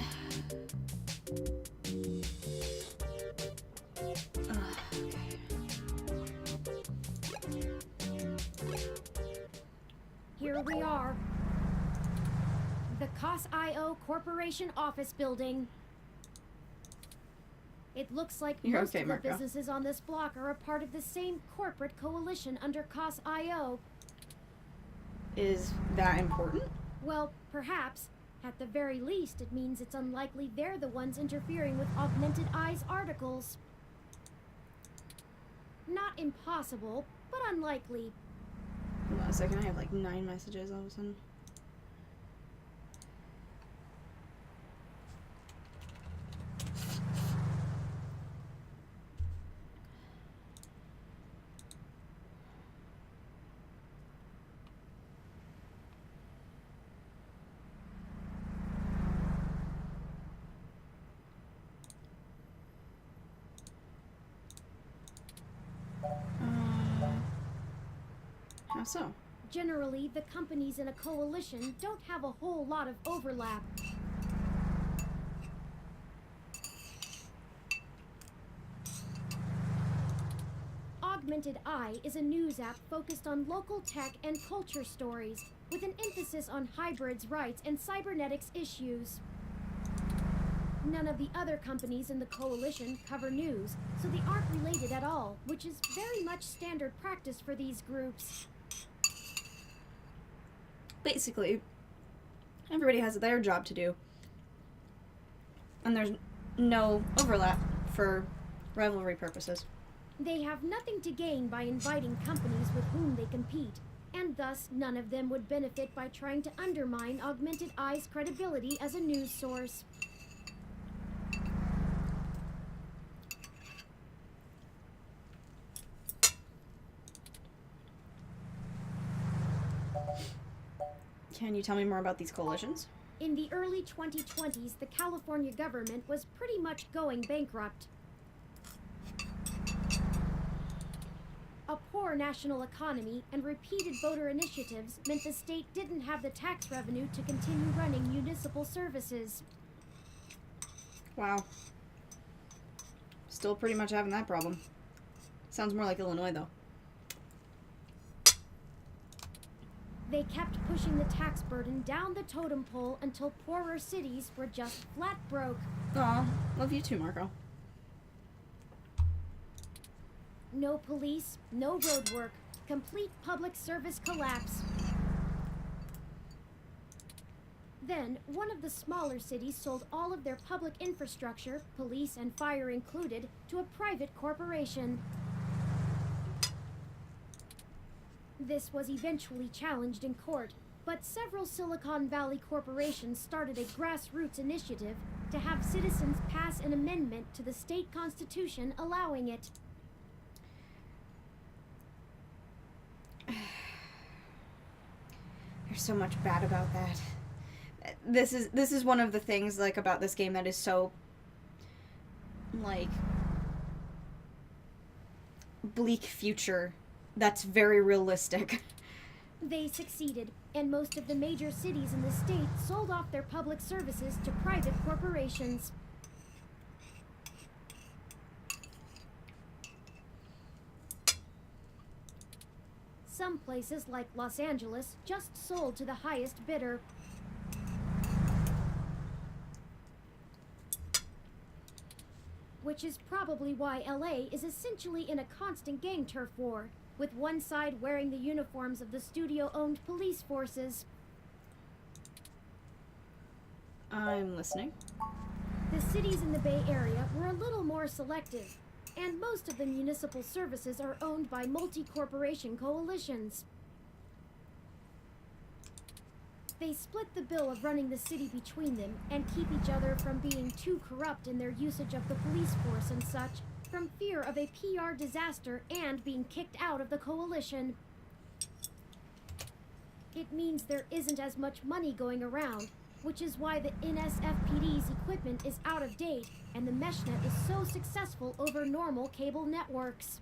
Here we are. The COS.io Corporation office building. It looks like You're most okay, of the Marco. businesses on this block are a part of the same corporate coalition under COS.io. Is that important? Well, perhaps. At the very least, it means it's unlikely they're the ones interfering with Augmented Eye's articles. Not impossible, but unlikely. Hold on a second, I have like 9 messages all of a sudden. so? Generally, the companies in a coalition don't have a whole lot of overlap. Augmented Eye is a news app focused on local tech and culture stories, with an emphasis on hybrids' rights and cybernetics issues. None of the other companies in the coalition cover news, so they aren't related at all, which is very much standard practice for these groups. Basically, everybody has their job to do. And there's no overlap for rivalry purposes. They have nothing to gain by inviting companies with whom they compete, and thus none of them would benefit by trying to undermine Augmented Eye's credibility as a news source. Can you tell me more about these coalitions? In the early 2020s, the California government was pretty much going bankrupt. A poor national economy and repeated voter initiatives meant the state didn't have the tax revenue to continue running municipal services. Wow. Still pretty much having that problem. Sounds more like Illinois, though. They kept pushing the tax burden down the totem pole until poorer cities were just flat broke. Aw, love you too, Marco. No police, no road work, complete public service collapse. Then, one of the smaller cities sold all of their public infrastructure, police and fire included, to a private corporation. This was eventually challenged in court, but several Silicon Valley corporations started a grassroots initiative to have citizens pass an amendment to the state constitution allowing it. There's so much bad about that. This is one of the things, like, about this game that is so, like, bleak future that's very realistic. They succeeded, and most of the major cities in the state sold off their public services to private corporations. Some places, like Los Angeles, just sold to the highest bidder. Which is probably why LA is essentially in a constant gang turf war, with one side wearing the uniforms of the studio-owned police forces. I'm listening. The cities in the Bay Area were a little more selective, and most of the municipal services are owned by multi-corporation coalitions. They split the bill of running the city between them and keep each other from being too corrupt in their usage of the police force and such, from fear of a PR disaster and being kicked out of the coalition. It means there isn't as much money going around, which is why the NSFPD's equipment is out of date and the meshnet is so successful over normal cable networks.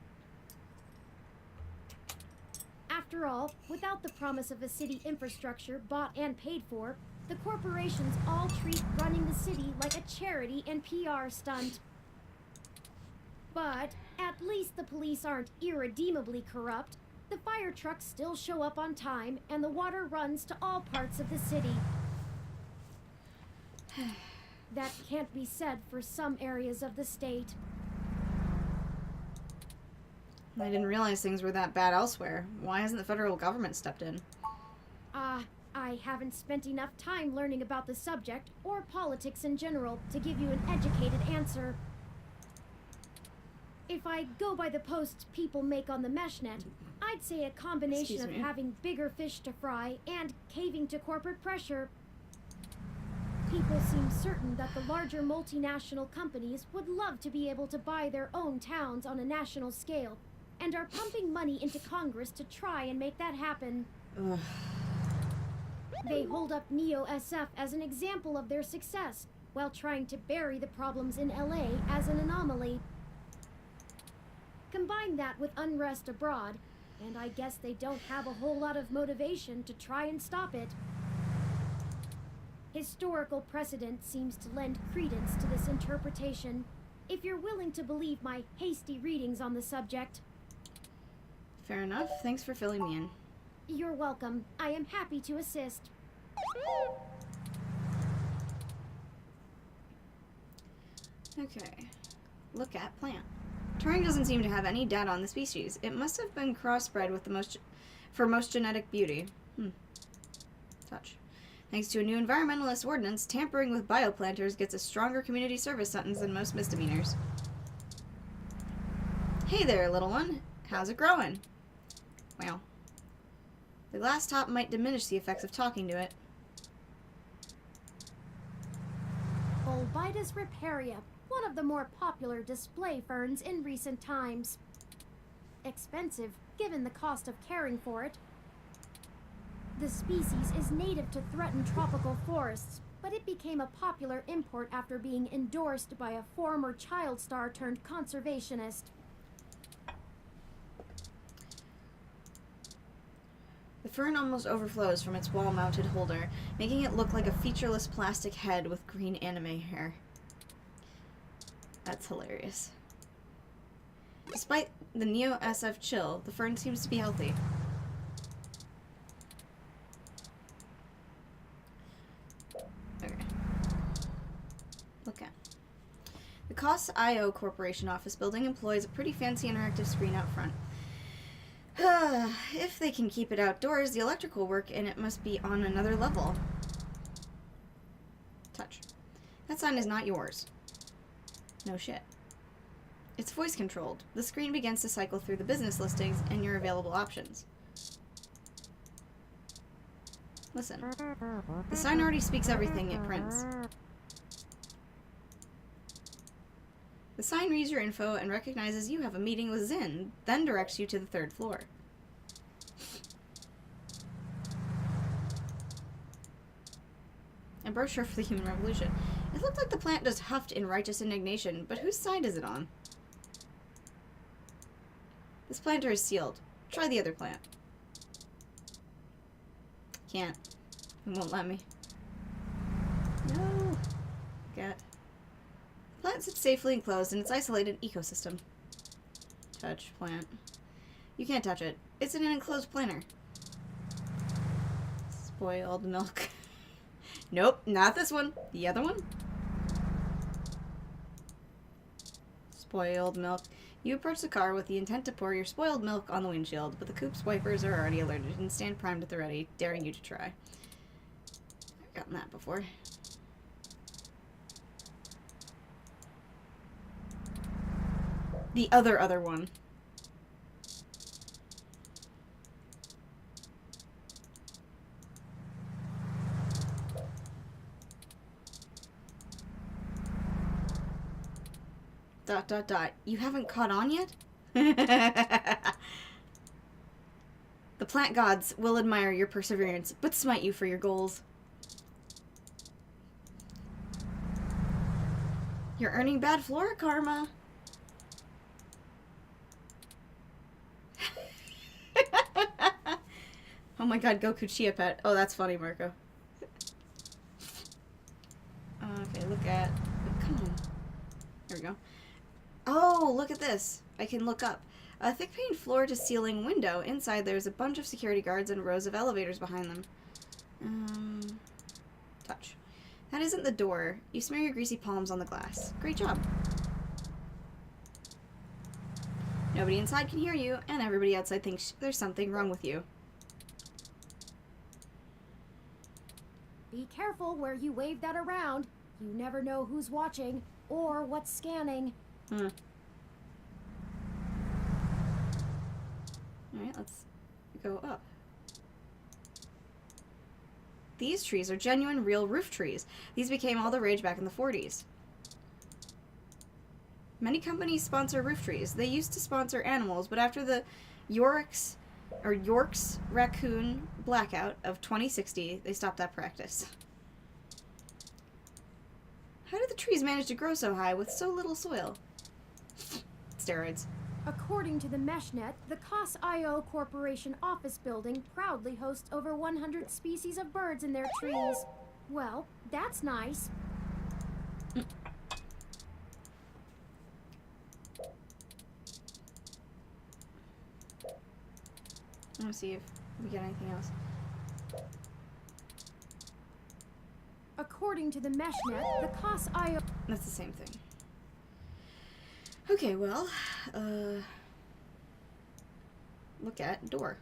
After all, without the promise of a city infrastructure bought and paid for, the corporations all treat running the city like a charity and PR stunt. But at least the police aren't irredeemably corrupt. The fire trucks still show up on time, and the water runs to all parts of the city. That can't be said for some areas of the state. I didn't realize things were that bad elsewhere. Why hasn't the federal government stepped in? I haven't spent enough time learning about the subject, or politics in general, to give you an educated answer. If I go by the posts people make on the meshnet, I'd say a combination of having bigger fish to fry and caving to corporate pressure. People seem certain that the larger multinational companies would love to be able to buy their own towns on a national scale, and are pumping money into Congress to try and make that happen. Ugh. They hold up Neo-SF as an example of their success, while trying to bury the problems in LA as an anomaly. Combine that with unrest abroad, And I guess they don't have a whole lot of motivation to try and stop it. Historical precedent seems to lend credence to this interpretation, if you're willing to believe my hasty readings on the subject. Fair enough. Thanks for filling me in. You're welcome. I am happy to assist. Okay. Look at plant. Turing doesn't seem to have any data on the species. It must have been crossbred with for most genetic beauty. Touch. Thanks to a new environmentalist ordinance, tampering with bioplanters gets a stronger community service sentence than most misdemeanors. Hey there, little one. How's it growing? Wow. The glass top might diminish the effects of talking to it. Bolbitis riparia, one of the more popular display ferns in recent times. Expensive, given the cost of caring for it. The species is native to threatened tropical forests, but it became a popular import after being endorsed by a former child star turned conservationist. The fern almost overflows from its wall-mounted holder, making it look like a featureless plastic head with green anime hair. That's hilarious. Despite the Neo SF chill, the fern seems to be healthy. Okay. Look at. The Costs IO Corporation office building employs a pretty fancy interactive screen out front. If they can keep it outdoors, the electrical work in it must be on another level. Touch. That sign is not yours. No shit. It's voice controlled. The screen begins to cycle through the business listings and your available options. Listen. The sign already speaks everything it prints. The sign reads your info and recognizes you have a meeting with Zinn, then directs you to the 3rd floor. A brochure for the human revolution. It looked like the plant just huffed in righteous indignation, but whose side is it on? This planter is sealed. Try the other plant. Can't. It won't let me. No. Get. The plant sits safely enclosed in its isolated ecosystem. Touch plant. You can't touch it. It's in an enclosed planter. Spoiled milk. Nope, not this one. The other one? Spoiled milk. You approach the car with the intent to pour your spoiled milk on the windshield, but the coup's wipers are already alerted and stand primed at the ready, daring you to try. I've gotten that before. The other one. Dot, dot, dot. You haven't caught on yet? The plant gods will admire your perseverance, but smite you for your goals. You're earning bad flora karma. Oh my god, Goku Chia Pet. Oh, that's funny, Marco. Okay, look at... Come on. There we go. Oh, look at this. I can look up. A thick-paned floor-to-ceiling window. Inside, there's a bunch of security guards and rows of elevators behind them. Touch. That isn't the door. You smear your greasy palms on the glass. Great job. Nobody inside can hear you, and everybody outside thinks there's something wrong with you. Be careful where you wave that around. You never know who's watching or what's scanning. Alright, let's go up. These trees are genuine, real roof trees. These became all the rage back in the 40s. Many companies sponsor roof trees. They used to sponsor animals, but after the York's raccoon blackout of 2060, they stopped that practice. How did the trees manage to grow so high with so little soil? Steroids. According to the MeshNet, the COS.io Corporation office building proudly hosts over 100 species of birds in their trees. Well, that's nice. Let me see if we get anything else. According to the MeshNet, the COS.io... That's the same thing. Okay, well, look at door.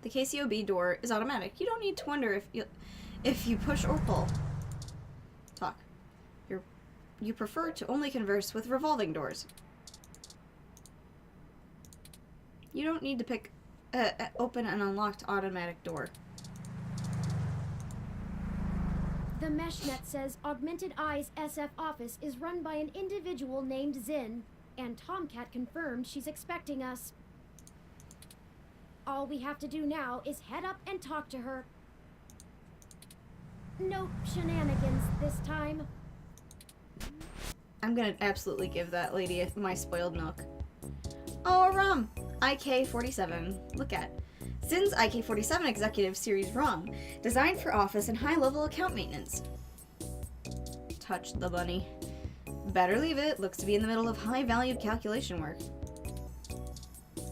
The KCOB door is automatic. You don't need to wonder if you push or pull. Talk. You prefer to only converse with revolving doors. You don't need to pick open an unlocked automatic door. The MeshNet says Augmented Eye's SF office is run by an individual named Zin, and Tomcat confirmed she's expecting us. All we have to do now is head up and talk to her. No shenanigans this time. I'm gonna absolutely give that lady my spoiled milk. Oh, a ROM! IK-47. Look at. Zin's IK-47 Executive Series ROM, designed for office and high-level account maintenance. Touch the bunny. Better leave it. Looks to be in the middle of high-valued calculation work.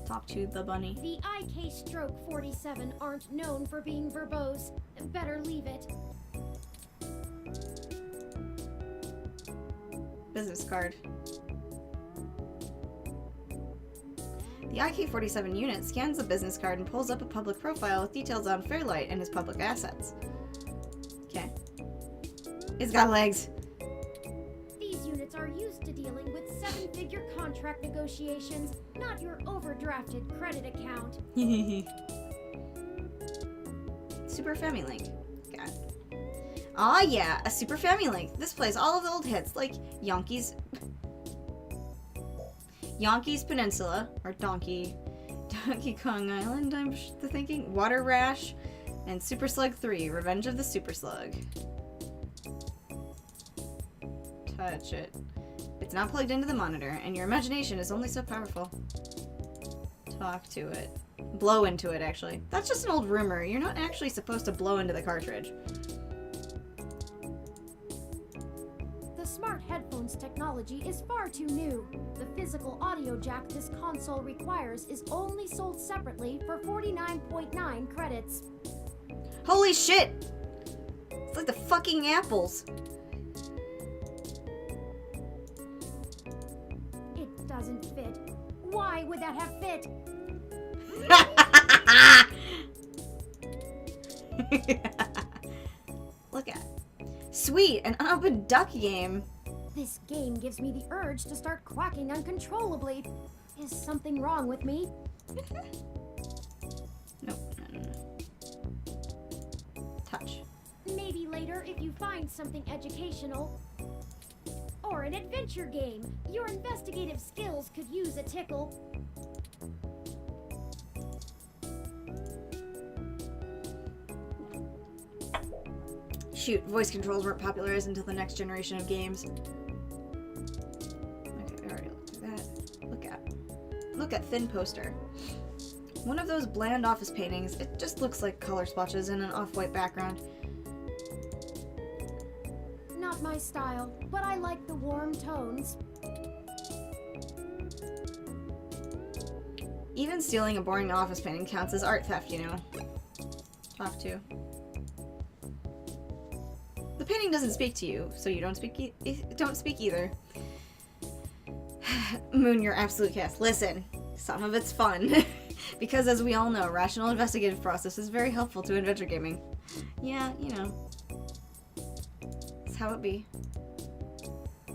Talk to the bunny. The IK-47 aren't known for being verbose. Better leave it. Business card. The IK-47 unit scans the business card and pulls up a public profile with details on Fairlight and his public assets. Okay. It's got legs. These units are used to dealing with 7-figure contract negotiations, not your overdrafted credit account. Super Family-Link. Got it. Aw yeah, a Super Family-Link. This plays all of the old hits, like Yonkey's Peninsula, or Donkey Kong Island, I'm thinking, Water Rash, and Super Slug 3, Revenge of the Super Slug. Touch it. It's not plugged into the monitor, and your imagination is only so powerful. Talk to it. Blow into it, actually. That's just an old rumor. You're not actually supposed to blow into the cartridge. The smart headphones technology is far too new. The physical audio jack this console requires is only sold separately for 49.9 credits. Holy shit! It's like the fucking apples. It doesn't fit. Why would that have fit? Look at. Sweet, an unopened duck game. This game gives me the urge to start quacking uncontrollably. Is something wrong with me? Nope. No. Touch. Maybe later if you find something educational. Or an adventure game. Your investigative skills could use a tickle. Shoot, voice controls weren't popularized until the next generation of games. Okay, we already looked at that. Look at Thin Poster. One of those bland office paintings. It just looks like color splotches in an off-white background. Not my style, but I like the warm tones. Even stealing a boring office painting counts as art theft, you know. Talk to. The painting doesn't speak to you, so you don't speak either. Moon, you're absolute chaos. Listen, some of it's fun. Because as we all know, rational investigative process is very helpful to adventure gaming. Yeah, you know. That's how it be.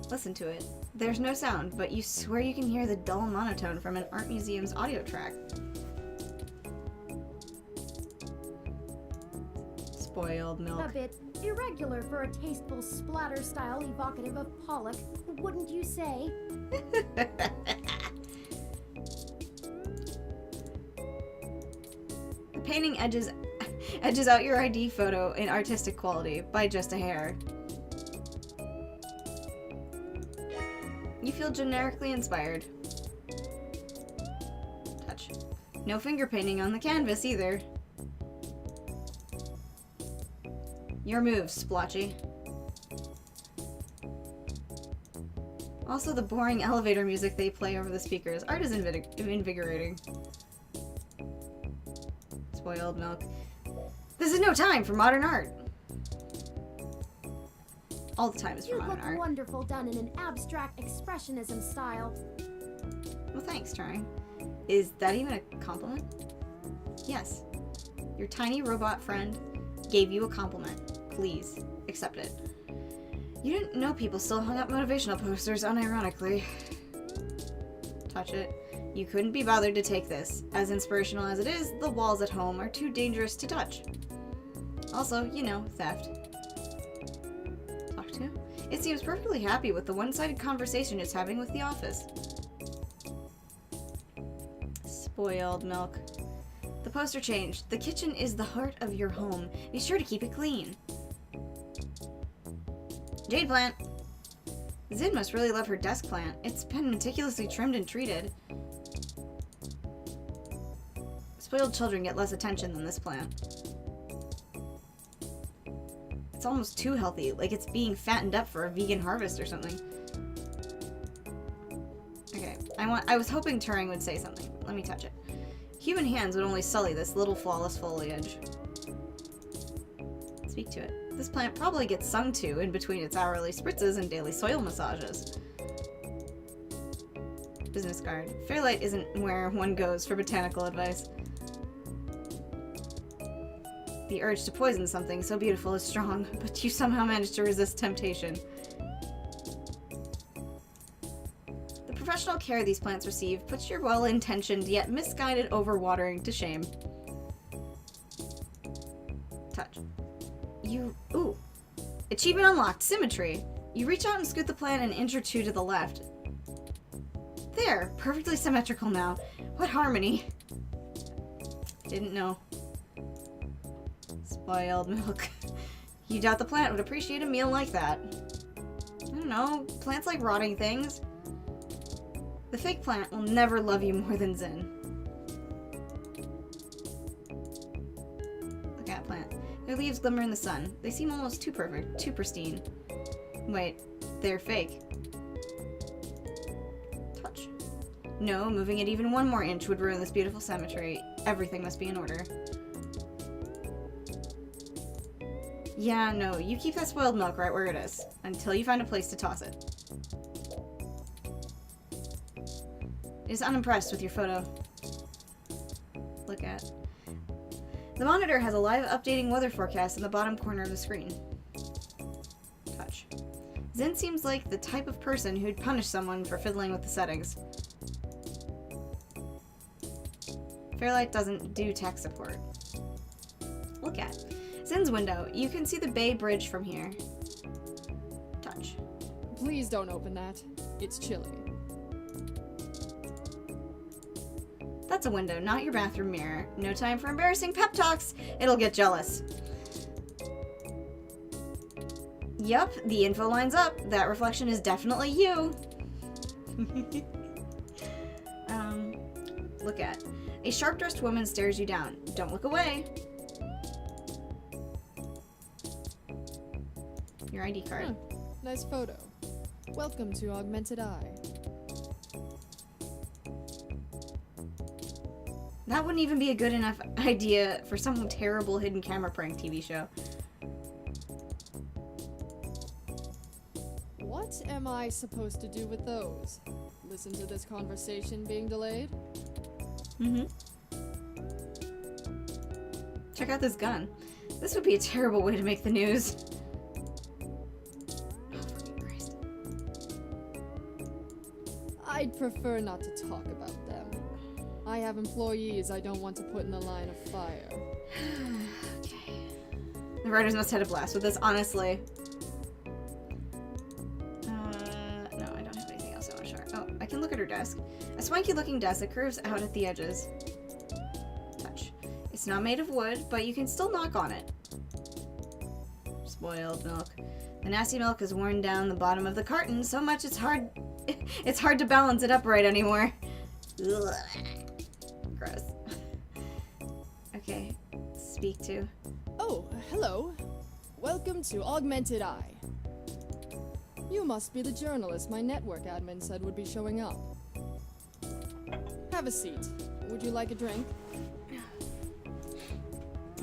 Listen to it. There's no sound, but you swear you can hear the dull monotone from an art museum's audio track. Spoiled milk. A bit irregular for a tasteful splatter style evocative of Pollock, wouldn't you say? The painting edges out your ID photo in artistic quality by just a hair. You feel generically inspired. No finger painting on the canvas either. Your move, Splotchy. Also, the boring elevator music they play over the speakers. Art is invigorating. Spoiled milk. This is no time for modern art. All the time is for You modern look art. wonderful done in an abstract expressionism style. Well, thanks, Turing. Is that even a compliment? Yes. Your tiny robot friend gave you a compliment. Please, accept it. You didn't know people still hung up motivational posters unironically. Touch it. You couldn't be bothered to take this. As inspirational as it is, the walls at home are too dangerous to touch. Also, you know, theft. Talk to? It seems perfectly happy with the one-sided conversation it's having with the office. Spoiled milk. The poster changed. The kitchen is the heart of your home. Be sure to keep it clean. Jade plant. Zin must really love her desk plant. It's been meticulously trimmed and treated. Spoiled children get less attention than this plant. It's almost too healthy, like it's being fattened up for a vegan harvest or something. Okay, I was hoping Turing would say something. Let me touch it. Human hands would only sully this little flawless foliage. Speak to it. This plant probably gets sung to in between its hourly spritzes and daily soil massages. Business card. Fairlight isn't where one goes for botanical advice. The urge to poison something so beautiful is strong, but you somehow manage to resist temptation. The professional care these plants receive puts your well-intentioned yet misguided overwatering to shame. Touch. Ooh. Achievement unlocked. Symmetry. You reach out and scoot the plant an inch or two to the left. There. Perfectly symmetrical now. What harmony. Didn't know. Spoiled milk. You doubt the plant would appreciate a meal like that. I don't know. Plants like rotting things. The fake plant will never love you more than Zin. Look at plant. Their leaves glimmer in the sun. They seem almost too perfect, too pristine. Wait, they're fake. Touch. No, moving it even one more inch would ruin this beautiful symmetry. Everything must be in order. Yeah, no, you keep that spoiled milk right where it is, until you find a place to toss it. It is unimpressed with your photo. Look at. The monitor has a live updating weather forecast in the bottom corner of the screen. Touch. Zin seems like the type of person who'd punish someone for fiddling with the settings. Fairlight doesn't do tech support. Look at. Zin's window. You can see the Bay Bridge from here. Touch. Please don't open that. It's chilly. That's a window, not your bathroom mirror. No time for embarrassing pep talks. It'll get jealous. Yup, the info lines up. That reflection is definitely you. Look at. A sharp-dressed woman stares you down. Don't look away. Your ID card. Nice photo. Welcome to Augmented Eye. That wouldn't even be a good enough idea for some terrible hidden camera prank TV show. What am I supposed to do with those? Listen to this conversation being delayed? Mm-hmm. Check out this gun. This would be a terrible way to make the news. I'd prefer not to talk about them. I have employees I don't want to put in the line of fire. Okay. The writers must have had a blast with this, honestly. No, I don't have anything else I want to show her. Oh, I can look at her desk. A swanky-looking desk that curves out at the edges. Touch. It's not made of wood, but you can still knock on it. Spoiled milk. The nasty milk has worn down the bottom of the carton so much it's hard to balance it upright anymore. Ugh. Gross. Okay. Speak to. Oh, hello. Welcome to Augmented Eye. You must be the journalist my network admin said would be showing up. Have a seat. Would you like a drink?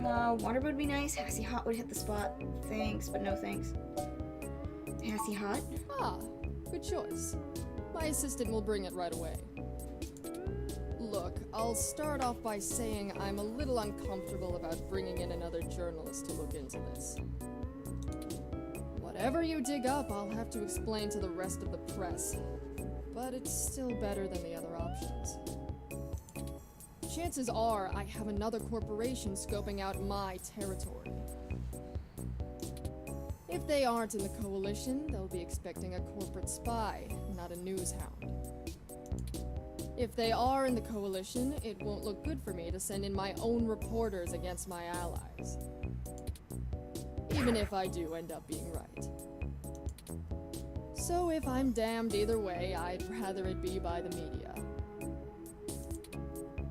Water would be nice. Hassy Hot would hit the spot. Thanks, but no thanks. Hassy Hot? Ah, good choice. My assistant will bring it right away. Look, I'll start off by saying I'm a little uncomfortable about bringing in another journalist to look into this. Whatever you dig up, I'll have to explain to the rest of the press. But it's still better than the other options. Chances are I have another corporation scoping out my territory. If they aren't in the coalition, they'll be expecting a corporate spy, not a news hound. If they are in the coalition, it won't look good for me to send in my own reporters against my allies. Even if I do end up being right. So if I'm damned either way, I'd rather it be by the media.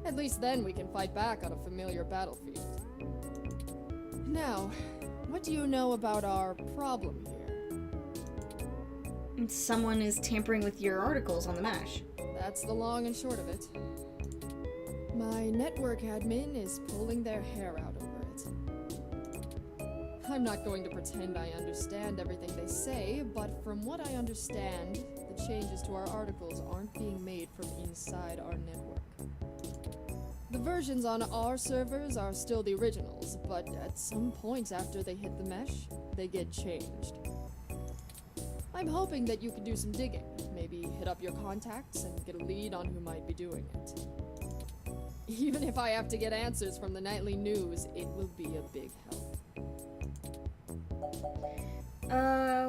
At least then we can fight back on a familiar battlefield. Now, what do you know about our problem here? Someone is tampering with your articles on the Mesh. That's the long and short of it. My network admin is pulling their hair out over it. I'm not going to pretend I understand everything they say, but from what I understand, the changes to our articles aren't being made from inside our network. The versions on our servers are still the originals, but at some point after they hit the Mesh, they get changed. I'm hoping that you can do some digging, maybe hit up your contacts and get a lead on who might be doing it. Even if I have to get answers from the nightly news, it will be a big help.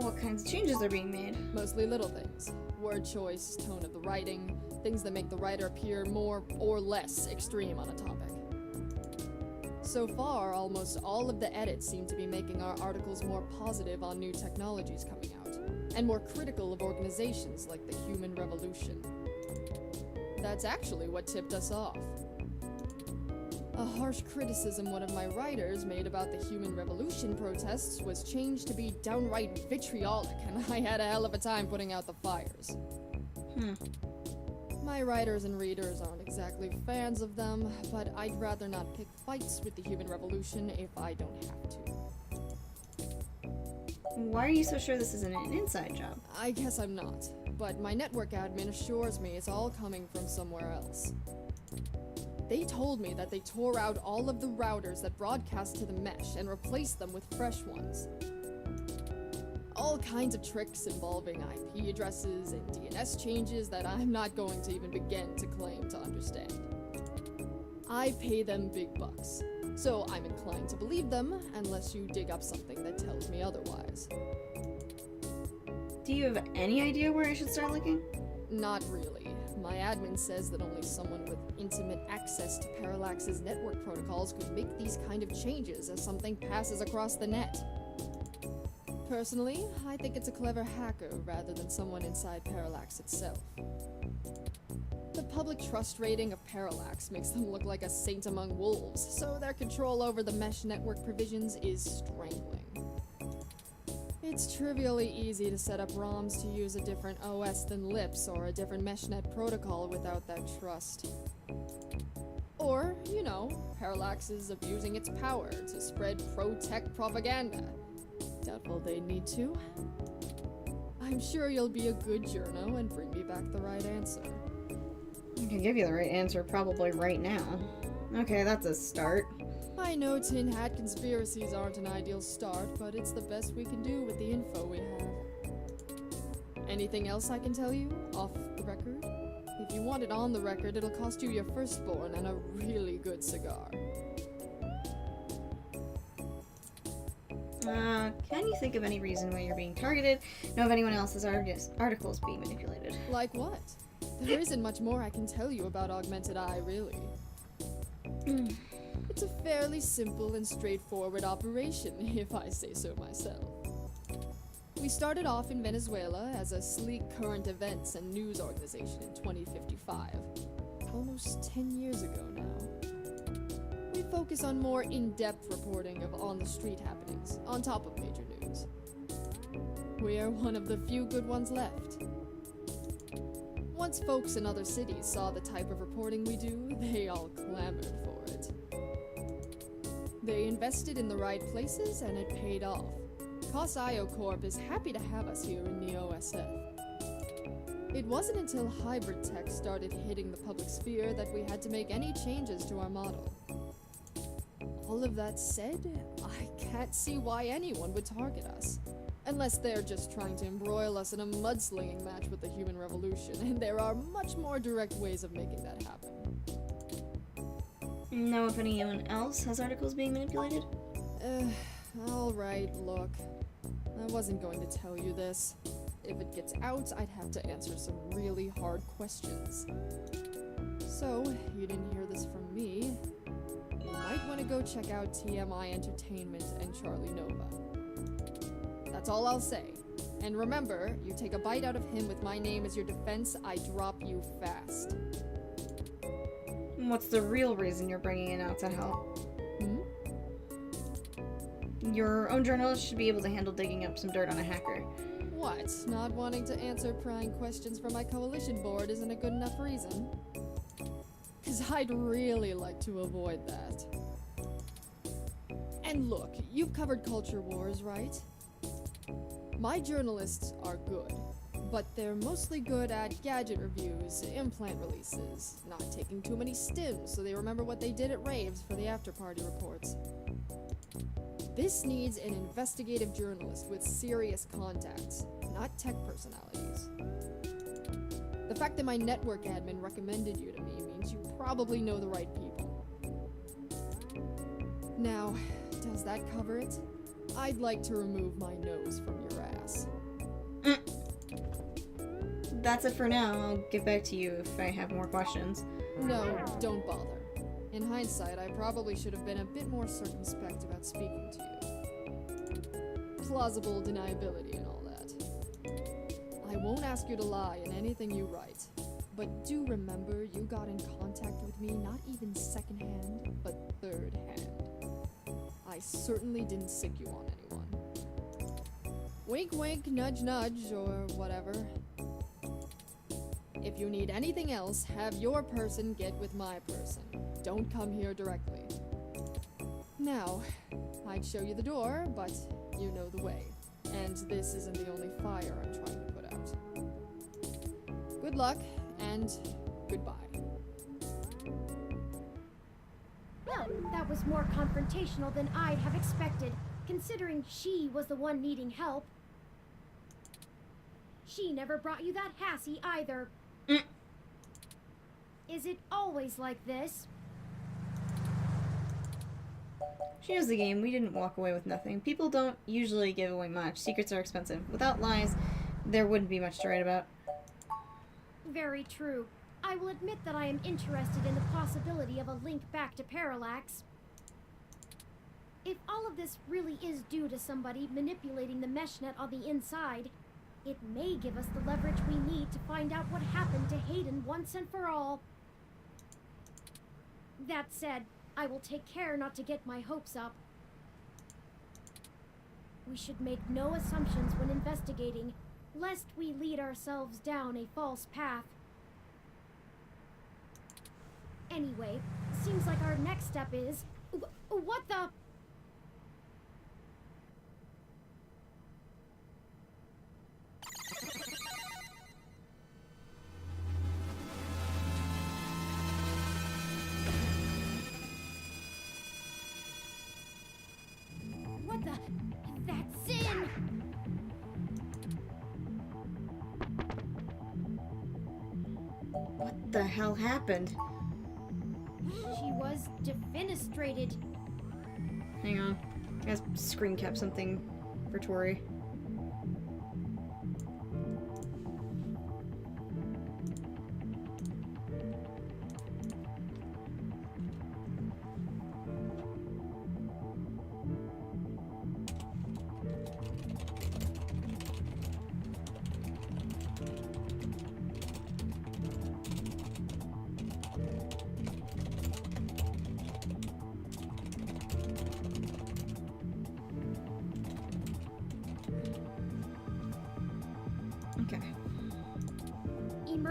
What kinds of changes are being made? Mostly little things. Word choice, tone of the writing, things that make the writer appear more or less extreme on a topic. So far, almost all of the edits seem to be making our articles more positive on new technologies coming out, and more critical of organizations like the Human Revolution. That's actually what tipped us off. A harsh criticism one of my writers made about the Human Revolution protests was changed to be downright vitriolic, and I had a hell of a time putting out the fires. My writers and readers aren't exactly fans of them, but I'd rather not pick fights with the Human Revolution if I don't have to. Why are you so sure this isn't an inside job? I guess I'm not, but my network admin assures me it's all coming from somewhere else. They told me that they tore out all of the routers that broadcast to the Mesh and replaced them with fresh ones. All kinds of tricks involving IP addresses and DNS changes that I'm not going to even begin to claim to understand. I pay them big bucks, so I'm inclined to believe them unless you dig up something that tells me otherwise. Do you have any idea where I should start looking? Not really. My admin says that only someone with intimate access to Parallax's network protocols could make these kind of changes as something passes across the net. Personally, I think it's a clever hacker rather than someone inside Parallax itself. The public trust rating of Parallax makes them look like a saint among wolves, so their control over the Mesh network provisions is strangling. It's trivially easy to set up ROMs to use a different OS than Lips or a different MeshNet protocol without that trust. Or, you know, Parallax is abusing its power to spread pro-tech propaganda. Doubtful they need to. I'm sure you'll be a good journo and bring me back the right answer. I can give you the right answer probably right now. Okay, that's a start. I know tin hat conspiracies aren't an ideal start, but it's the best we can do with the info we have. Anything else I can tell you, off the record? If you want it on the record, it'll cost you your firstborn and a really good cigar. Can you think of any reason why you're being targeted? Know of anyone else's articles being manipulated? Like what? There isn't much more I can tell you about Augmented Eye, really. It's a fairly simple and straightforward operation, if I say so myself. We started off in Venezuela as a sleek current events and news organization in 2055. Almost 10 years ago now. We focus on more in-depth reporting of on-the-street happenings, on top of major news. We are one of the few good ones left. Once folks in other cities saw the type of reporting we do, they all clamored for it. They invested in the right places, and it paid off. COS-IO Corp is happy to have us here in Neo-SF. It wasn't until hybrid tech started hitting the public sphere that we had to make any changes to our model. All of that said, I can't see why anyone would target us. Unless they're just trying to embroil us in a mudslinging match with the human revolution, and there are much more direct ways of making that happen. Know if anyone else has articles being manipulated? Alright, look. I wasn't going to tell you this. If it gets out, I'd have to answer some really hard questions. So, you didn't hear this from me. You might want to go check out TMI Entertainment and Charlie Nova. That's all I'll say. And remember, you take a bite out of him with my name as your defense, I drop you fast. What's the real reason you're bringing it out to help? Your own journalist should be able to handle digging up some dirt on a hacker. What? Not wanting to answer prying questions from my coalition board isn't a good enough reason? 'Cause I'd really like to avoid that. And look, you've covered culture wars, right? My journalists are good, but they're mostly good at gadget reviews, implant releases, not taking too many stims so they remember what they did at raves for the after-party reports. This needs an investigative journalist with serious contacts, not tech personalities. The fact that my network admin recommended you to me means you probably know the right people. Now, does that cover it? I'd like to remove my nose from your ass. That's it for now. I'll get back to you if I have more questions. No, don't bother. In hindsight, I probably should have been a bit more circumspect about speaking to you. Plausible deniability and all that. I won't ask you to lie in anything you write, but do remember you got in contact with me not even second-hand, but third-hand. I certainly didn't sick you on anyone. Wink wink, nudge nudge, or whatever. If you need anything else, have your person get with my person. Don't come here directly. Now, I'd show you the door, but you know the way. And this isn't the only fire I'm trying to put out. Good luck, and goodbye. Well, that was more confrontational than I'd have expected, considering she was the one needing help. She never brought you that Hassie either. Is it always like this? She knows the game. We didn't walk away with nothing. People don't usually give away much. Secrets are expensive. Without lies, there wouldn't be much to write about. Very true. I will admit that I am interested in the possibility of a link back to Parallax. If all of this really is due to somebody manipulating the meshnet on the inside, it may give us the leverage we need to find out what happened to Hayden once and for all. That said, I will take care not to get my hopes up. We should make no assumptions when investigating, lest we lead ourselves down a false path. Anyway, seems like our next step is... What the... What the... That's Sin! What the hell happened? She was defenestrated. Hang on. I gotta screen cap something for Tori.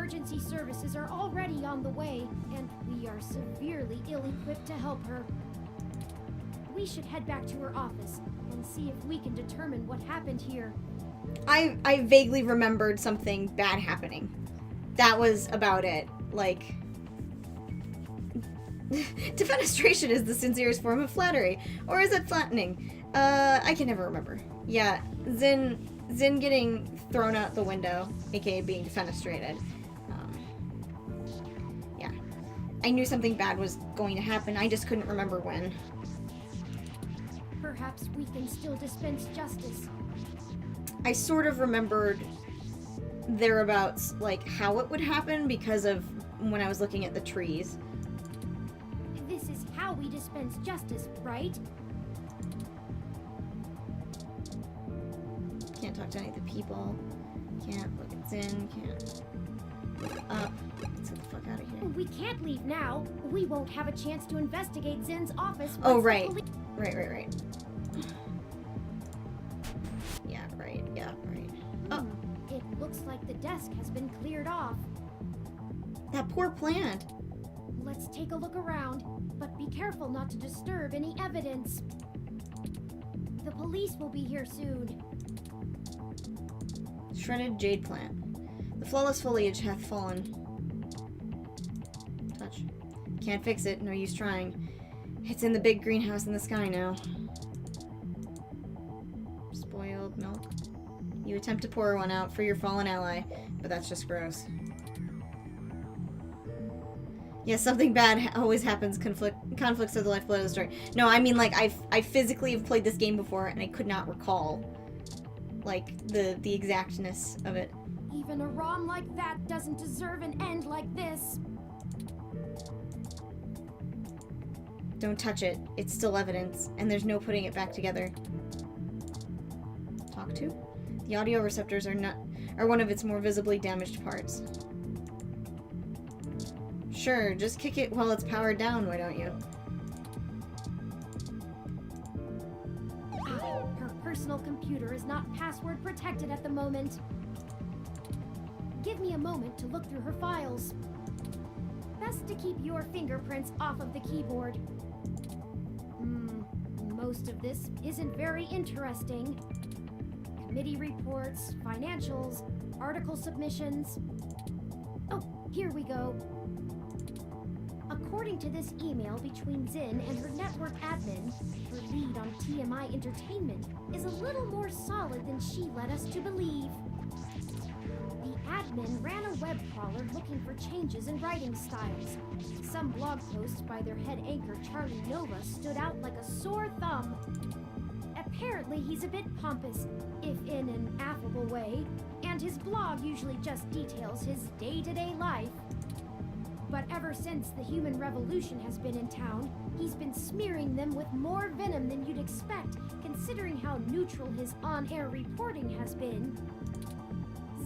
emergency services are already on the way, and we are severely ill-equipped to help her. We should head back to her office and see if we can determine what happened here. I vaguely remembered something bad happening. That was about it. Like, defenestration is the sincerest form of flattery. Or is it flattening? I can never remember. Yeah, Zin getting thrown out the window, aka being defenestrated. Yeah. I knew something bad was going to happen, I just couldn't remember when. Perhaps we can still dispense justice. I sort of remembered thereabouts, like, how it would happen because of when I was looking at the trees. This is how we dispense justice, right? Can't talk to any of the people. Can't look at Zin. Can't look up. Let's get the fuck out of here. We can't leave now. We won't have a chance to investigate Zin's office. Oh, once the right. poli- Right. Yeah, right. Yeah, right. Oh, It looks like the desk has been cleared off. that poor plant. Let's take a look around, but be careful not to disturb any evidence. The police will be here soon. Shredded jade plant. The flawless foliage hath fallen. Touch. Can't fix it. No use trying. It's in the big greenhouse in the sky now. Spoiled milk. You attempt to pour one out for your fallen ally, but that's just gross. Yeah, something bad always happens. Conflicts of the lifeblood of the story. No, I mean, like, I physically have played this game before, and I could not recall, like, the exactness of it. Even a ROM like that doesn't deserve an end like this. Don't touch it. It's still evidence, and there's no putting it back together. Talk to? The audio receptors are one of its more visibly damaged parts. Sure, just kick it while it's powered down, why don't you? Her personal computer is not password protected at the moment. Give me a moment to look through her files. Best to keep your fingerprints off of the keyboard. Most of this isn't very interesting. Committee reports, financials, article submissions. Oh, here we go. According to this email between Zin and her network admin, her lead on TMI Entertainment is a little more solid than she led us to believe. The admin ran a web crawler looking for changes in writing styles. Some blog posts by their head anchor Charlie Nova stood out like a sore thumb. Apparently he's a bit pompous, if in an affable way, and his blog usually just details his day-to-day life. But ever since the human revolution has been in town, he's been smearing them with more venom than you'd expect, considering how neutral his on-air reporting has been.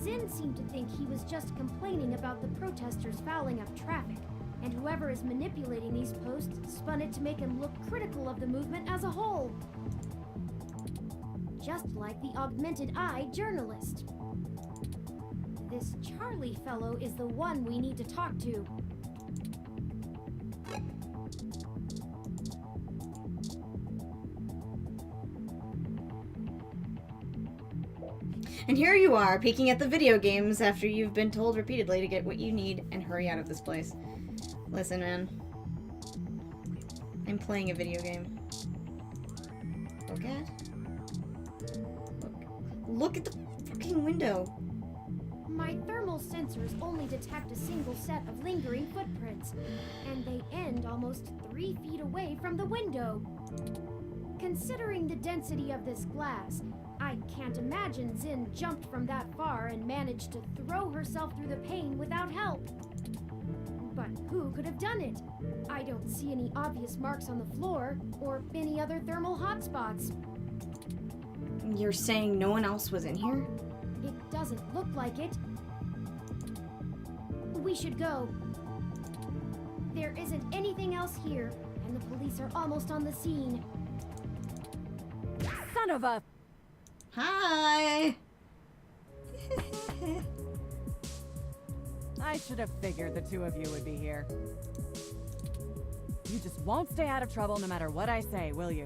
Zin seemed to think he was just complaining about the protesters fouling up traffic, and whoever is manipulating these posts spun it to make him look critical of the movement as a whole. Just like the Augmented Eye journalist. This Charlie fellow is the one we need to talk to. And here you are, peeking at the video games after you've been told repeatedly to get what you need and hurry out of this place. Listen, man. I'm playing a video game. Look at? Look at the fucking window. My thermal sensors only detect a single set of lingering footprints, and they end almost 3 feet away from the window. Considering the density of this glass, I can't imagine Zin jumped from that far and managed to throw herself through the pane without help. But who could have done it? I don't see any obvious marks on the floor or any other thermal hotspots. You're saying no one else was in here? It doesn't look like it. We should go. There isn't anything else here, and the police are almost on the scene. Son of a... Hi! I should have figured the two of you would be here. You just won't stay out of trouble no matter what I say, will you?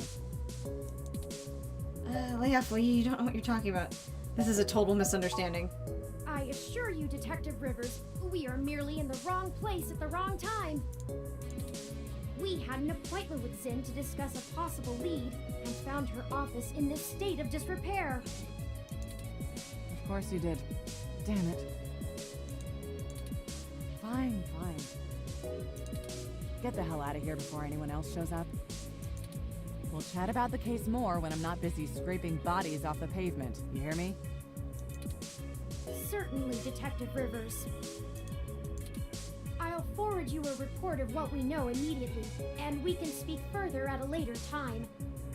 Leaf, you don't know what you're talking about. This is a total misunderstanding. I assure you, Detective Rivers, we are merely in the wrong place at the wrong time. We had an appointment with Zin to discuss a possible lead and found her office in this state of disrepair. Of course you did. Damn it. Fine, fine. Get the hell out of here before anyone else shows up. We'll chat about the case more when I'm not busy scraping bodies off the pavement. You hear me? Certainly, Detective Rivers. I'll forward you a report of what we know immediately, and we can speak further at a later time.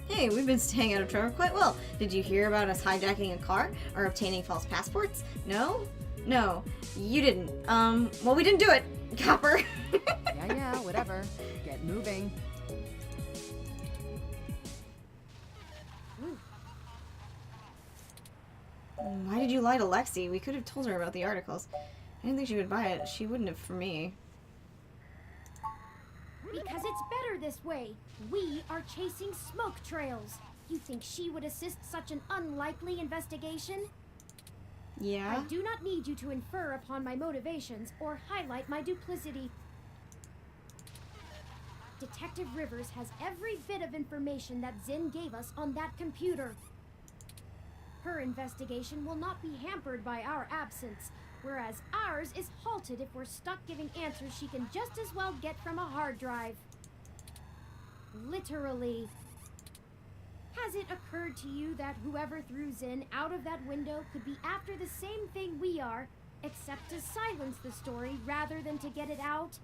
Hey, we've been staying out of trouble quite well. Did you hear about us hijacking a car or obtaining false passports? No? No, you didn't. Well, we didn't do it, Copper. Yeah, whatever. Get moving. Why did you lie to Lexi? We could have told her about the articles. I didn't think she would buy it. She wouldn't have for me. Because it's better this way. We are chasing smoke trails. You think she would assist such an unlikely investigation? Yeah? I do not need you to infer upon my motivations or highlight my duplicity. Detective Rivers has every bit of information that Zin gave us on that computer. Her investigation will not be hampered by our absence, whereas ours is halted if we're stuck giving answers she can just as well get from a hard drive. Literally. Has it occurred to you that whoever threw Zin out of that window could be after the same thing we are, except to silence the story rather than to get it out?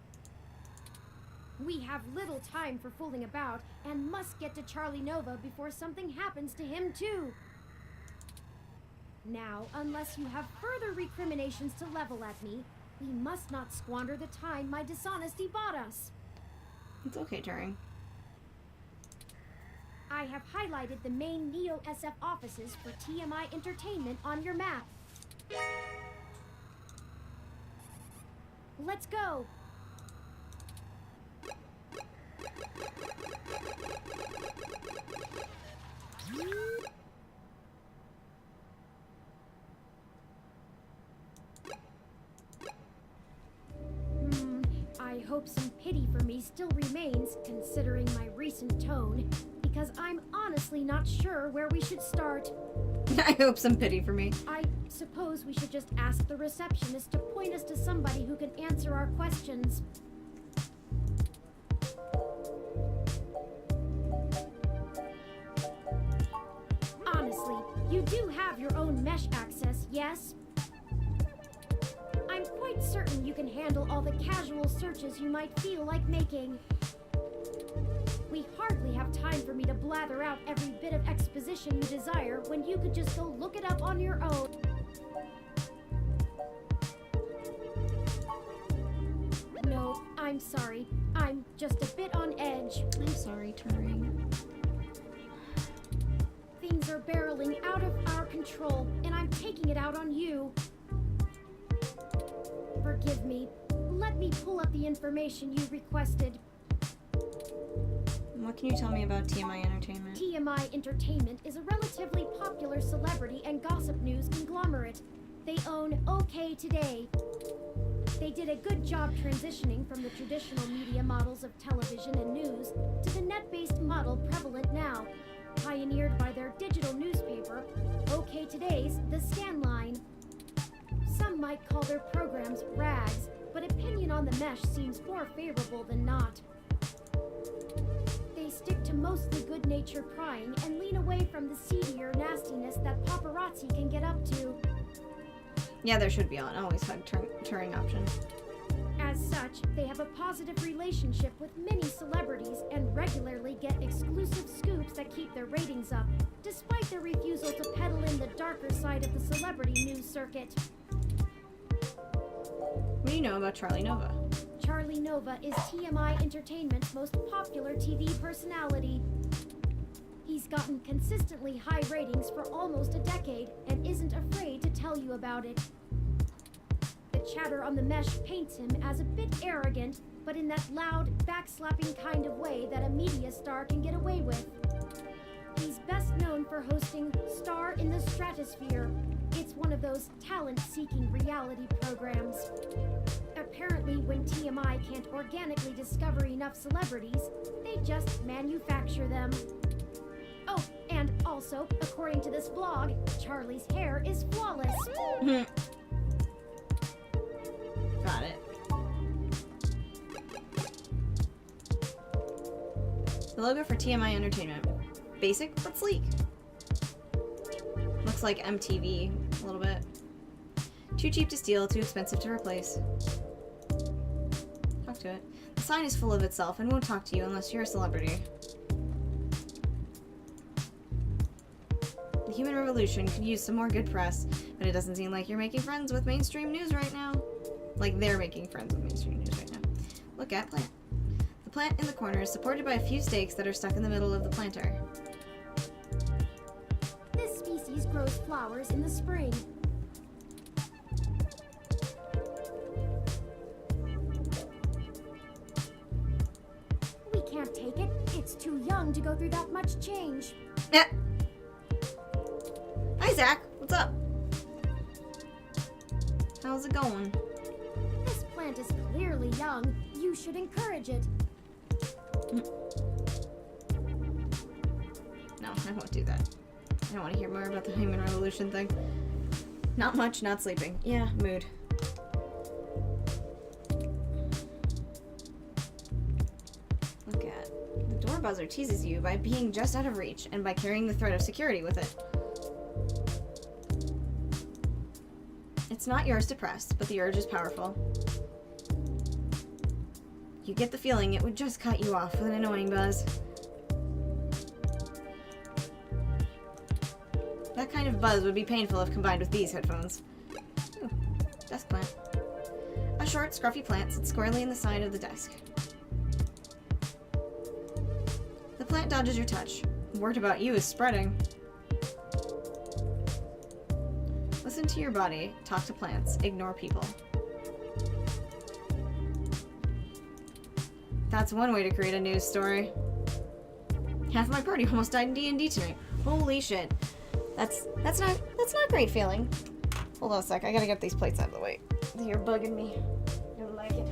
We have little time for fooling about and must get to Charlie Nova before something happens to him too. Now, unless you have further recriminations to level at me, we must not squander the time my dishonesty bought us. It's okay, Turing. I have highlighted the main Neo SF offices for TMI Entertainment on your map. Let's go! I hope some pity for me still remains, considering my recent tone, because I'm honestly not sure where we should start. I hope some pity for me. I suppose we should just ask the receptionist to point us to somebody who can answer our questions. Honestly, you do have your own mesh access, yes? I'm quite certain you can handle all the casual searches you might feel like making. We hardly have time for me to blather out every bit of exposition you desire when you could just go look it up on your own. No, I'm sorry. I'm just a bit on edge. I'm sorry, Turing. Things are barreling out of our control, and I'm taking it out on you. Forgive me. Let me pull up the information you requested. What can you tell me about TMI Entertainment? TMI Entertainment is a relatively popular celebrity and gossip news conglomerate. They own OK Today. They did a good job transitioning from the traditional media models of television and news to the net-based model prevalent now, pioneered by their digital newspaper, OK Today's The Scanline. Some might call their programs rags, but opinion on the mesh seems more favorable than not. They stick to mostly good-natured prying and lean away from the seedier nastiness that paparazzi can get up to. Yeah, there should be an always hug Turing option. As such, they have a positive relationship with many celebrities and regularly get exclusive scoops that keep their ratings up, despite their refusal to peddle in the darker side of the celebrity news circuit. What do you know about Charlie Nova? Charlie Nova is TMI Entertainment's most popular TV personality. He's gotten consistently high ratings for almost a decade and isn't afraid to tell you about it. The chatter on the mesh paints him as a bit arrogant, but in that loud, backslapping kind of way that a media star can get away with. He's best known for hosting Star in the Stratosphere. It's one of those talent-seeking reality programs. Apparently, when TMI can't organically discover enough celebrities, they just manufacture them. Oh, and also, according to this blog, Charlie's hair is flawless. Got it. The logo for TMI Entertainment. Basic, but sleek. Looks like MTV a little bit. Too cheap to steal, too expensive to replace. Talk to it. The sign is full of itself and won't talk to you unless you're a celebrity. The Human Revolution could use some more good press, but it doesn't seem like you're making friends with mainstream news right now. Like they're making friends with mainstream news right now. Look at plant. The plant in the corner is supported by a few stakes that are stuck in the middle of the planter. This species grows flowers in the spring. We can't take it. It's too young to go through that much change. Yeah. Hi, Zach. What's up? How's it going? This plant is clearly young. You should encourage it. No, I won't do that. I don't want to hear more about the Human Revolution thing. Not much, not sleeping. Yeah, mood. Look at. The door buzzer teases you by being just out of reach and by carrying the threat of security with it. It's not yours to press, but the urge is powerful. You get the feeling it would just cut you off with an annoying buzz. That kind of buzz would be painful if combined with these headphones. Ooh, desk plant. A short, scruffy plant sits squarely in the side of the desk. The plant dodges your touch. Word about you is spreading. Listen to your body, talk to plants, ignore people. That's one way to create a news story. Half my party almost died in D&D tonight. Holy shit. That's not a great feeling. Hold on a sec, I gotta get these plates out of the way. You're bugging me. Don't like it.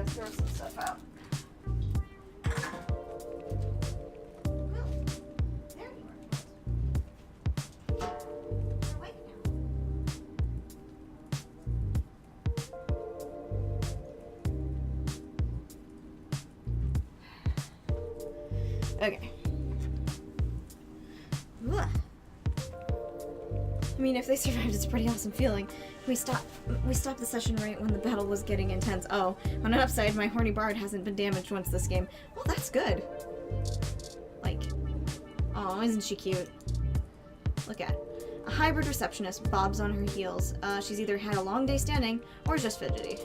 Throw some stuff out. There you are. You're awake now. Okay. Ugh. I mean, if they survived, it's a pretty awesome feeling. We stopped the session right when the battle was getting intense. Oh, on an upside, my horny bard hasn't been damaged once this game. Well, that's good. Like, oh, isn't she cute? Look at a hybrid receptionist bobs on her heels. She's either had a long day standing or is just fidgety.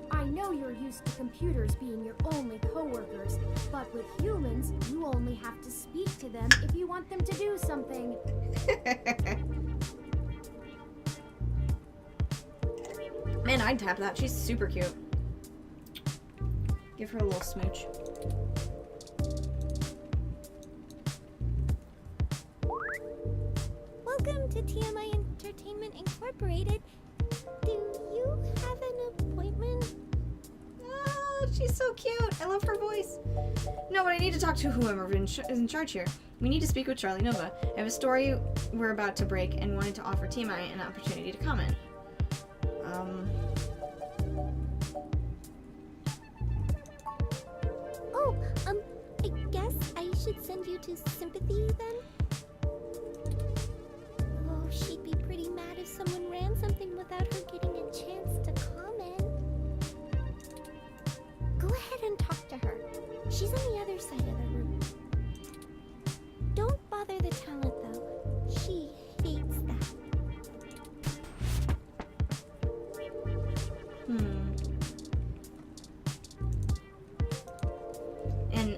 I know you're used to computers being your only coworkers, but with humans, you only have to speak to them if you want them to do something. Man, I'd tap that. She's super cute. Give her a little smooch. Welcome to TMI Entertainment Incorporated. Do you have an appointment? Oh, She's so cute. I love her voice. No, but I need to talk to whoever is in charge here. We need to speak with Charlie Nova. I have a story we're about to break and wanted to offer TMI an opportunity to comment. Oh, I guess I should send you to Sympathy then? Oh, she'd be pretty mad if someone ran something without her getting a chance to comment. Go ahead and talk to her. She's on the other side of the room. Don't bother the talent, though. She hates that. An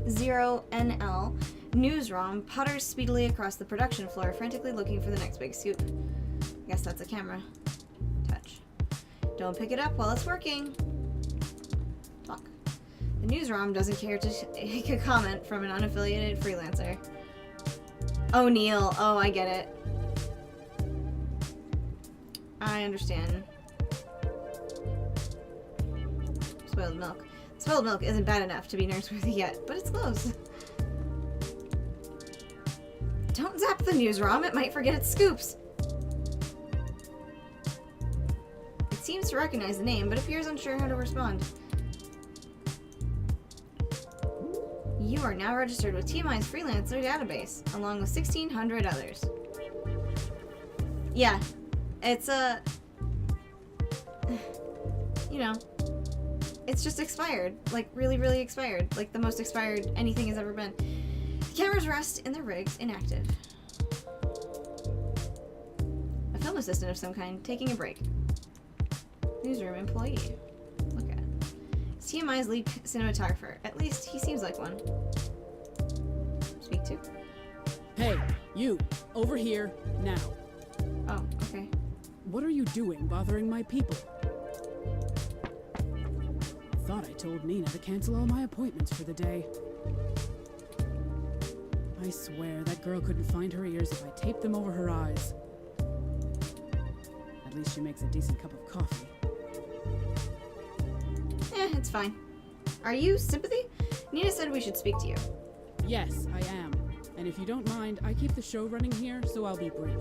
80NL news ROM putters speedily across the production floor, frantically looking for the next big scoop. I guess that's a camera. Touch. Don't pick it up while it's working. Talk. The news ROM doesn't care to take a comment from an unaffiliated freelancer. Oh, Neil. Oh, I get it. I understand. Spoiled milk. Spoiled milk isn't bad enough to be nurseworthy yet, but it's close. Don't zap the news ROM, it might forget its scoops. It seems to recognize the name, but appears unsure how to respond. You are now registered with TMI's freelancer database, along with 1,600 others. Yeah, it's you know, it's just expired. Like, really, really expired. Like, the most expired anything has ever been. The cameras rest in their rigs, inactive. A film assistant of some kind, taking a break. Newsroom employee. Look at it. It's TMI's lead cinematographer. At least, he seems like one. Speak to. Hey, you. Over here, now. Oh, okay. What are you doing bothering my people? Thought I told Nina to cancel all my appointments for the day. I swear that girl couldn't find her ears if I taped them over her eyes. At least she makes a decent cup of coffee. It's fine. Are you Sympathy? Nina said we should speak to you. Yes, I am. And if you don't mind, I keep the show running here, so I'll be brief.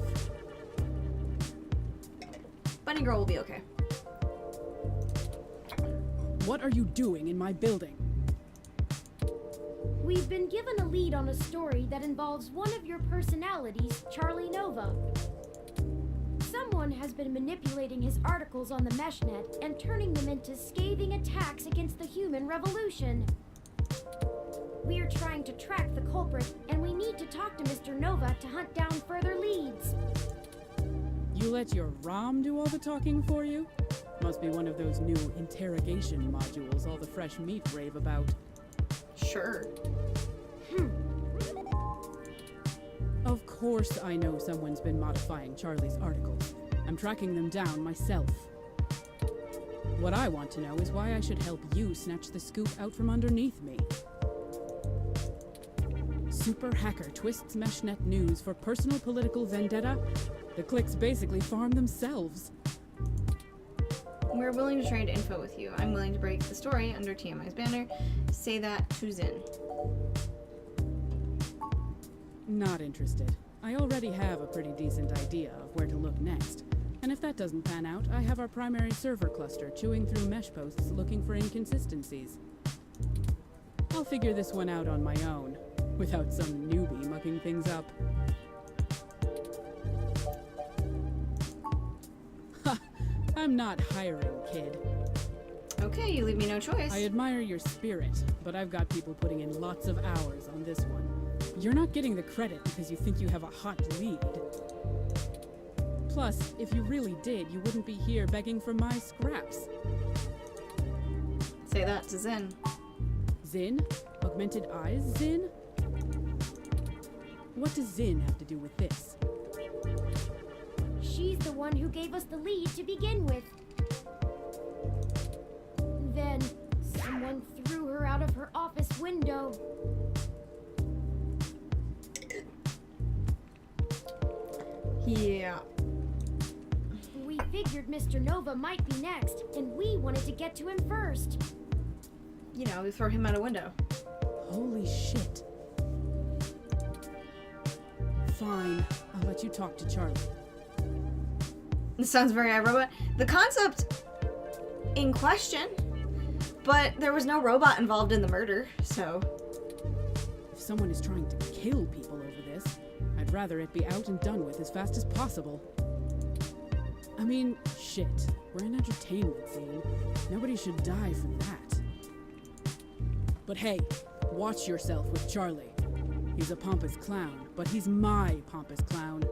Bunny Girl will be okay. What are you doing in my building? We've been given a lead on a story that involves one of your personalities, Charlie Nova. Someone has been manipulating his articles on the Meshnet and turning them into scathing attacks against the human revolution. We're trying to track the culprit, and we need to talk to Mr. Nova to hunt down further leads. You let your ROM do all the talking for you? Must be one of those new interrogation modules all the fresh meat rave about. Sure. Of course I know someone's been modifying Charlie's articles. I'm tracking them down myself. What I want to know is why I should help you snatch the scoop out from underneath me. Super hacker twists Meshnet news for personal political vendetta? The clicks basically farm themselves. We're willing to trade info with you. I'm willing to break the story under TMI's banner. Say that to Zin. Not interested. I already have a pretty decent idea of where to look next. And if that doesn't pan out, I have our primary server cluster chewing through mesh posts looking for inconsistencies. I'll figure this one out on my own, without some newbie mucking things up. Ha! I'm not hiring, kid. Okay, you leave me no choice. I admire your spirit, but I've got people putting in lots of hours on this one. You're not getting the credit because you think you have a hot lead. Plus, if you really did, you wouldn't be here begging for my scraps. Say that to Zin. Zin? Augmented eyes, Zin? What does Zin have to do with this? She's the one who gave us the lead to begin with. Then, someone threw her out of her office window. Yeah. We figured Mr. Mr. Nova might be next, and we wanted to get to him first. You know, we throw him out a window. Holy shit. Fine, I'll let you talk to Charlie. This sounds very iRobot. The concept in question, but there was no robot involved in the murder, so... If someone is trying to kill people over this, I'd rather it be out and done with as fast as possible. I mean, shit. We're an entertainment scene. Nobody should die for that. But hey, watch yourself with Charlie. He's a pompous clown, but he's my pompous clown.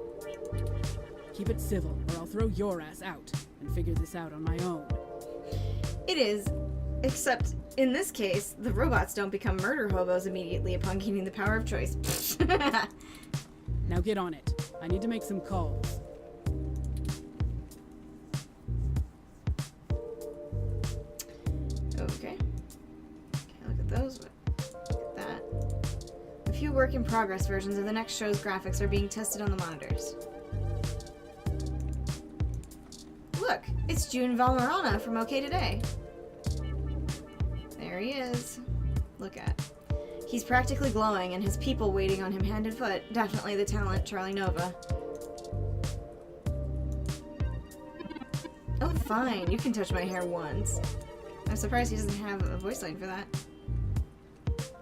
Keep it civil, or I'll throw your ass out and figure this out on my own. It is, except in this case, the robots don't become murder hobos immediately upon gaining the power of choice. Now get on it. I need to make some calls. Okay. Can't look at those, but look at that. A few work-in-progress versions of the next show's graphics are being tested on the monitors. Look, it's June Valmarana from OK Today. There he is. Look at. He's practically glowing, and his people waiting on him hand and foot. Definitely the talent, Charlie Nova. Oh, fine. You can touch my hair once. I'm surprised he doesn't have a voice line for that.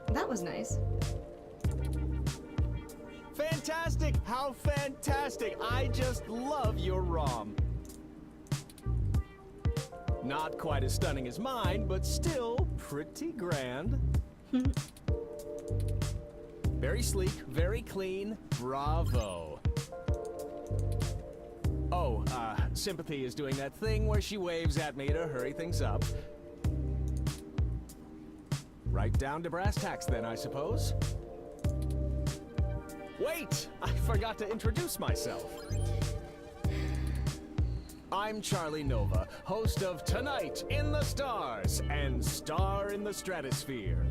That was nice. Fantastic! How fantastic! I just love your ROM. Not quite as stunning as mine, but still pretty grand. Very sleek, very clean. Bravo. Oh, Sympathy is doing that thing where she waves at me to hurry things up. Right down to brass tacks then, I suppose. Wait! I forgot to introduce myself. I'm Charlie Nova, host of Tonight in the Stars and Star in the Stratosphere.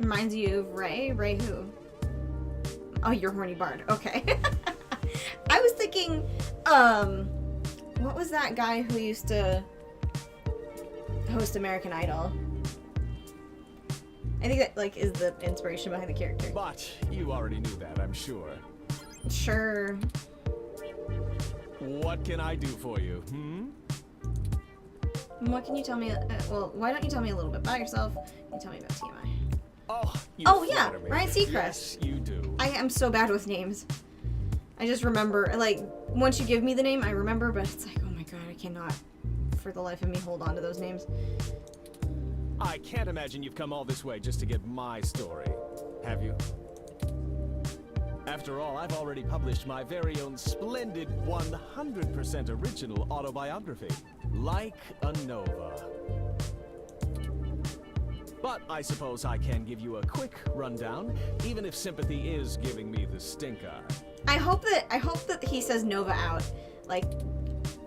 Reminds you of Ray? Ray who? Oh, you're Horny Bard. Okay. I was thinking, what was that guy who used to host American Idol? I think that, like, is the inspiration behind the character. But you already knew that, I'm sure. Sure. What can I do for you, What can you tell me? Well, why don't you tell me a little bit about yourself? Can you tell me about TMI? Oh, you yeah, flatter me. Ryan Seacrest. Yes, you do. I am so bad with names. I just remember, like, once you give me the name, I remember, but it's like, oh my god, I cannot, for the life of me, hold on to those names. I can't imagine you've come all this way just to get my story, have you? After all, I've already published my very own splendid 100% original autobiography, Like a Nova. But I suppose I can give you a quick rundown, even if Sympathy is giving me the stink eye. I hope that he says Nova out. Like,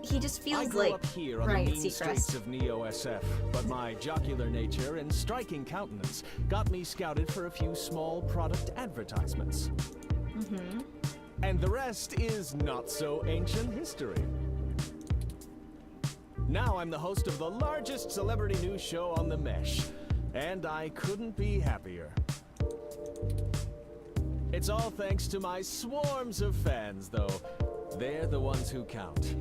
he just feels I grew like up here on Ryan the mean Seacrest. streets of Neo-SF, but my jocular nature and striking countenance got me scouted for a few small product advertisements. Mm-hmm. And the rest is not so ancient history. Now I'm the host of the largest celebrity news show on the Mesh, and I couldn't be happier. It's all thanks to my swarms of fans, though. They're the ones who count.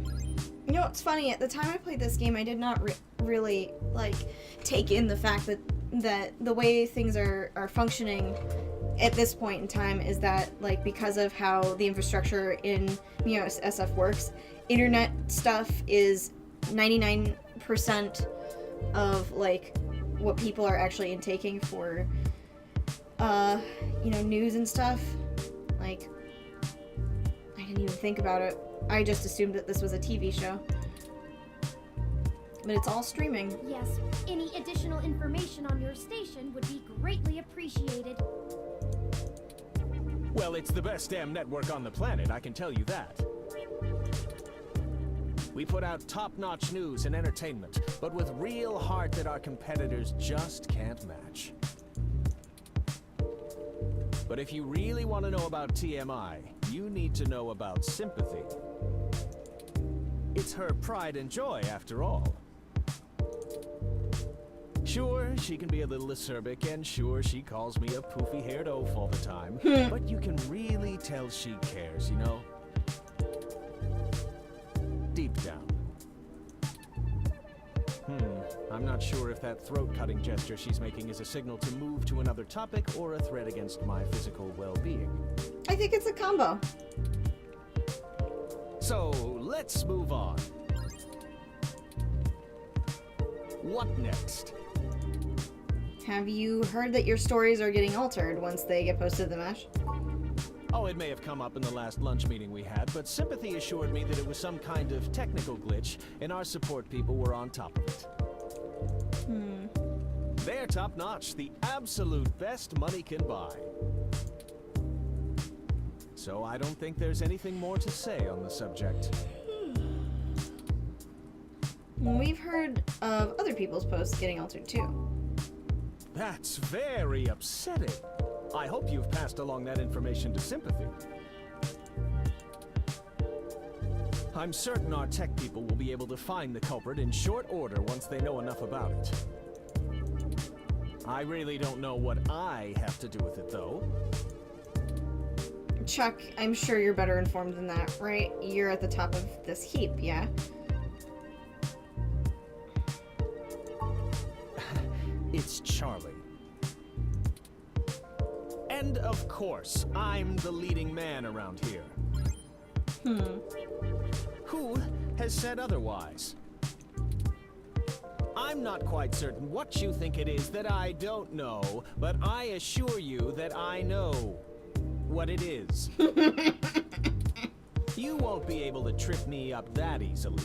You know what's funny? At the time I played this game, I did not really, like, take in the fact that the way things are functioning at this point in time is that, like, because of how the infrastructure in Neo-SF works, internet stuff is 99% of, like, what people are actually intaking for, news and stuff. Like, I didn't even think about it. I just assumed that this was a TV show. But it's all streaming. Yes, any additional information on your station would be greatly appreciated. Well, it's the best damn network on the planet, I can tell you that. We put out top-notch news and entertainment, but with real heart that our competitors just can't match. But if you really want to know about TMI, you need to know about Sympathy. It's her pride and joy, after all. Sure, she can be a little acerbic, and sure, she calls me a poofy-haired oaf all the time. But you can really tell she cares, you know? Deep down. I'm not sure if that throat-cutting gesture she's making is a signal to move to another topic or a threat against my physical well-being. I think it's a combo. So, let's move on. What next? Have you heard that your stories are getting altered once they get posted to the Mesh? Oh, it may have come up in the last lunch meeting we had, but Sympathy assured me that it was some kind of technical glitch, and our support people were on top of it. They're top-notch, the absolute best money can buy. So I don't think there's anything more to say on the subject. We've heard of other people's posts getting altered too. That's very upsetting. I hope you've passed along that information to Sympathy. I'm certain our tech people will be able to find the culprit in short order once they know enough about it. I really don't know what I have to do with it, though. Chuck, I'm sure you're better informed than that, right? You're at the top of this heap, yeah? It's Charlie. And of course, I'm the leading man around here. Who has said otherwise? I'm not quite certain what you think it is that I don't know, but I assure you that I know what it is. You won't be able to trip me up that easily.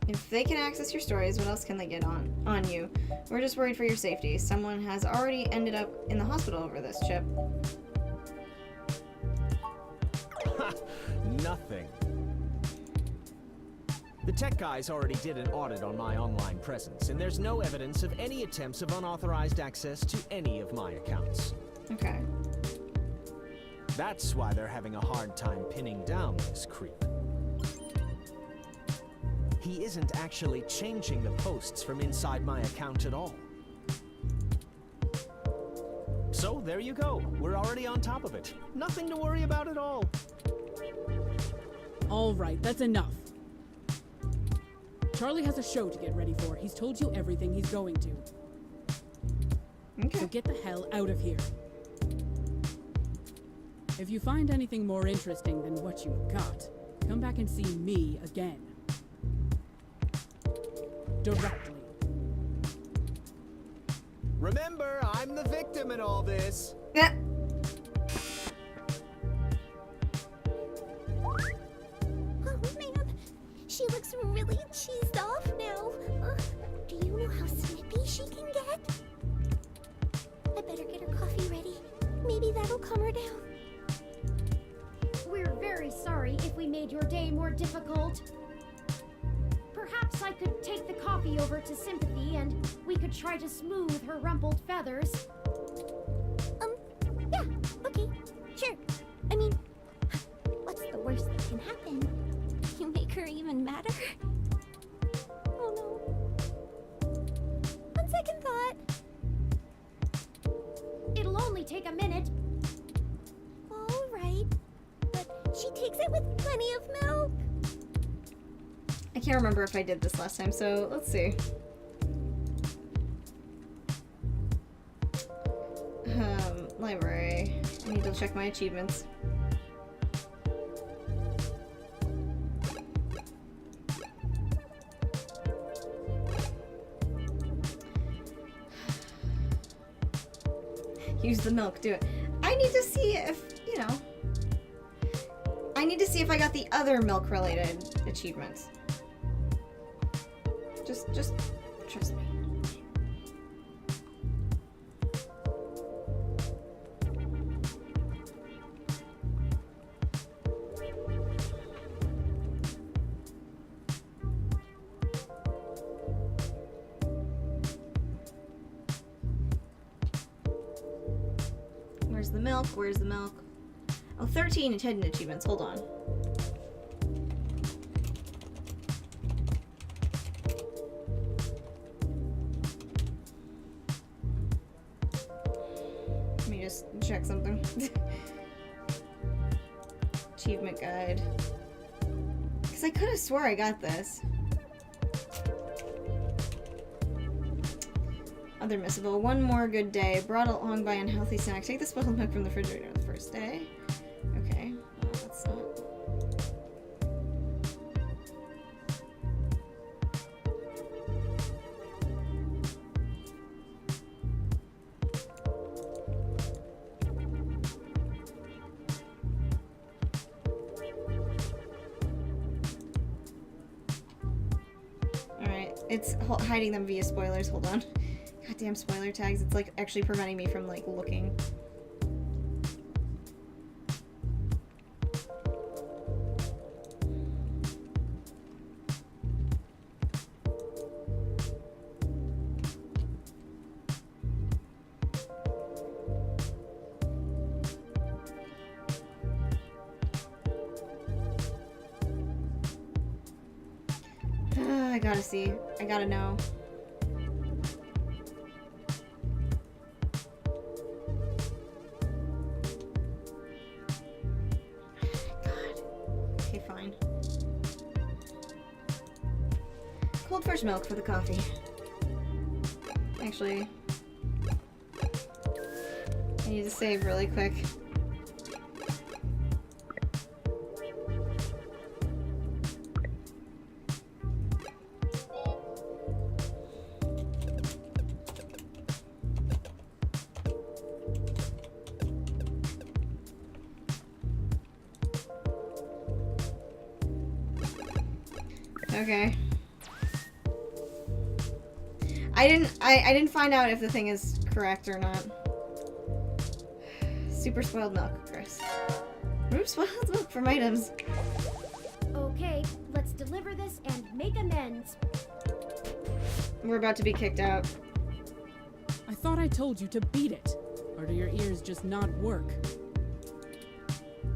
If they can access your stories, what else can they get on you? We're just worried for your safety. Someone has already ended up in the hospital over this, Chip. Nothing. The tech guys already did an audit on my online presence, and there's no evidence of any attempts of unauthorized access to any of my accounts. Okay. That's why they're having a hard time pinning down this creep. He isn't actually changing the posts from inside my account at all. So there you go. We're already on top of it. Nothing to worry about at all. All right, that's enough. Charlie has a show to get ready for. He's told you everything he's going to. Okay. So get the hell out of here. If you find anything more interesting than what you've got, come back and see me again. Directly. Remember, I'm the victim in all this. Yeah. Oh man, she looks really cheesed off now. Do you know how snippy she can get? I better get her coffee ready. Maybe that'll calm her down. We're very sorry if we made your day more difficult. Perhaps I could take the coffee over to Sympathy and we could try to smooth her rumpled feathers. Yeah, okay, sure. I mean, what's the worst that can happen? You make her even madder? Oh no. On second thought. It'll only take a minute. All right, but she takes it with plenty of milk. I can't remember if I did this last time, so let's see. Library. I need to check my achievements. Use the milk, do it. I need to see if, you know, I need to see if I got the other milk-related achievements. Just trust me. Where's the milk? Where's the milk? Oh, 13 hidden achievements. Hold on. check something. Achievement guide. Because I could have swore I got this. Other missable. One more good day. Brought along by unhealthy snacks. Take the spoiled milk from the refrigerator on the first day. Okay. Well, that's not... Alright. It's hiding them via spoilers. Hold on. Goddamn spoiler tags. It's like actually preventing me from like looking. I gotta see. I gotta know. Cold fresh milk for the coffee. Actually, I need to save really quick. Okay. I didn't find out if the thing is correct or not. Super spoiled milk, Chris. Remove spoiled milk from items. Okay, let's deliver this and make amends. We're about to be kicked out. I thought I told you to beat it. Or do your ears just not work?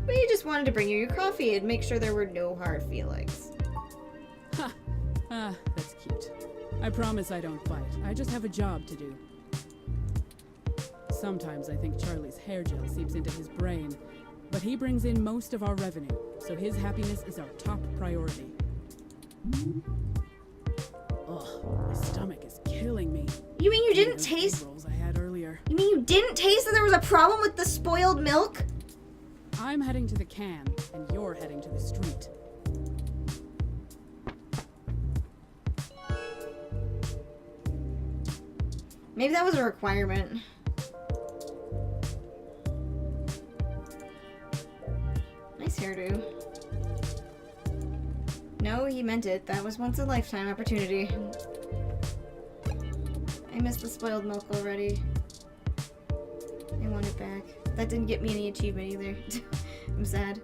We just wanted to bring you your coffee and make sure there were no hard feelings. Ha! Ah, that's cute. I promise I don't fight. I just have a job to do. Sometimes I think Charlie's hair gel seeps into his brain, but he brings in most of our revenue, so his happiness is our top priority. Ugh, my stomach is killing me. You mean you didn't taste? Rolls I had earlier. You mean you didn't taste that there was a problem with the spoiled milk? I'm heading to the can, and you're heading to the street. Maybe that was a requirement. Nice hairdo. No, he meant it. That was once a lifetime opportunity. I missed the spoiled milk already. I want it back. That didn't get me any achievement either. I'm sad.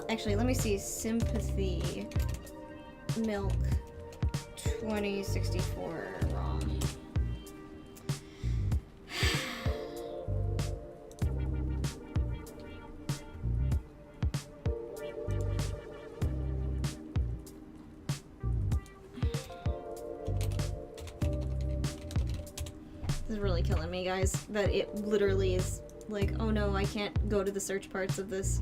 Actually, let me see. Sympathy. Milk. 2064 wrong. This is really killing me, guys. That it literally is like, oh no, I can't go to the search parts of this.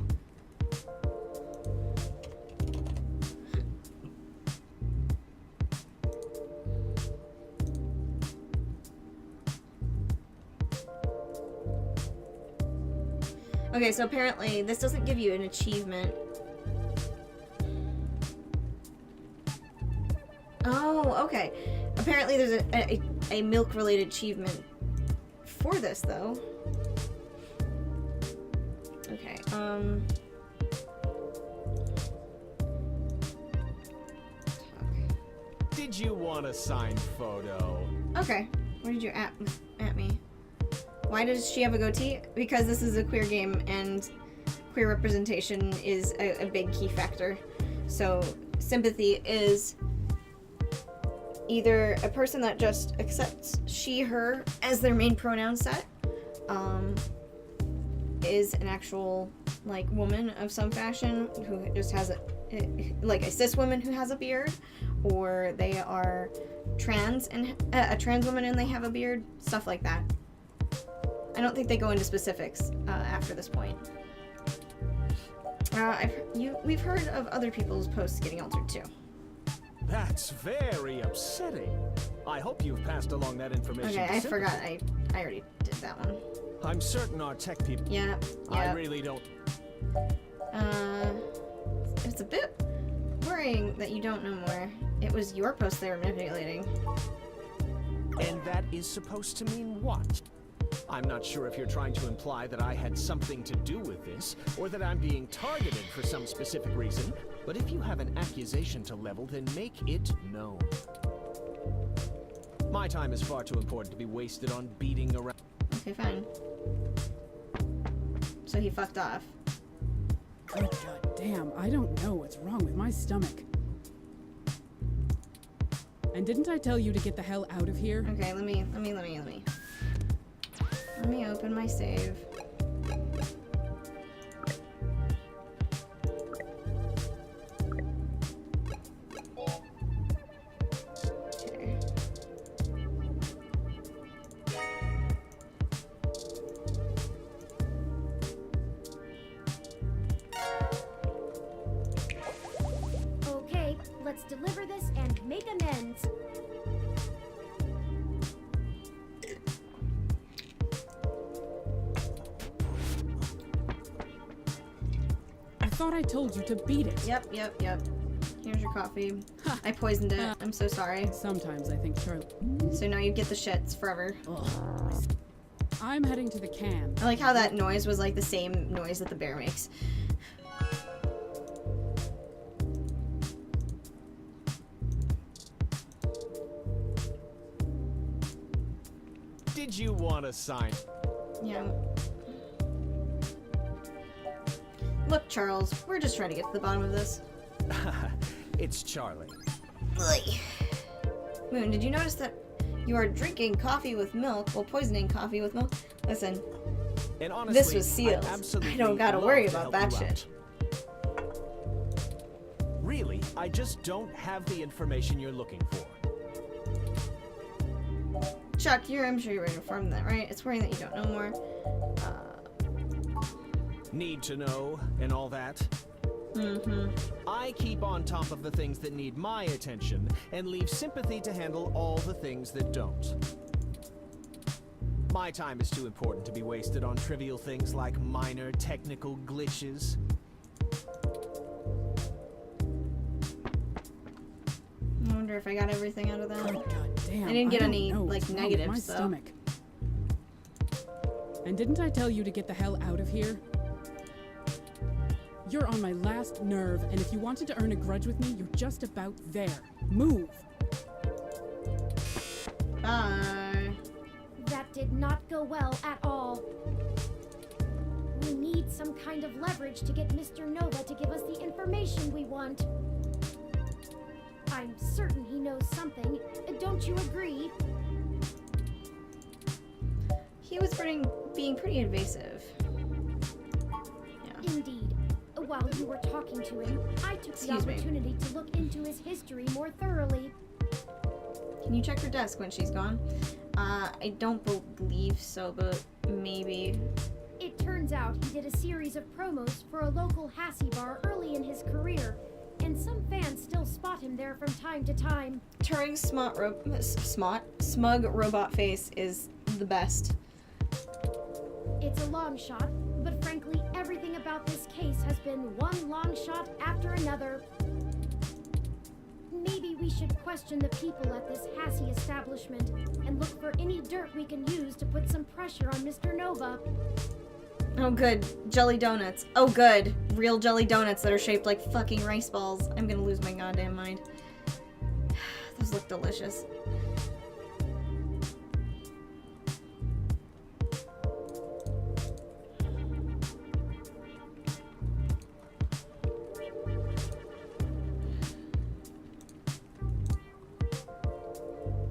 Okay, so apparently this doesn't give you an achievement. Oh, okay. Apparently there's a milk-related achievement for this, though. Okay, Did you want a signed photo? Okay. Why did you at me? Why does she have a goatee? Because this is a queer game and queer representation is a big key factor. So sympathy is either a person that just accepts she, her as their main pronoun set, is an actual like woman of some fashion who just has like a cis woman who has a beard, or they are trans and a trans woman and they have a beard, stuff like that. don't think they go into specifics after this point. We've heard of other people's posts getting altered too. That's very upsetting. I hope you've passed along that information. Okay, to I Sympathy. forgot. I already did that one. I'm certain our tech people. Yeah. I really don't. It's a bit worrying that you don't know more. It was your post they were manipulating. And that is supposed to mean what? I'm not sure if you're trying to imply that I had something to do with this, or that I'm being targeted for some specific reason, but if you have an accusation to level, then make it known. My time is far too important to be wasted on beating around. Okay, fine. So he fucked off. Oh, god damn, I don't know what's wrong with my stomach. And didn't I tell you to get the hell out of here? Okay, let me open my save. Okay. Okay, let's deliver this and make amends. I thought I told you to beat it. Yep. Here's your coffee. I poisoned it. I'm so sorry. Sometimes I think Charlie. So now you get the shits forever. I'm heading to the can. I like how that noise was like the same noise that the bear makes. Did you want to sign? Yeah. Look, Charles, we're just trying to get to the bottom of this. It's Charlie. Moon, did you notice that you are drinking coffee with milk while poisoning coffee with milk? Listen, And honestly, this was sealed. I don't gotta love worry to about help that you shit. out. Really, I just don't have the information you're looking for. Chuck, I'm sure you're informed that, right? It's worrying that you don't know more. Need to know and all that. Mm-hmm. I keep on top of the things that need my attention and leave Sympathy to handle all the things that don't. My time is too important to be wasted on trivial things like minor technical glitches. I wonder if I got everything out of that. Oh, god damn. I didn't get don't any know like what's wrong with negatives my though. stomach. And didn't I tell you to get the hell out of here? You're on my last nerve, and if you wanted to earn a grudge with me, you're just about there. Move! Bye. That did not go well at all. We need some kind of leverage to get Mr. Nova to give us the information we want. I'm certain he knows something. Don't you agree? He was being pretty invasive. Yeah. Indeed. While you were talking to him, I took the Excuse me. opportunity to look into his history more thoroughly. Can you check her desk when she's gone? I don't believe so, but maybe. It turns out he did a series of promos for a local Hassie bar early in his career, and some fans still spot him there from time to time. Turing's smug robot face is the best. It's a long shot, but frankly, everything about this case has been one long shot after another. Maybe we should question the people at this Hassie establishment and look for any dirt we can use to put some pressure on Mr. Nova. Oh good, jelly donuts. Oh good, real jelly donuts that are shaped like fucking rice balls. I'm gonna lose my goddamn mind. Those look delicious.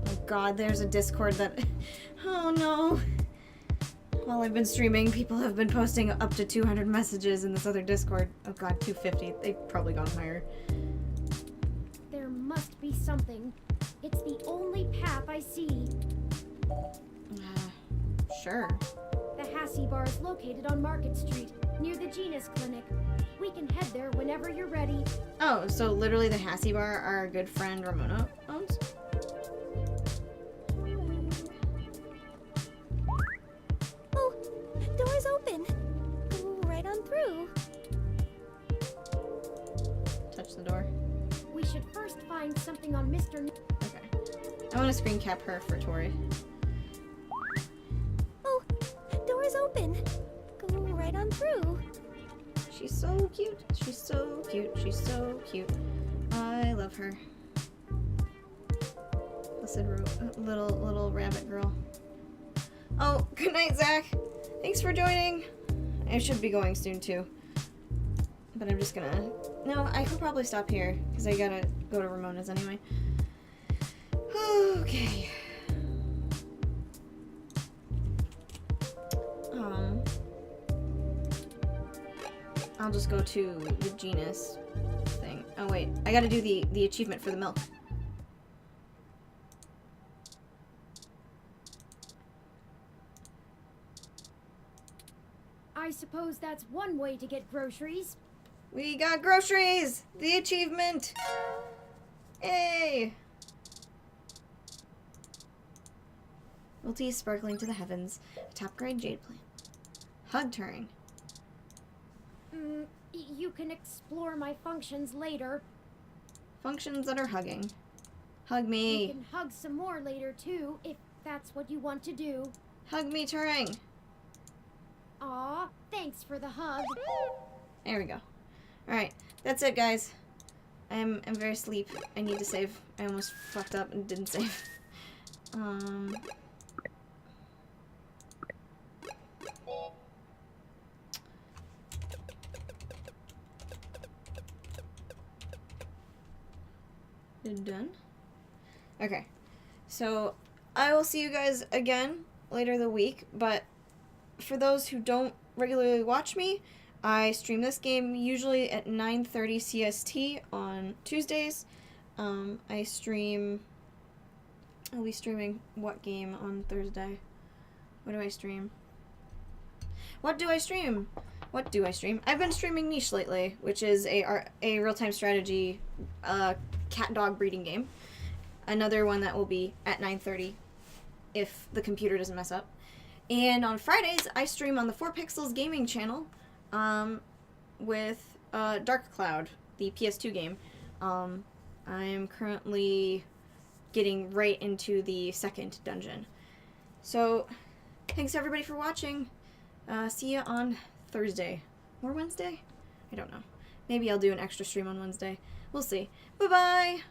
Oh god, there's a Discord that... Oh no. While I've been streaming, people have been posting up to 200 messages in this other Discord. Oh god, 250. They've probably gone higher. There must be something. It's the only path I see. Sure. The Hassie Bar is located on Market Street, near the Genus Clinic. We can head there whenever you're ready. Oh, so literally the Hassie Bar our good friend Ramona owns? Oh, door's open. Go right on through. Touch the door. We should first find something on Mr. I want to screen cap her for Tori. Oh, door's open. Go right on through. She's so cute. She's so cute. She's so cute. I love her. Blessed little rabbit girl. Oh, good night, Zach. Thanks for joining. I should be going soon too. But I'm just gonna... No, I can probably stop here because I gotta go to Ramona's anyway. Okay. I'll just go to the Genus thing. Oh wait, I gotta do the achievement for the milk. I suppose that's one way to get groceries. We got groceries! The achievement! Yay! Multi sparkling to the heavens. A top grade jade plant. Hug Turing. You can explore my functions later. Functions that are hugging. Hug You me. can hug some more later too, if that's what you want to do. Hug me, Turing. Aw, thanks for the hug. There we go. Alright, that's it, guys. I'm very asleep. I need to save. I almost fucked up and didn't save. Done? Okay. So, I will see you guys again later the week, but for those who don't regularly watch me, I stream this game usually at 9:30 CST on Tuesdays. I'll be streaming what game on Thursday? What do I stream? What do I stream? I've been streaming Niche lately, which is a real-time strategy cat-dog breeding game. Another one that will be at 9:30 if the computer doesn't mess up. And on Fridays, I stream on the 4Pixels gaming channel with Dark Cloud, the PS2 game. I am currently getting right into the second dungeon. So, thanks everybody for watching. See you on Thursday. Or Wednesday? I don't know. Maybe I'll do an extra stream on Wednesday. We'll see. Bye-bye!